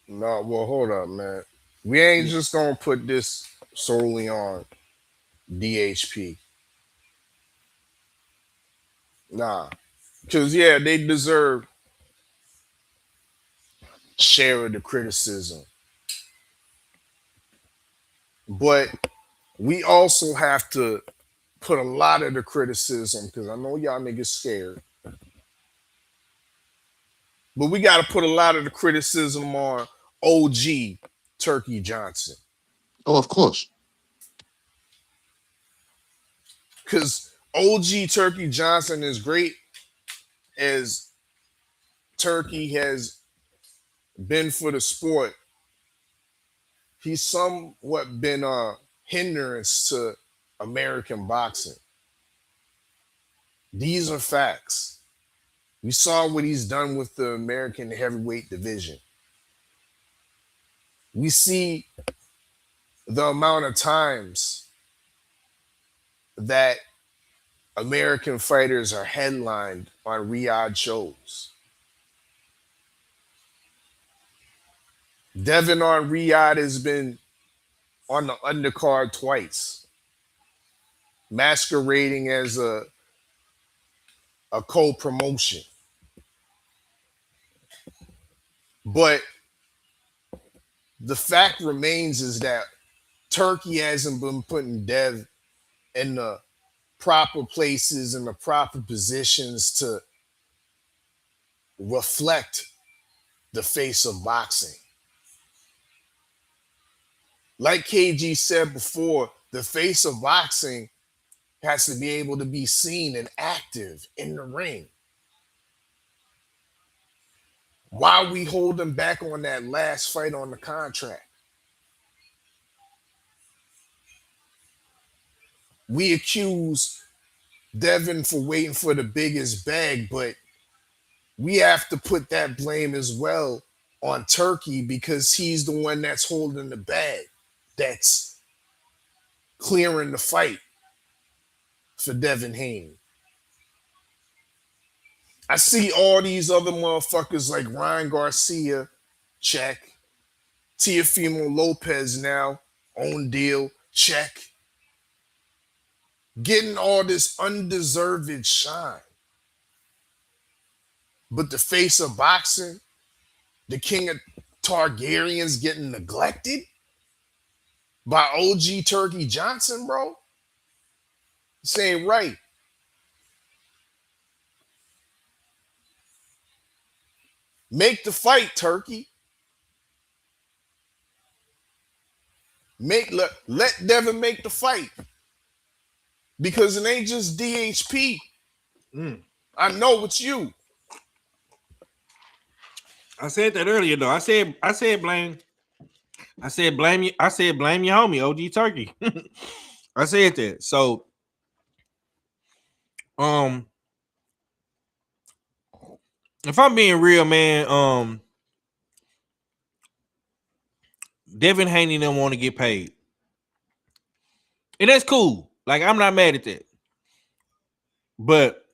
No, well, hold up, man. We ain't just gonna put this solely on DHP. Nah. Because they deserve share of the criticism. But we also have to put a lot of the criticism, because I know y'all niggas scared. But we got to put a lot of the criticism on OG Turkey Johnson. Oh, of course. Because OG Turkey Johnson, is great as Turkey has been for the sport, he's somewhat been a hindrance to American boxing. These are facts. We saw what he's done with the American heavyweight division. We see the amount of times that American fighters are headlined on Riyadh shows. Devin on Riyadh has been on the undercard twice, masquerading as a co-promotion. But the fact remains is that Turkey hasn't been putting Dev in the proper places and the proper positions to reflect the face of boxing. Like KG said before, the face of boxing has to be able to be seen and active in the ring. Why we hold him back on that last fight on the contract? We accuse Devin for waiting for the biggest bag, but we have to put that blame as well on Turkey because he's the one that's holding the bag, that's clearing the fight for Devin Haney. I see all these other motherfuckers like Ryan Garcia, check. Teofimo Lopez now, own deal, check. Getting all this undeserved shine. But the face of boxing, the king of Targaryens getting neglected by OG Turkey Johnson, bro? This ain't right. Make the fight, Turkey. Let Devin make the fight. Because it ain't just DHP. I know it's you. I said that earlier though. I said blame you. I said blame your homie, OG Turkey. I said that. So if I'm being real, man, Devin Haney don't want to get paid. And that's cool. Like, I'm not mad at that. But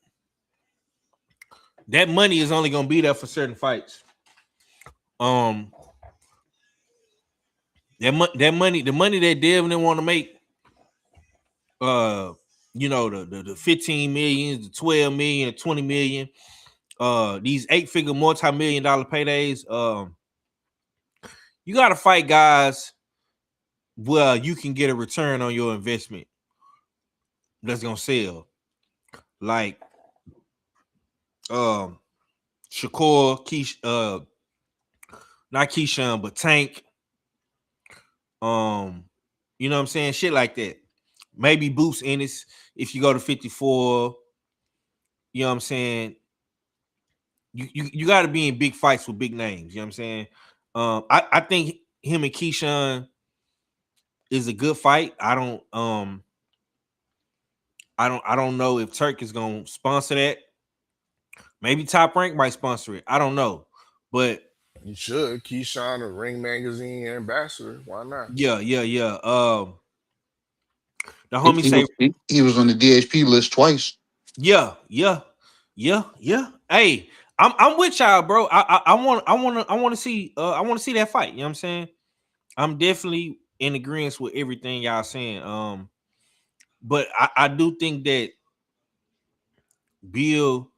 that money is only gonna be there for certain fights. That money, the money that Devin didn't want to make, you know, the 15 million, the 12 million, 20 million, these 8-figure multi-million-dollar paydays, you gotta fight guys where you can get a return on your investment that's gonna sell. Like Shakur, not Keyshawn, but Tank. You know what I'm saying? Shit like that. Maybe Boots Ennis if you go to 54. You know what I'm saying? You got to be in big fights with big names. You know what I'm saying? I think him and Keyshawn is a good fight. I don't know if Turk is gonna sponsor that. Maybe Top Rank might sponsor it. I don't know, but you should. Keyshawn, a Ring Magazine ambassador. Why not? Yeah. The homie say he was on the DHP list twice. Yeah. Hey, I'm with y'all, bro. I want to see that fight. You know what I'm saying? I'm definitely in agreement with everything y'all saying. But I do think that Bill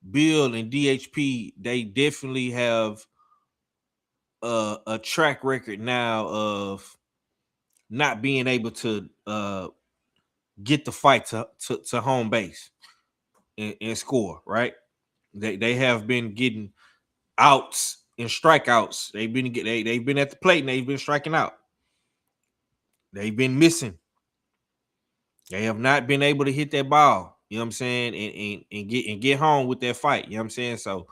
and DHP, they definitely have a track record now of not being able to get the fight to home base and score, right? They have been getting outs and strikeouts. They've been at the plate and they've been striking out. They've been missing. They have not been able to hit that ball. You know what I'm saying? And get home with that fight. You know what I'm saying? So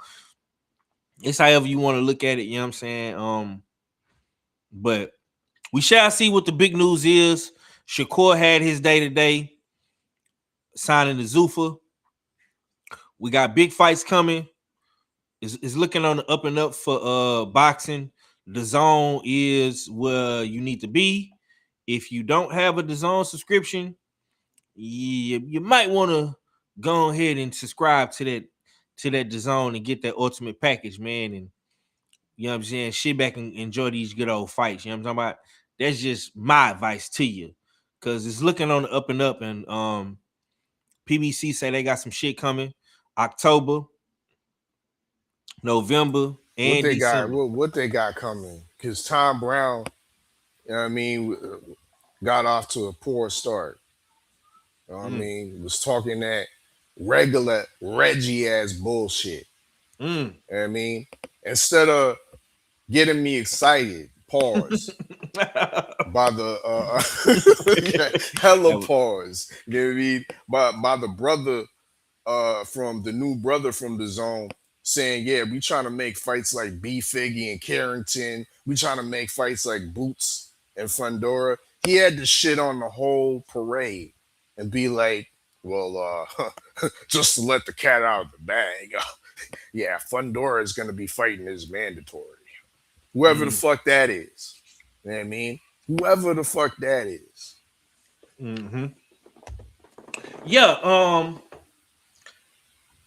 it's however you want to look at it. You know what I'm saying? But we shall see what the big news is. Shakur had his day today, signing the Zuffa. We got big fights coming. It's looking on the up and up for boxing. The Zone is where you need to be. If you don't have a DAZN subscription, you might want to go ahead and subscribe to that DAZN and get that ultimate package, man. And you know what I'm saying? Sit back and enjoy these good old fights. You know what I'm talking about? That's just my advice to you. Because it's looking on the up and up. And PBC say they got some shit coming. October, November, and December. What they got coming? Because Tom Brown, you know what I mean, got off to a poor start. You know what I mean? Was talking that regular Reggie ass bullshit. You know what I mean? Instead of getting me excited. Pause. By the hella pause. You know what I mean? By the brother from the new brother from the zone saying, yeah, we trying to make fights like B Figgy and Carrington. We trying to make fights like Boots and Fundora. He had to shit on the whole parade and be like, well, just to let the cat out of the bag. Yeah, Fundora is going to be fighting is mandatory. Whoever the fuck that is. You know what I mean? Whoever the fuck that is. Mm-hmm. Yeah.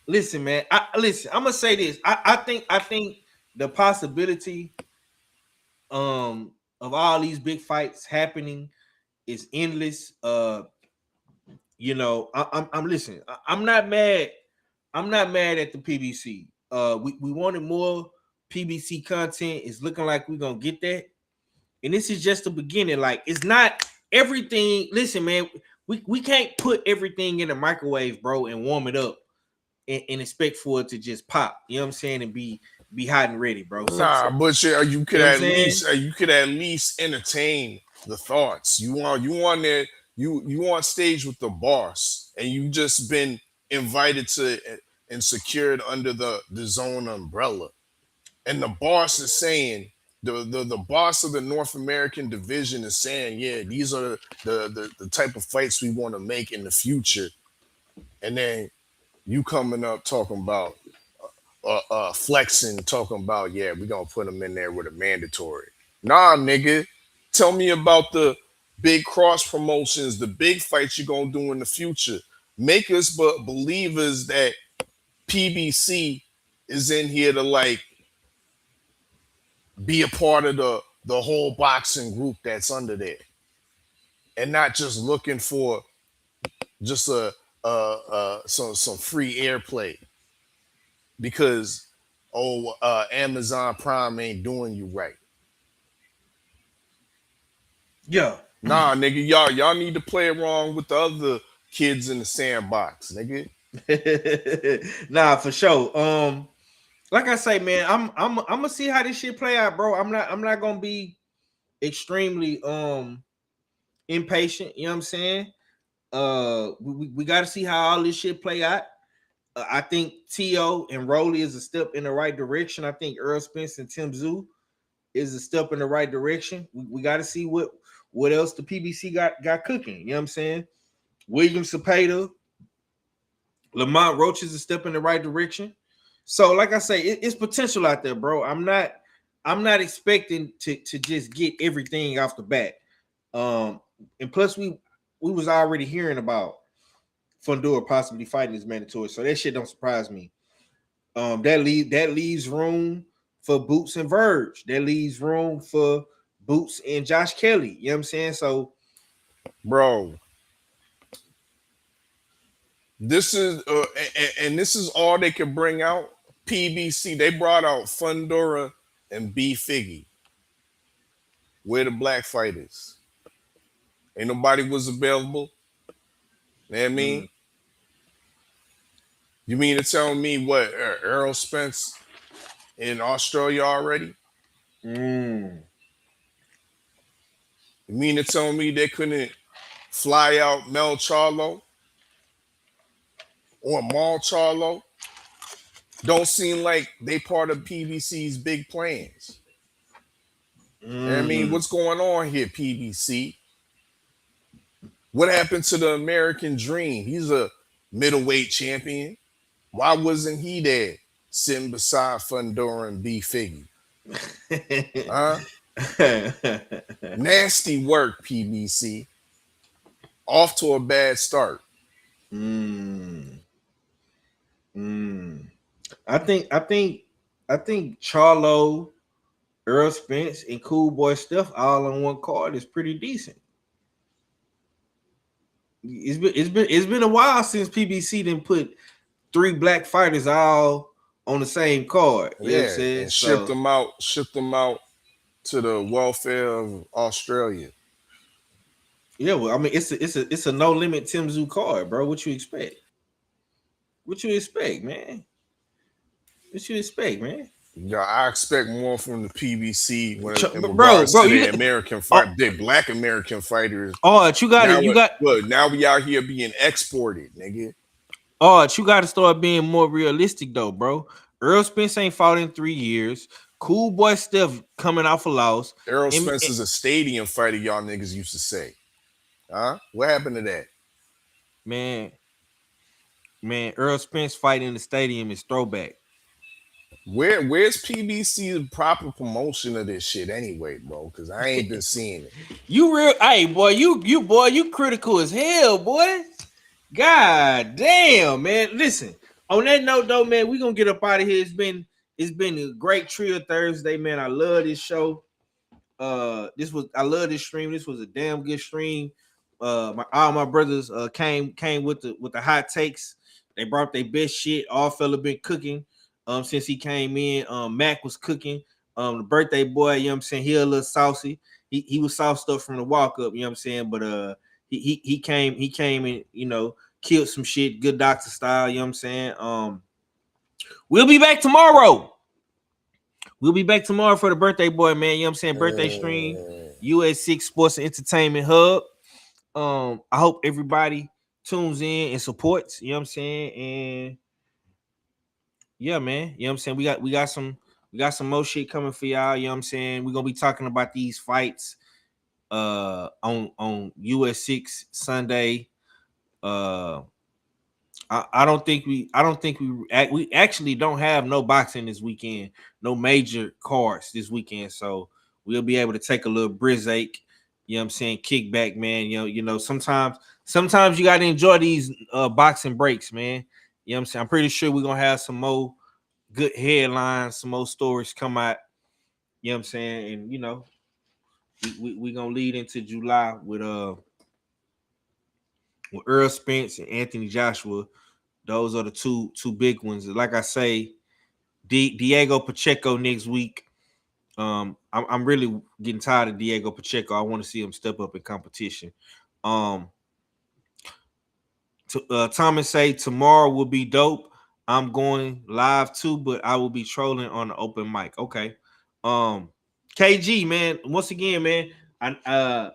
Listen, man. I'm gonna say this. I think the possibility of all these big fights happening is endless. You know, I'm listening. I'm not mad. I'm not mad at the PBC. We wanted more PBC content. It's looking like we're gonna get that. And this is just the beginning. Like, it's not everything. Listen, man, we can't put everything in the microwave, bro, and warm it up and expect for it to just pop. You know what I'm saying? And be hot and ready, bro. But you could at least entertain the thoughts. You on stage with the boss, and you just been invited to and secured under the zone umbrella, and the boss is saying. The boss of the North American division is saying, yeah, these are the type of fights we want to make in the future. And then you coming up talking about flexing, talking about, yeah, we're going to put them in there with a mandatory. Nah, nigga. Tell me about the big cross promotions, the big fights you're going to do in the future. Make us believers that PBC is in here to, like, be a part of the whole boxing group that's under there, and not just looking for just some free airplay because Amazon Prime ain't doing you right. Yeah, nah, nigga, y'all need to play along with the other kids in the sandbox, nigga. Nah, for sure. Like I say, man, I'm gonna see how this shit play out, bro. I'm not gonna be extremely impatient. You know what I'm saying? We got to see how all this shit play out. I think T.O. and Rolly is a step in the right direction. I think Earl Spence and Tim Tszyu is a step in the right direction. We got to see what else the PBC got cooking. You know what I'm saying? William Cepeda, Lamont Roach is a step in the right direction. So, like I say, it's potential out there, bro. I'm not expecting to just get everything off the bat. And plus, we was already hearing about Fundora possibly fighting his mandatory, so that shit don't surprise me. That leaves room for Boots and Verge. That leaves room for Boots and Josh Kelly. You know what I'm saying? So, bro, this is and this is all they could bring out. PBC, they brought out Fundora and B Figgy. Where the black fighters? Ain't nobody was available. You know what I mean? You mean to tell me what Errol Spence in Australia already? You mean to tell me they couldn't fly out Mel Charlo or Mal Charlo? Don't seem like they part of PBC's big plans. You know what I mean, what's going on here, PBC? What happened to the American Dream? He's a middleweight champion. Why wasn't he there sitting beside Fundora and B Figgy? Huh? Nasty work, PBC. Off to a bad start. I think Charlo, Earl Spence, and Cool Boy Steph all on one card is pretty decent. It's been a while since PBC didn't put 3 black fighters all on the same card. You know what I'm saying? And shipped them out to the welfare of Australia. Yeah, well, I mean, it's a no limit Tim Tszyu card, bro. What you expect? What you expect, man? What you expect, man? Yeah, I expect more from the PBC in bro, regards bro, to you the American oh, fight, the Black American fighters. you got it. Now, You got look, now we out here being exported, nigga. you got to start being more realistic though, bro. Earl Spence ain't fought in 3 years. Cool Boy Steph coming off a loss. Errol And, Spence is a stadium fighter, y'all niggas used to say. Huh? What happened to that? man, Earl Spence fighting in the stadium is throwback. Where's PBC's proper promotion of this shit anyway, bro? Because I ain't been seeing it. You real, hey boy, you critical as hell, boy. God damn, man. Listen, on that note though, man, we gonna get up out of here. It's been a great Trill Thursday, man. I love this show. I love this stream. This was a damn good stream. All my brothers came with the hot takes. They brought their best shit. All fella been cooking since he came in. Mac was cooking. The birthday boy, you know what I'm saying, he a little saucy. He was sauced up from the walk up, you know what I'm saying, but he came and, you know, killed some shit, good doctor style, you know what I'm saying. We'll be back tomorrow. We'll be back tomorrow for the birthday boy, man. You know what I'm saying? Birthday stream, US6 Sports and Entertainment Hub. I hope everybody tunes in and supports, you know what I'm saying? And yeah, man, you know what I'm saying? We got some more shit coming for y'all, you know what I'm saying? We're gonna be talking about these fights on US6 Sunday. I don't think we actually don't have no boxing this weekend, no major cards this weekend, so we'll be able to take a little break, you know what I'm saying, kick back, man. You know, sometimes you got to enjoy these boxing breaks, man. You know what I'm saying? I'm pretty sure we're gonna have some more good headlines, some more stories come out, you know what I'm saying, and you know, we gonna lead into July with Earl Spence and Anthony Joshua. Those are the two big ones. Like I say, Diego Pacheco next week. I'm really getting tired of Diego Pacheco. I want to see him step up in competition. Thomas say tomorrow will be dope. I'm going live too, but I will be trolling on the open mic. Okay. KG, man. Once again, man.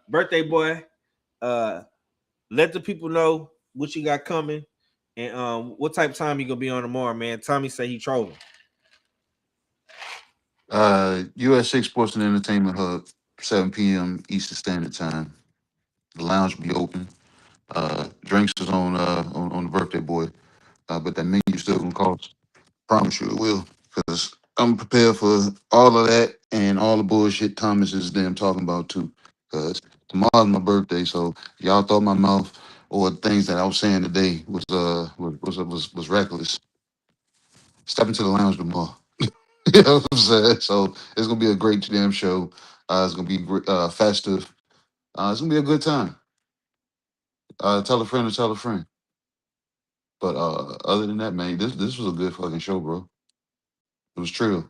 Birthday boy. Let the people know what you got coming. And what type of time you gonna be on tomorrow, man? Tommy say he trolling. US6 Sports and Entertainment Hub, 7 p.m. Eastern Standard Time. The lounge will be open. Drinks is on the birthday boy, but that menu still gonna cost. Promise you it will, because I'm prepared for all of that and all the bullshit Thomas is damn talking about too. Because tomorrow's my birthday, so y'all thought my mouth or things that I was saying today was reckless. Step into the lounge tomorrow. You know what I'm saying? So it's gonna be a great damn show. It's gonna be festive. It's gonna be a good time. Tell a friend to tell a friend. But other than that, man, this was a good fucking show, bro. It was true.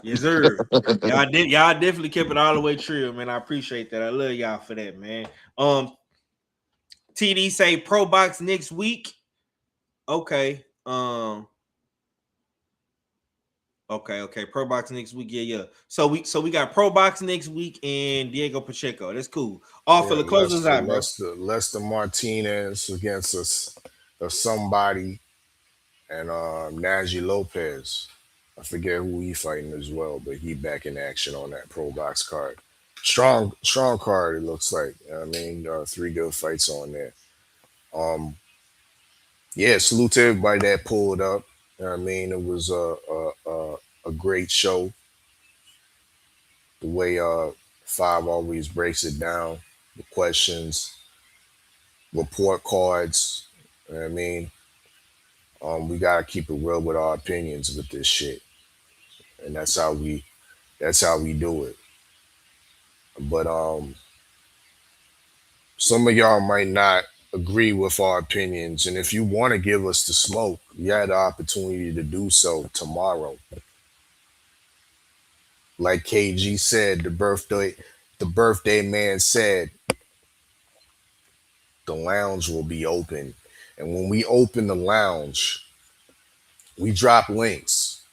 Yes, sir. Y'all definitely kept it all the way true, man. I appreciate that. I love y'all for that, man. TD say Pro Box next week. Okay. Okay. Pro Box next week. Yeah. So we got Pro Box next week and Diego Pacheco. That's cool. All for the closers out, bro. Lester Martinez against somebody, and Najee Lopez. I forget who he fighting as well, but he back in action on that Pro Box card. Strong card, it looks like. I mean, 3 good fights on there. Yeah, salute to everybody that pulled up. I mean, it was a great show. The way Five always breaks it down, the questions, report cards. I mean, we gotta keep it real with our opinions with this shit, and that's how we do it. But some of y'all might not agree with our opinions, and if you want to give us the smoke, you had the opportunity to do so tomorrow. Like KG said, the birthday man said, the lounge will be open, and when we open the lounge, we drop links.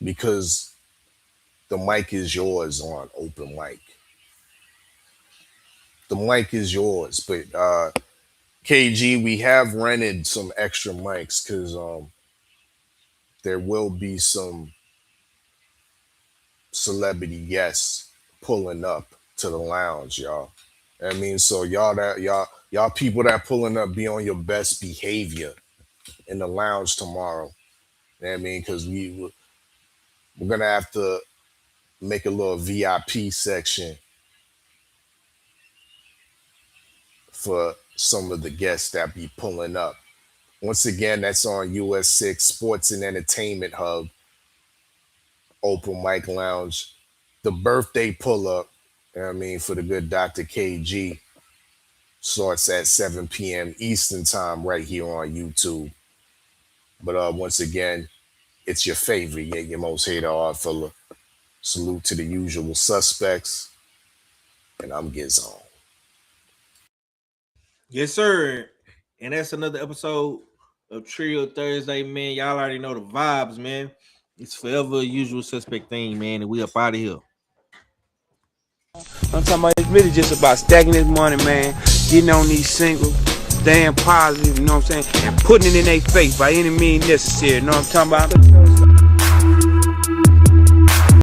because the mic is yours on open mic. The mic is yours, but KG, we have rented some extra mics because there will be some celebrity guests pulling up to the lounge, y'all. I mean, so y'all people that pulling up, be on your best behavior in the lounge tomorrow. You know what I mean, because we're gonna have to make a little VIP section for some of the guests that be pulling up. Once again, that's on US6 Sports and Entertainment Hub, Open Mic Lounge. The birthday pull-up, you know what I mean, for the good Dr. KG starts at 7 p.m. Eastern time right here on YouTube. But once again, it's your favorite, your most hated odd fella. Salute to the usual suspects. And I'm Gizon. Yes, sir. And that's another episode of TRILL Thursday, man. Y'all already know the vibes, man. It's forever a usual suspect thing, man. And we up out of here. I'm talking about it's really just about stacking this money, man. Getting on these singles, staying positive, you know what I'm saying? And putting it in their face by any means necessary, you know what I'm talking about?